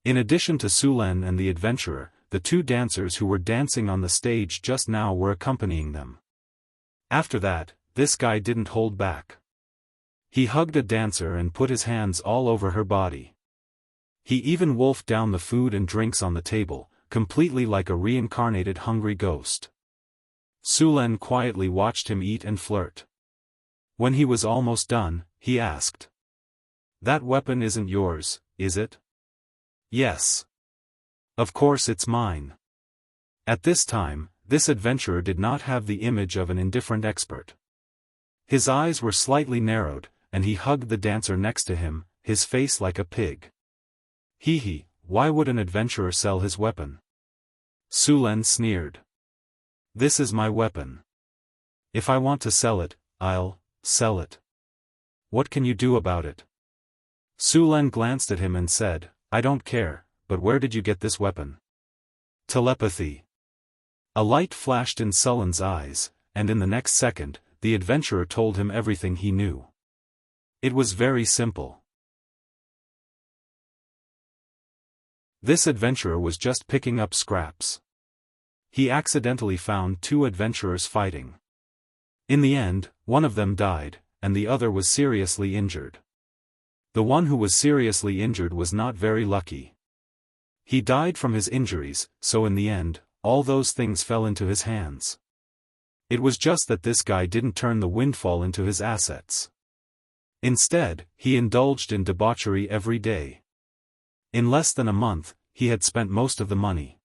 In addition to Sulen and the adventurer, the 2 dancers who were dancing on the stage just now were accompanying them. After that, this guy didn't hold back. He hugged a dancer and put his hands all over her body. He even wolfed down the food and drinks on the table, completely like a reincarnated hungry ghost. Su Len quietly watched him eat and flirt. When he was almost done, he asked. "That weapon isn't yours, is it?" "Yes. Of course it's mine." At this time, this adventurer did not have the image of an indifferent expert. His eyes were slightly narrowed, and he hugged the dancer next to him, his face like a pig. Hee, why would an adventurer sell his weapon? Su Len sneered. "This is my weapon. If I want to sell it, I'll sell it. What can you do about it?" Su Len glanced at him and said, "I don't care, but where did you get this weapon?" "Telepathy." A light flashed in Sullen's eyes, and in the next second, the adventurer told him everything he knew. It was very simple. This adventurer was just picking up scraps. He accidentally found two adventurers fighting. In the end, one of them died, and the other was seriously injured. The one who was seriously injured was not very lucky. He died from his injuries, so in the end, all those things fell into his hands. It was just that this guy didn't turn the windfall into his assets. Instead, he indulged in debauchery every day. In less than a month, he had spent most of the money.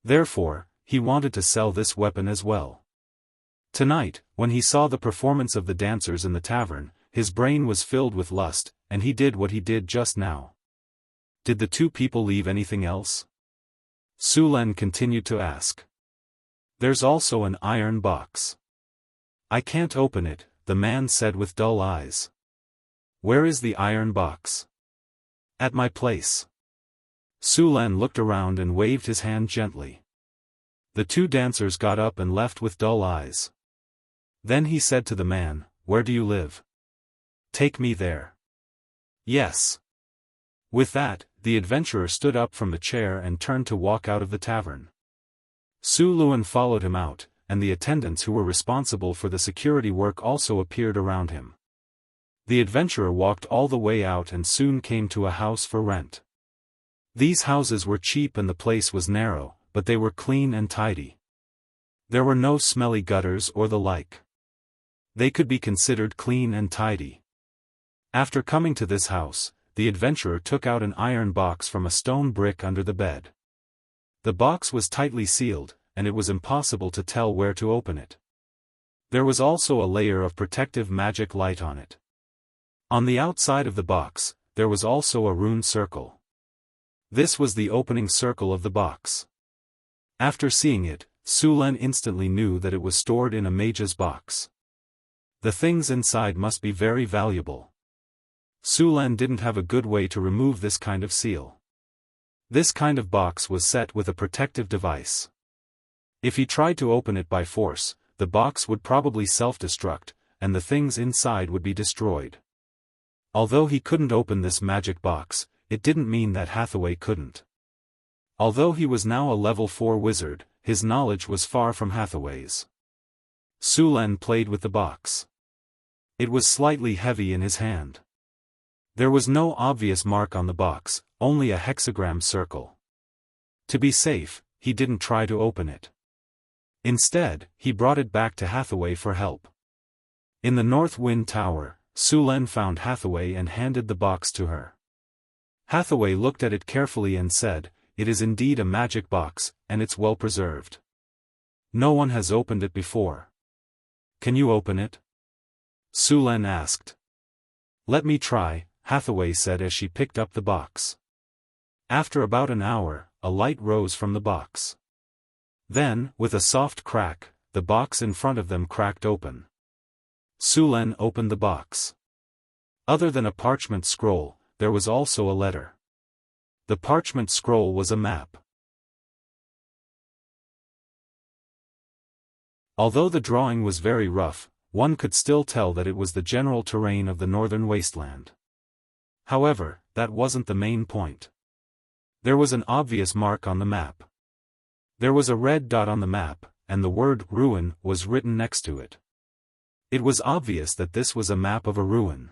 Therefore, he wanted to sell this weapon as well. Tonight, when he saw the performance of the dancers in the tavern, his brain was filled with lust, and he did what he did just now. Did the two people leave anything else? Su Len continued to ask. There's also an iron box. I can't open it, the man said with dull eyes. Where is the iron box? At my place. Su Len looked around and waved his hand gently. The two dancers got up and left with dull eyes. Then he said to the man, Where do you live? Take me there. Yes. With that, the adventurer stood up from the chair and turned to walk out of the tavern. Su Luen followed him out, and the attendants who were responsible for the security work also appeared around him. The adventurer walked all the way out and soon came to a house for rent. These houses were cheap and the place was narrow, but they were clean and tidy. There were no smelly gutters or the like. They could be considered clean and tidy. After coming to this house, the adventurer took out an iron box from a stone brick under the bed. The box was tightly sealed, and it was impossible to tell where to open it. There was also a layer of protective magic light on it. On the outside of the box, there was also a rune circle. This was the opening circle of the box. After seeing it, Su Len instantly knew that it was stored in a mage's box. The things inside must be very valuable. Su Len didn't have a good way to remove this kind of seal. This kind of box was set with a protective device. If he tried to open it by force, the box would probably self-destruct, and the things inside would be destroyed. Although he couldn't open this magic box, it didn't mean that Hathaway couldn't. Although he was now a level 4 wizard, his knowledge was far from Hathaway's. Su Len played with the box. It was slightly heavy in his hand. There was no obvious mark on the box, only a hexagram circle. To be safe, he didn't try to open it. Instead, he brought it back to Hathaway for help. In the North Wind Tower, Su Len found Hathaway and handed the box to her. Hathaway looked at it carefully and said, It is indeed a magic box, and it's well preserved. No one has opened it before. Can you open it? Su Len asked. Let me try, Hathaway said as she picked up the box. After about an hour, a light rose from the box. Then, with a soft crack, the box in front of them cracked open. Su Len opened the box. Other than a parchment scroll, there was also a letter. The parchment scroll was a map. Although the drawing was very rough, one could still tell that it was the general terrain of the northern wasteland. However, that wasn't the main point. There was an obvious mark on the map. There was a red dot on the map, and the word ruin was written next to it. It was obvious that this was a map of a ruin.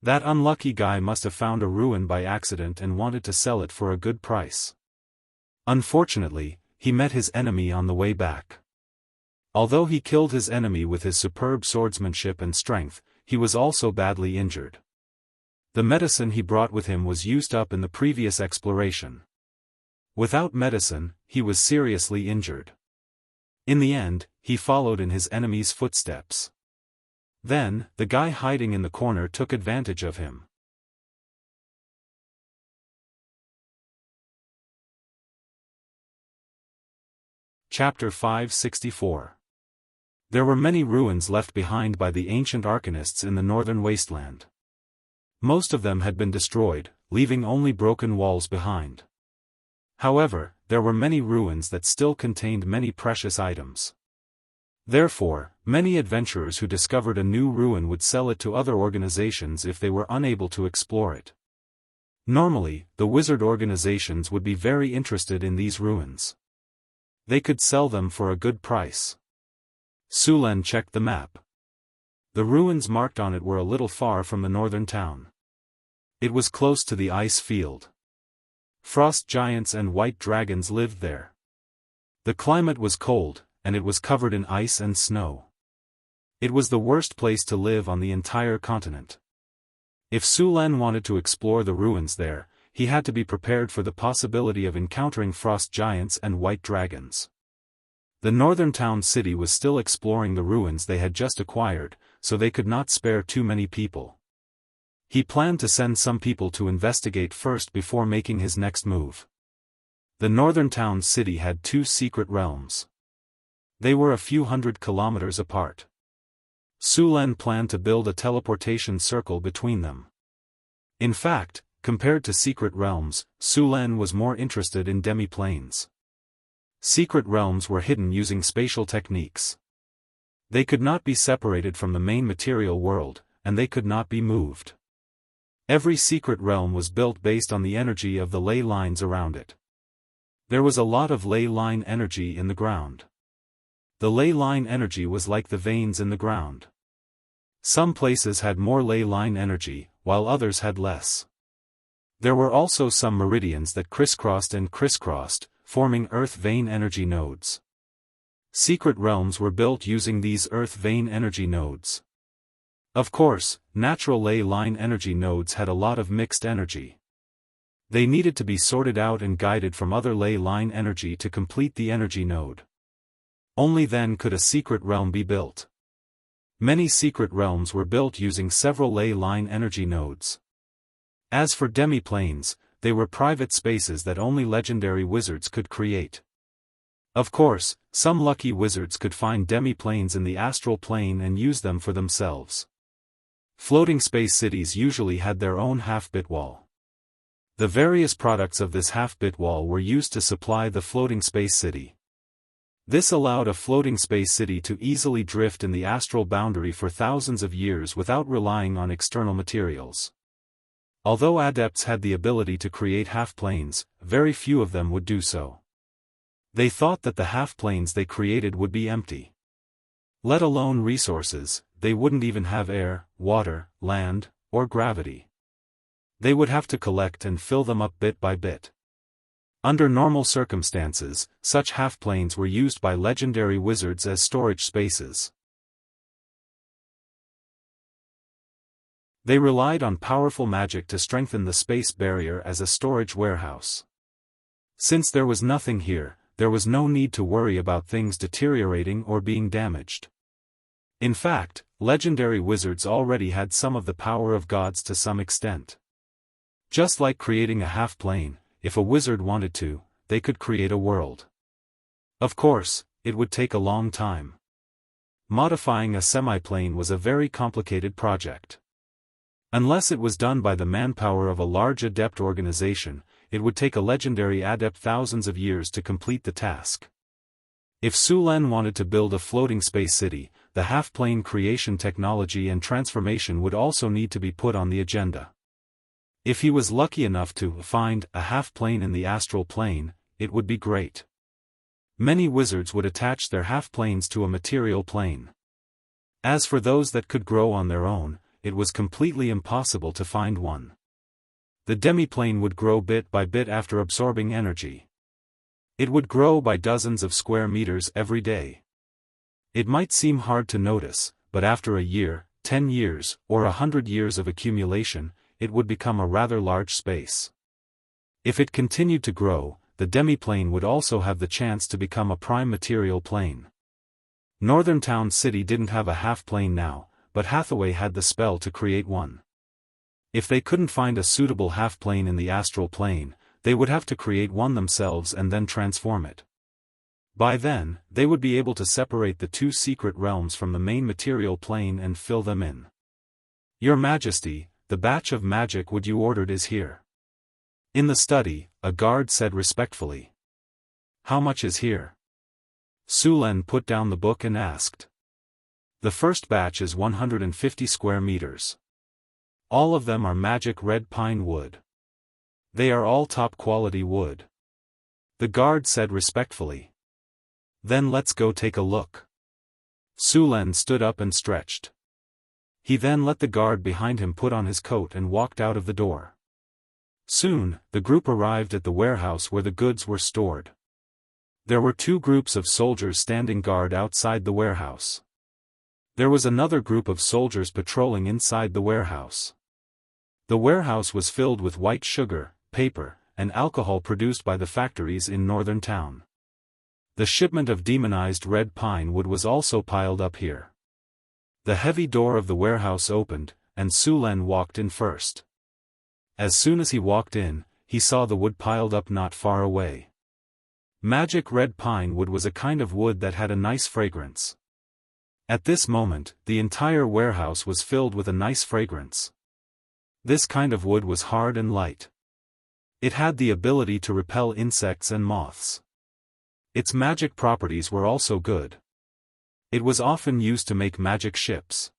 That unlucky guy must have found a ruin by accident and wanted to sell it for a good price. Unfortunately, he met his enemy on the way back. Although he killed his enemy with his superb swordsmanship and strength, he was also badly injured. The medicine he brought with him was used up in the previous exploration. Without medicine, he was seriously injured. In the end, he followed in his enemy's footsteps. Then, the guy hiding in the corner took advantage of him. Chapter 564. There were many ruins left behind by the ancient arcanists in the northern wasteland. Most of them had been destroyed, leaving only broken walls behind. However, there were many ruins that still contained many precious items. Therefore, many adventurers who discovered a new ruin would sell it to other organizations if they were unable to explore it. Normally, the wizard organizations would be very interested in these ruins. They could sell them for a good price. Sulen checked the map. The ruins marked on it were a little far from the northern town. It was close to the ice field. Frost giants and white dragons lived there. The climate was cold, and it was covered in ice and snow. It was the worst place to live on the entire continent. If Sulen wanted to explore the ruins there, he had to be prepared for the possibility of encountering frost giants and white dragons. The northern town city was still exploring the ruins they had just acquired, so they could not spare too many people. He planned to send some people to investigate first before making his next move. The northern town city had two secret realms. They were a few hundred kilometers apart. Sulen planned to build a teleportation circle between them. In fact, compared to secret realms, Sulen was more interested in demi-planes. Secret realms were hidden using spatial techniques. They could not be separated from the main material world, and they could not be moved. Every secret realm was built based on the energy of the ley lines around it. There was a lot of ley line energy in the ground. The ley line energy was like the veins in the ground. Some places had more ley line energy, while others had less. There were also some meridians that crisscrossed and crisscrossed, forming earth vein energy nodes. Secret realms were built using these earth vein energy nodes. Of course, natural ley line energy nodes had a lot of mixed energy. They needed to be sorted out and guided from other ley line energy to complete the energy node. Only then could a secret realm be built. Many secret realms were built using several ley line energy nodes. As for demi-planes, they were private spaces that only legendary wizards could create. Of course, some lucky wizards could find demi-planes in the astral plane and use them for themselves. Floating space cities usually had their own half-bit wall. The various products of this half-bit wall were used to supply the floating space city. This allowed a floating space city to easily drift in the astral boundary for thousands of years without relying on external materials. Although adepts had the ability to create half-planes, very few of them would do so. They thought that the half-planes they created would be empty. Let alone resources, they wouldn't even have air, water, land, or gravity. They would have to collect and fill them up bit by bit. Under normal circumstances, such half-planes were used by legendary wizards as storage spaces. They relied on powerful magic to strengthen the space barrier as a storage warehouse. Since there was nothing here, there was no need to worry about things deteriorating or being damaged. In fact, legendary wizards already had some of the power of gods to some extent. Just like creating a half-plane, if a wizard wanted to, they could create a world. Of course, it would take a long time. Modifying a semiplane was a very complicated project. Unless it was done by the manpower of a large adept organization, it would take a legendary adept thousands of years to complete the task. If Sulen wanted to build a floating space city, the half-plane creation technology and transformation would also need to be put on the agenda. If he was lucky enough to find a half-plane in the astral plane, it would be great. Many wizards would attach their half-planes to a material plane. As for those that could grow on their own, it was completely impossible to find one. The demiplane would grow bit by bit after absorbing energy. It would grow by dozens of square meters every day. It might seem hard to notice, but after a year, 10 years, or 100 years of accumulation, it would become a rather large space. If it continued to grow, the demiplane would also have the chance to become a prime material plane. Northern Town City didn't have a half-plane now, but Hathaway had the spell to create one. If they couldn't find a suitable half-plane in the astral plane, they would have to create one themselves and then transform it. By then, they would be able to separate the two secret realms from the main material plane and fill them in. Your Majesty, the batch of magic wood you ordered is here. In the study, a guard said respectfully. How much is here? Sulen put down the book and asked. The first batch is 150 square meters. All of them are magic red pine wood. They are all top-quality wood. The guard said respectfully. Then let's go take a look. Sulen stood up and stretched. He then let the guard behind him put on his coat and walked out of the door. Soon, the group arrived at the warehouse where the goods were stored. There were two groups of soldiers standing guard outside the warehouse. There was another group of soldiers patrolling inside the warehouse. The warehouse was filled with white sugar, paper, and alcohol produced by the factories in Northern Town. The shipment of demonized red pine wood was also piled up here. The heavy door of the warehouse opened, and Sulen walked in first. As soon as he walked in, he saw the wood piled up not far away. Magic red pine wood was a kind of wood that had a nice fragrance. At this moment, the entire warehouse was filled with a nice fragrance. This kind of wood was hard and light. It had the ability to repel insects and moths. Its magic properties were also good. It was often used to make magic ships.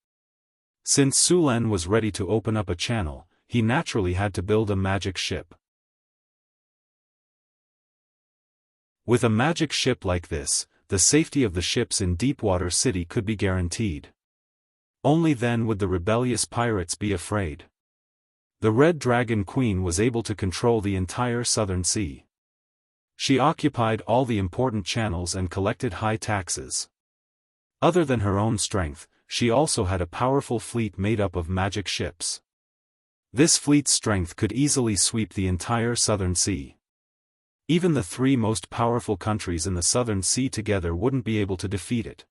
Since Sulen was ready to open up a channel, he naturally had to build a magic ship. With a magic ship like this, the safety of the ships in Deepwater City could be guaranteed. Only then would the rebellious pirates be afraid. The Red Dragon Queen was able to control the entire Southern Sea. She occupied all the important channels and collected high taxes. Other than her own strength, she also had a powerful fleet made up of magic ships. This fleet's strength could easily sweep the entire Southern Sea. Even the three most powerful countries in the Southern Sea together wouldn't be able to defeat it.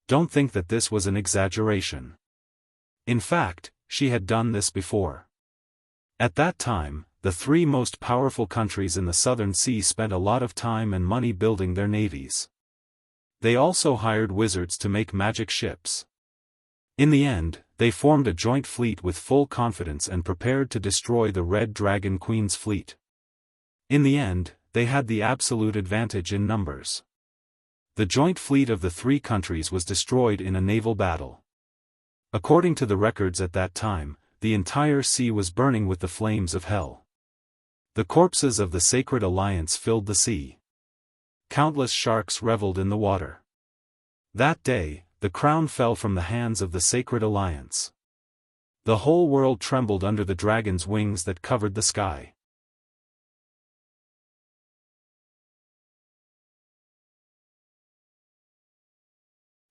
Don't think that this was an exaggeration. In fact, she had done this before. At that time, the three most powerful countries in the Southern Sea spent a lot of time and money building their navies. They also hired wizards to make magic ships. In the end, they formed a joint fleet with full confidence and prepared to destroy the Red Dragon Queen's fleet. In the end, they had the absolute advantage in numbers. The joint fleet of the three countries was destroyed in a naval battle. According to the records at that time, the entire sea was burning with the flames of hell. The corpses of the Sacred Alliance filled the sea. Countless sharks reveled in the water. That day, the crown fell from the hands of the Sacred Alliance. The whole world trembled under the dragon's wings that covered the sky.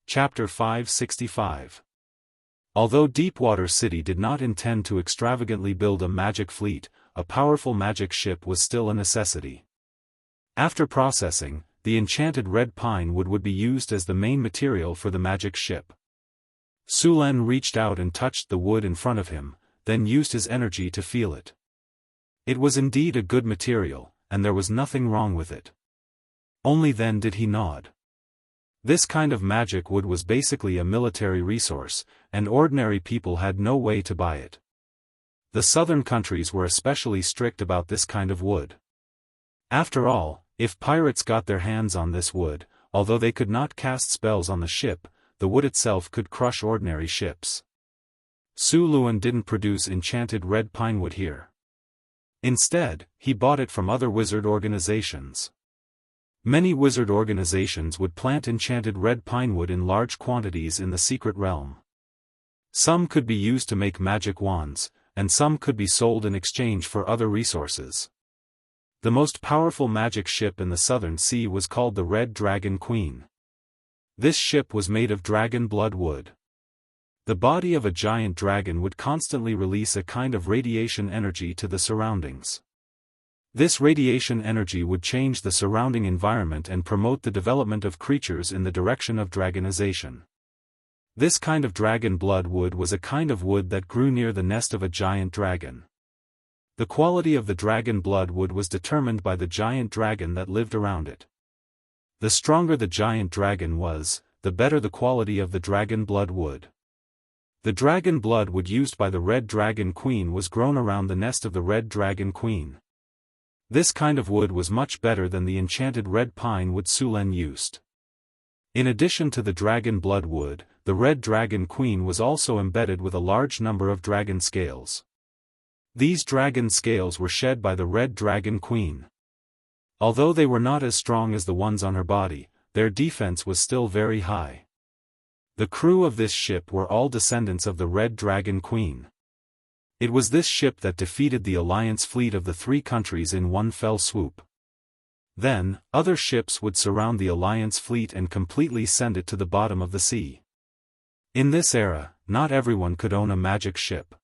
Chapter 565. Although Deepwater City did not intend to extravagantly build a magic fleet, a powerful magic ship was still a necessity. After processing, the enchanted red pine wood would be used as the main material for the magic ship. Sulen reached out and touched the wood in front of him, then used his energy to feel it. It was indeed a good material, and there was nothing wrong with it. Only then did he nod. This kind of magic wood was basically a military resource, and ordinary people had no way to buy it. The southern countries were especially strict about this kind of wood. After all, if pirates got their hands on this wood, although they could not cast spells on the ship, the wood itself could crush ordinary ships. Sulen didn't produce enchanted red pine wood here. Instead, he bought it from other wizard organizations. Many wizard organizations would plant enchanted red pine wood in large quantities in the secret realm. Some could be used to make magic wands, and some could be sold in exchange for other resources. The most powerful magic ship in the Southern Sea was called the Red Dragon Queen. This ship was made of dragon blood wood. The body of a giant dragon would constantly release a kind of radiation energy to the surroundings. This radiation energy would change the surrounding environment and promote the development of creatures in the direction of dragonization. This kind of dragon blood wood was a kind of wood that grew near the nest of a giant dragon. The quality of the dragon blood wood was determined by the giant dragon that lived around it. The stronger the giant dragon was, the better the quality of the dragon blood wood. The dragon blood wood used by the Red Dragon Queen was grown around the nest of the Red Dragon Queen. This kind of wood was much better than the enchanted red pine wood Sulen used. In addition to the dragon blood wood, the Red Dragon Queen was also embedded with a large number of dragon scales. These dragon scales were shed by the Red Dragon Queen. Although they were not as strong as the ones on her body, their defense was still very high. The crew of this ship were all descendants of the Red Dragon Queen. It was this ship that defeated the alliance fleet of the three countries in one fell swoop. Then, other ships would surround the alliance fleet and completely send it to the bottom of the sea. In this era, not everyone could own a magic ship.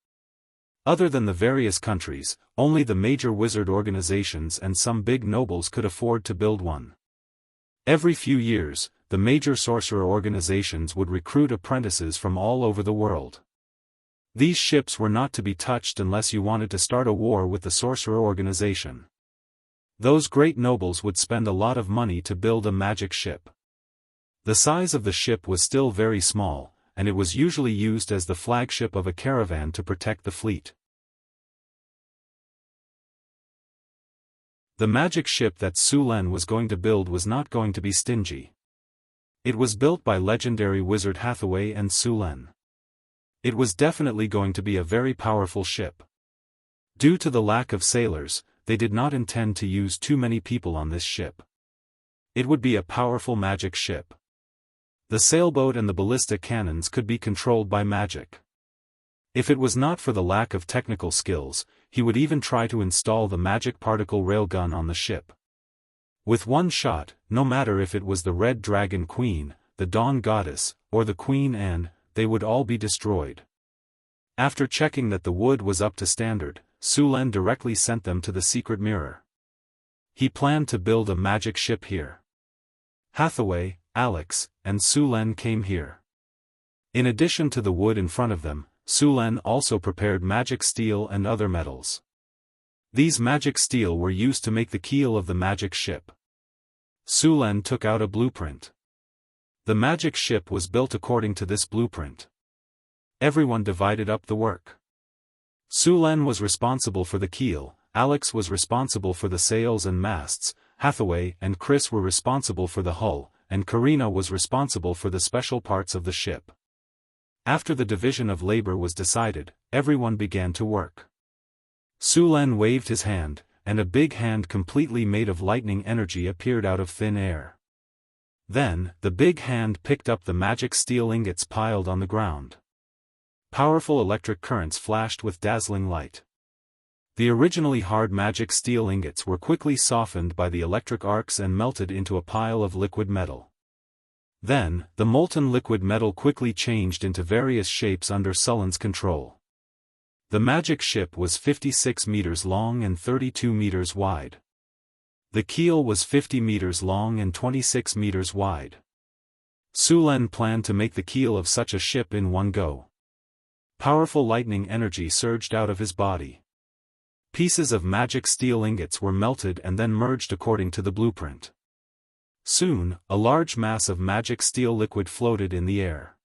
Other than the various countries, only the major wizard organizations and some big nobles could afford to build one. Every few years, the major sorcerer organizations would recruit apprentices from all over the world. These ships were not to be touched unless you wanted to start a war with the sorcerer organization. Those great nobles would spend a lot of money to build a magic ship. The size of the ship was still very small, and it was usually used as the flagship of a caravan to protect the fleet. The magic ship that Sulen was going to build was not going to be stingy. It was built by legendary wizard Hathaway and Sulen. It was definitely going to be a very powerful ship. Due to the lack of sailors, they did not intend to use too many people on this ship. It would be a powerful magic ship. The sailboat and the ballistic cannons could be controlled by magic. If it was not for the lack of technical skills, he would even try to install the magic particle railgun on the ship. With one shot, no matter if it was the Red Dragon Queen, the Dawn Goddess, or the Queen Anne, they would all be destroyed. After checking that the wood was up to standard, Sulen directly sent them to the secret mirror. He planned to build a magic ship here. Hathaway, Alex, and Sulen came here. In addition to the wood in front of them, Sulen also prepared magic steel and other metals. These magic steel were used to make the keel of the magic ship. Sulen took out a blueprint. The magic ship was built according to this blueprint. Everyone divided up the work. Sulen was responsible for the keel, Alex was responsible for the sails and masts, Hathaway and Chris were responsible for the hull, and Karina was responsible for the special parts of the ship. After the division of labor was decided, everyone began to work. Sulen waved his hand, and a big hand completely made of lightning energy appeared out of thin air. Then, the big hand picked up the magic steel ingots piled on the ground. Powerful electric currents flashed with dazzling light. The originally hard magic steel ingots were quickly softened by the electric arcs and melted into a pile of liquid metal. Then, the molten liquid metal quickly changed into various shapes under Sulen's control. The magic ship was 56 meters long and 32 meters wide. The keel was 50 meters long and 26 meters wide. Sulen planned to make the keel of such a ship in one go. Powerful lightning energy surged out of his body. Pieces of magic steel ingots were melted and then merged according to the blueprint. Soon, a large mass of magic steel liquid floated in the air.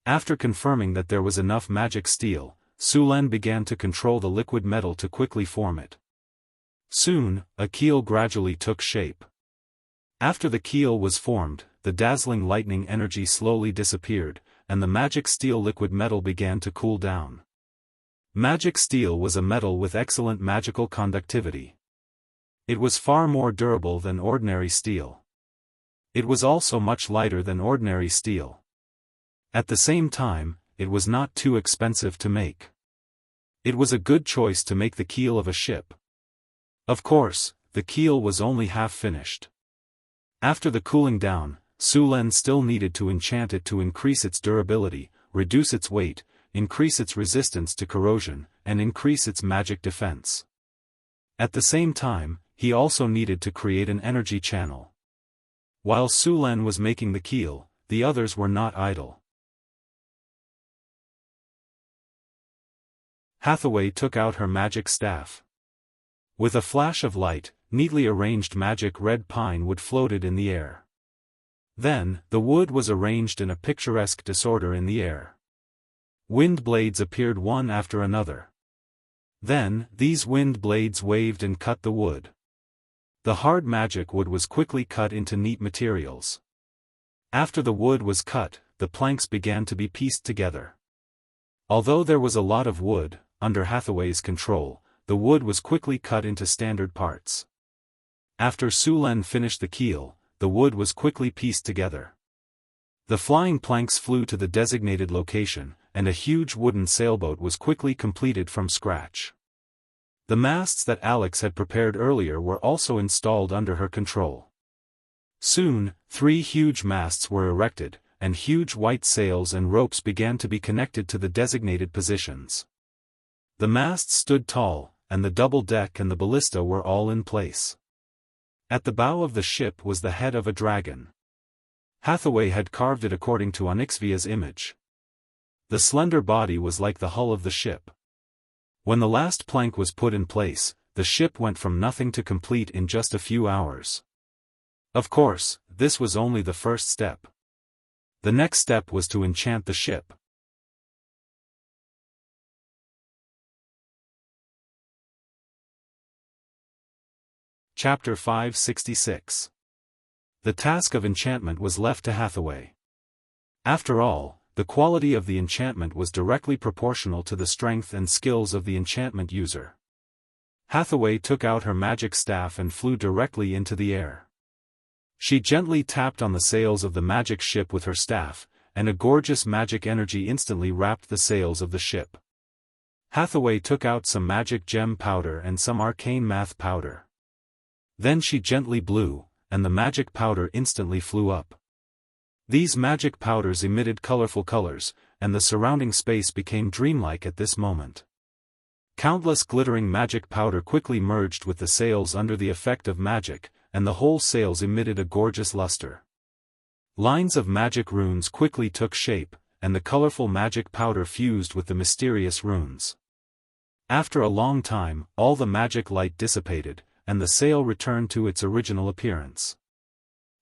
After confirming that there was enough magic steel, Sulen began to control the liquid metal to quickly form it. Soon, a keel gradually took shape. After the keel was formed, the dazzling lightning energy slowly disappeared, and the magic steel liquid metal began to cool down. Magic steel was a metal with excellent magical conductivity. It was far more durable than ordinary steel. It was also much lighter than ordinary steel. At the same time, it was not too expensive to make. It was a good choice to make the keel of a ship. Of course, the keel was only half finished. After the cooling down, Su Len still needed to enchant it to increase its durability, reduce its weight, increase its resistance to corrosion, and increase its magic defense. At the same time, he also needed to create an energy channel. While Su Len was making the keel, the others were not idle. Hathaway took out her magic staff. With a flash of light, neatly arranged magic red pine wood floated in the air. Then, the wood was arranged in a picturesque disorder in the air. Wind blades appeared one after another. Then, these wind blades waved and cut the wood. The hard magic wood was quickly cut into neat materials. After the wood was cut, the planks began to be pieced together. Although there was a lot of wood, under Hathaway's control, the wood was quickly cut into standard parts. After Su Len finished the keel, the wood was quickly pieced together. The flying planks flew to the designated location, and a huge wooden sailboat was quickly completed from scratch. The masts that Alex had prepared earlier were also installed under her control. Soon, 3 huge masts were erected, and huge white sails and ropes began to be connected to the designated positions. The masts stood tall, and the double deck and the ballista were all in place. At the bow of the ship was the head of a dragon. Hathaway had carved it according to Onyxia's image. The slender body was like the hull of the ship. When the last plank was put in place, the ship went from nothing to complete in just a few hours. Of course, this was only the first step. The next step was to enchant the ship. Chapter 566. The task of enchantment was left to Hathaway. After all, the quality of the enchantment was directly proportional to the strength and skills of the enchantment user. Hathaway took out her magic staff and flew directly into the air. She gently tapped on the sails of the magic ship with her staff, and a gorgeous magic energy instantly wrapped the sails of the ship. Hathaway took out some magic gem powder and some arcane math powder. Then she gently blew, and the magic powder instantly flew up. These magic powders emitted colorful colors, and the surrounding space became dreamlike at this moment. Countless glittering magic powder quickly merged with the sails under the effect of magic, and the whole sails emitted a gorgeous luster. Lines of magic runes quickly took shape, and the colorful magic powder fused with the mysterious runes. After a long time, all the magic light dissipated, and the sail returned to its original appearance.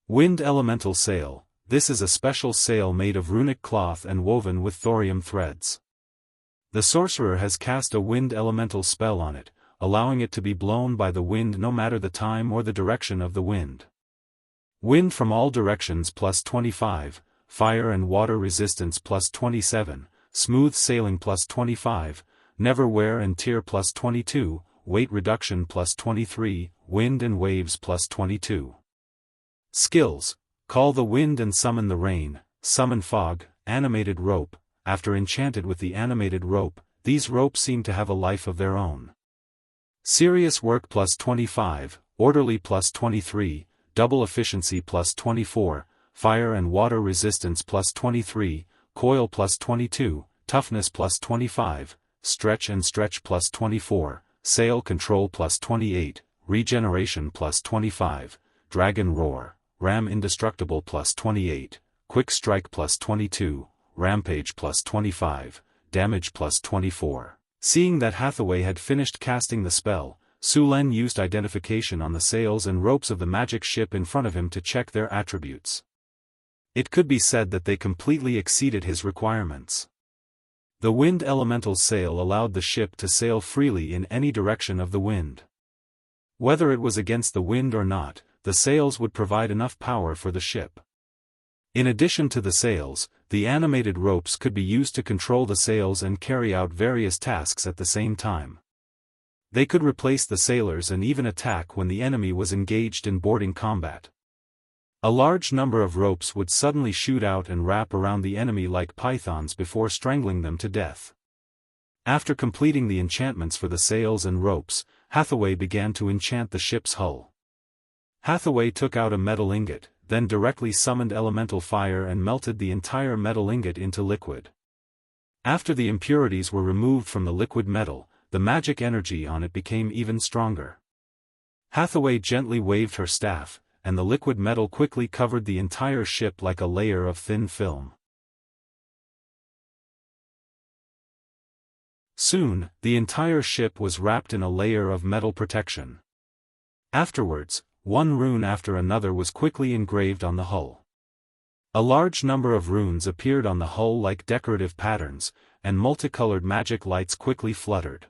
Wind Elemental Sail. This is a special sail made of runic cloth and woven with thorium threads. The sorcerer has cast a wind elemental spell on it, allowing it to be blown by the wind no matter the time or the direction of the wind. Wind from all directions plus 25, fire and water resistance plus 27, smooth sailing plus 25, never wear and tear plus 22, weight reduction plus 23, wind and waves plus 22. Skills: call the wind and summon the rain, summon fog, animated rope. After enchanted with the animated rope, these ropes seem to have a life of their own. Serious work plus 25, orderly plus 23, double efficiency plus 24, fire and water resistance plus 23, coil plus 22, toughness plus 25, stretch and stretch plus 24, sail control plus 28, regeneration plus 25, dragon roar, ram indestructible plus 28, quick strike plus 22, rampage plus 25, damage plus 24. Seeing that Hathaway had finished casting the spell, Su Len used identification on the sails and ropes of the magic ship in front of him to check their attributes. It could be said that they completely exceeded his requirements. The wind elemental sail allowed the ship to sail freely in any direction of the wind. Whether it was against the wind or not, the sails would provide enough power for the ship. In addition to the sails, the animated ropes could be used to control the sails and carry out various tasks at the same time. They could replace the sailors and even attack when the enemy was engaged in boarding combat. A large number of ropes would suddenly shoot out and wrap around the enemy like pythons before strangling them to death. After completing the enchantments for the sails and ropes, Hathaway began to enchant the ship's hull. Hathaway took out a metal ingot, then directly summoned elemental fire and melted the entire metal ingot into liquid. After the impurities were removed from the liquid metal, the magic energy on it became even stronger. Hathaway gently waved her staff, and the liquid metal quickly covered the entire ship like a layer of thin film. Soon, the entire ship was wrapped in a layer of metal protection. Afterwards, one rune after another was quickly engraved on the hull. A large number of runes appeared on the hull like decorative patterns, and multicolored magic lights quickly fluttered.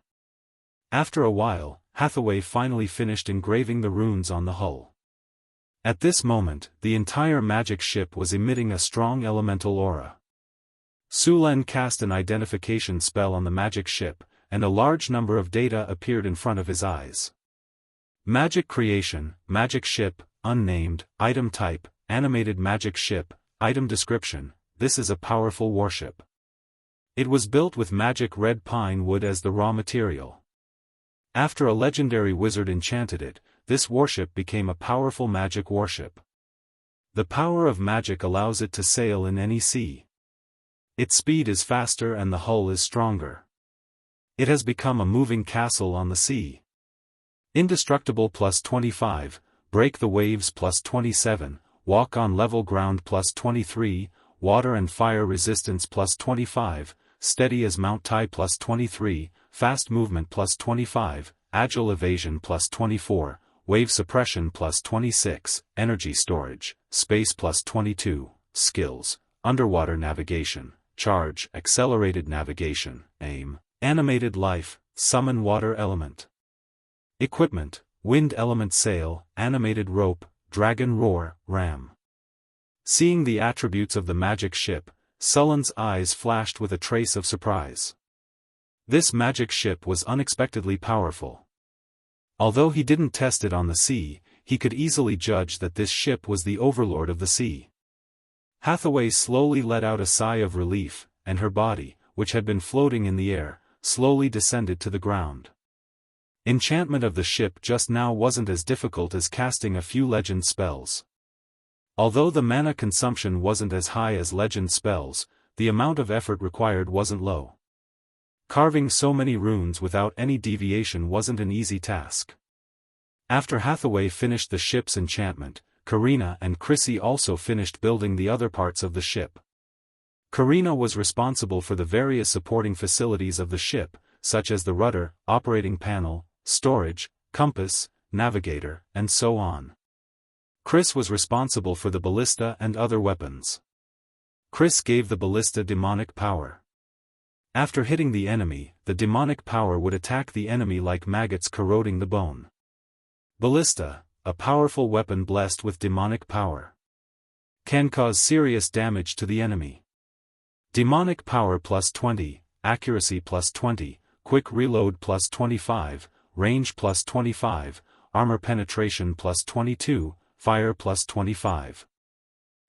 After a while, Hathaway finally finished engraving the runes on the hull. At this moment, the entire magic ship was emitting a strong elemental aura. Sulen cast an identification spell on the magic ship, and a large number of data appeared in front of his eyes. Magic creation, magic ship, unnamed, item type, animated magic ship, item description, this is a powerful warship. It was built with magic red pine wood as the raw material. After a legendary wizard enchanted it, this warship became a powerful magic warship. The power of magic allows it to sail in any sea. Its speed is faster and the hull is stronger. It has become a moving castle on the sea. Indestructible +25, break the waves +27, walk on level ground +23, water and fire resistance +25, steady as Mount Tai +23, fast movement +25, agile evasion +24, wave suppression +26, energy storage, space +22, skills, underwater navigation, charge, accelerated navigation, aim, animated life, summon water element. Equipment, wind element sail, animated rope, dragon roar, ram. Seeing the attributes of the magic ship, Sullen's eyes flashed with a trace of surprise. This magic ship was unexpectedly powerful. Although he didn't test it on the sea, he could easily judge that this ship was the overlord of the sea. Hathaway slowly let out a sigh of relief, and her body, which had been floating in the air, slowly descended to the ground. Enchantment of the ship just now wasn't as difficult as casting a few legend spells. Although the mana consumption wasn't as high as legend spells, the amount of effort required wasn't low. Carving so many runes without any deviation wasn't an easy task. After Hathaway finished the ship's enchantment, Karina and Chrissy also finished building the other parts of the ship. Karina was responsible for the various supporting facilities of the ship, such as the rudder, operating panel, storage, compass, navigator, and so on. Chris was responsible for the ballista and other weapons. Chris gave the ballista demonic power. After hitting the enemy, the demonic power would attack the enemy like maggots corroding the bone. Ballista, a powerful weapon blessed with demonic power, can cause serious damage to the enemy. Demonic power +20, accuracy +20, quick reload +25, range +25, armor penetration +22, fire +25.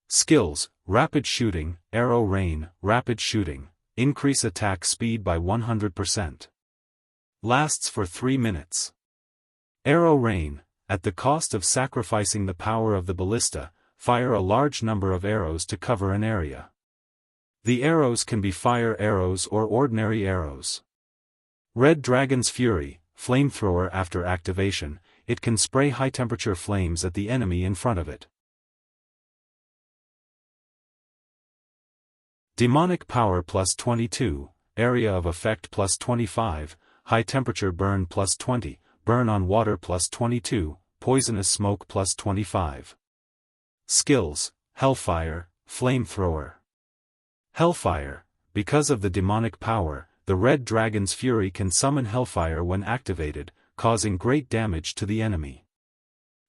Skills, rapid shooting, arrow rain, rapid shooting, increase attack speed by 100%. Lasts for 3 minutes. Arrow rain, at the cost of sacrificing the power of the ballista, fire a large number of arrows to cover an area. The arrows can be fire arrows or ordinary arrows. Red Dragon's Fury, flamethrower. After activation, it can spray high-temperature flames at the enemy in front of it. Demonic power +22, area of effect +25, high-temperature burn +20, burn on water +22, poisonous smoke +25. Skills, Hellfire, flamethrower. Hellfire, because of the demonic power, the Red Dragon's Fury can summon Hellfire when activated, causing great damage to the enemy.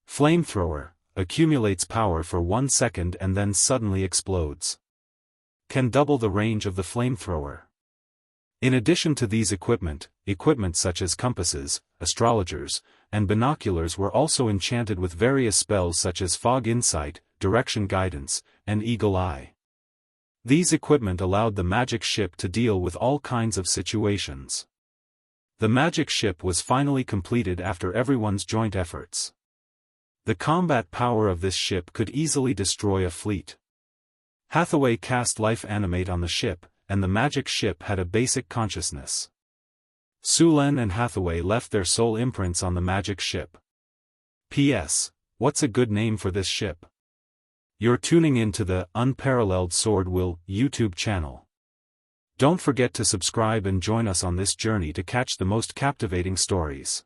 Flamethrower, accumulates power for 1 second and then suddenly explodes. Can double the range of the flamethrower. In addition to these equipment such as compasses, astrologers, and binoculars were also enchanted with various spells such as Fog Insight, direction guidance, and eagle eye. These equipment allowed the magic ship to deal with all kinds of situations. The magic ship was finally completed after everyone's joint efforts. The combat power of this ship could easily destroy a fleet. Hathaway cast life animate on the ship, and the magic ship had a basic consciousness. Sulen and Hathaway left their soul imprints on the magic ship. P.S. What's a good name for this ship? You're tuning in to the Unparalleled SwordWill YouTube channel. Don't forget to subscribe and join us on this journey to catch the most captivating stories.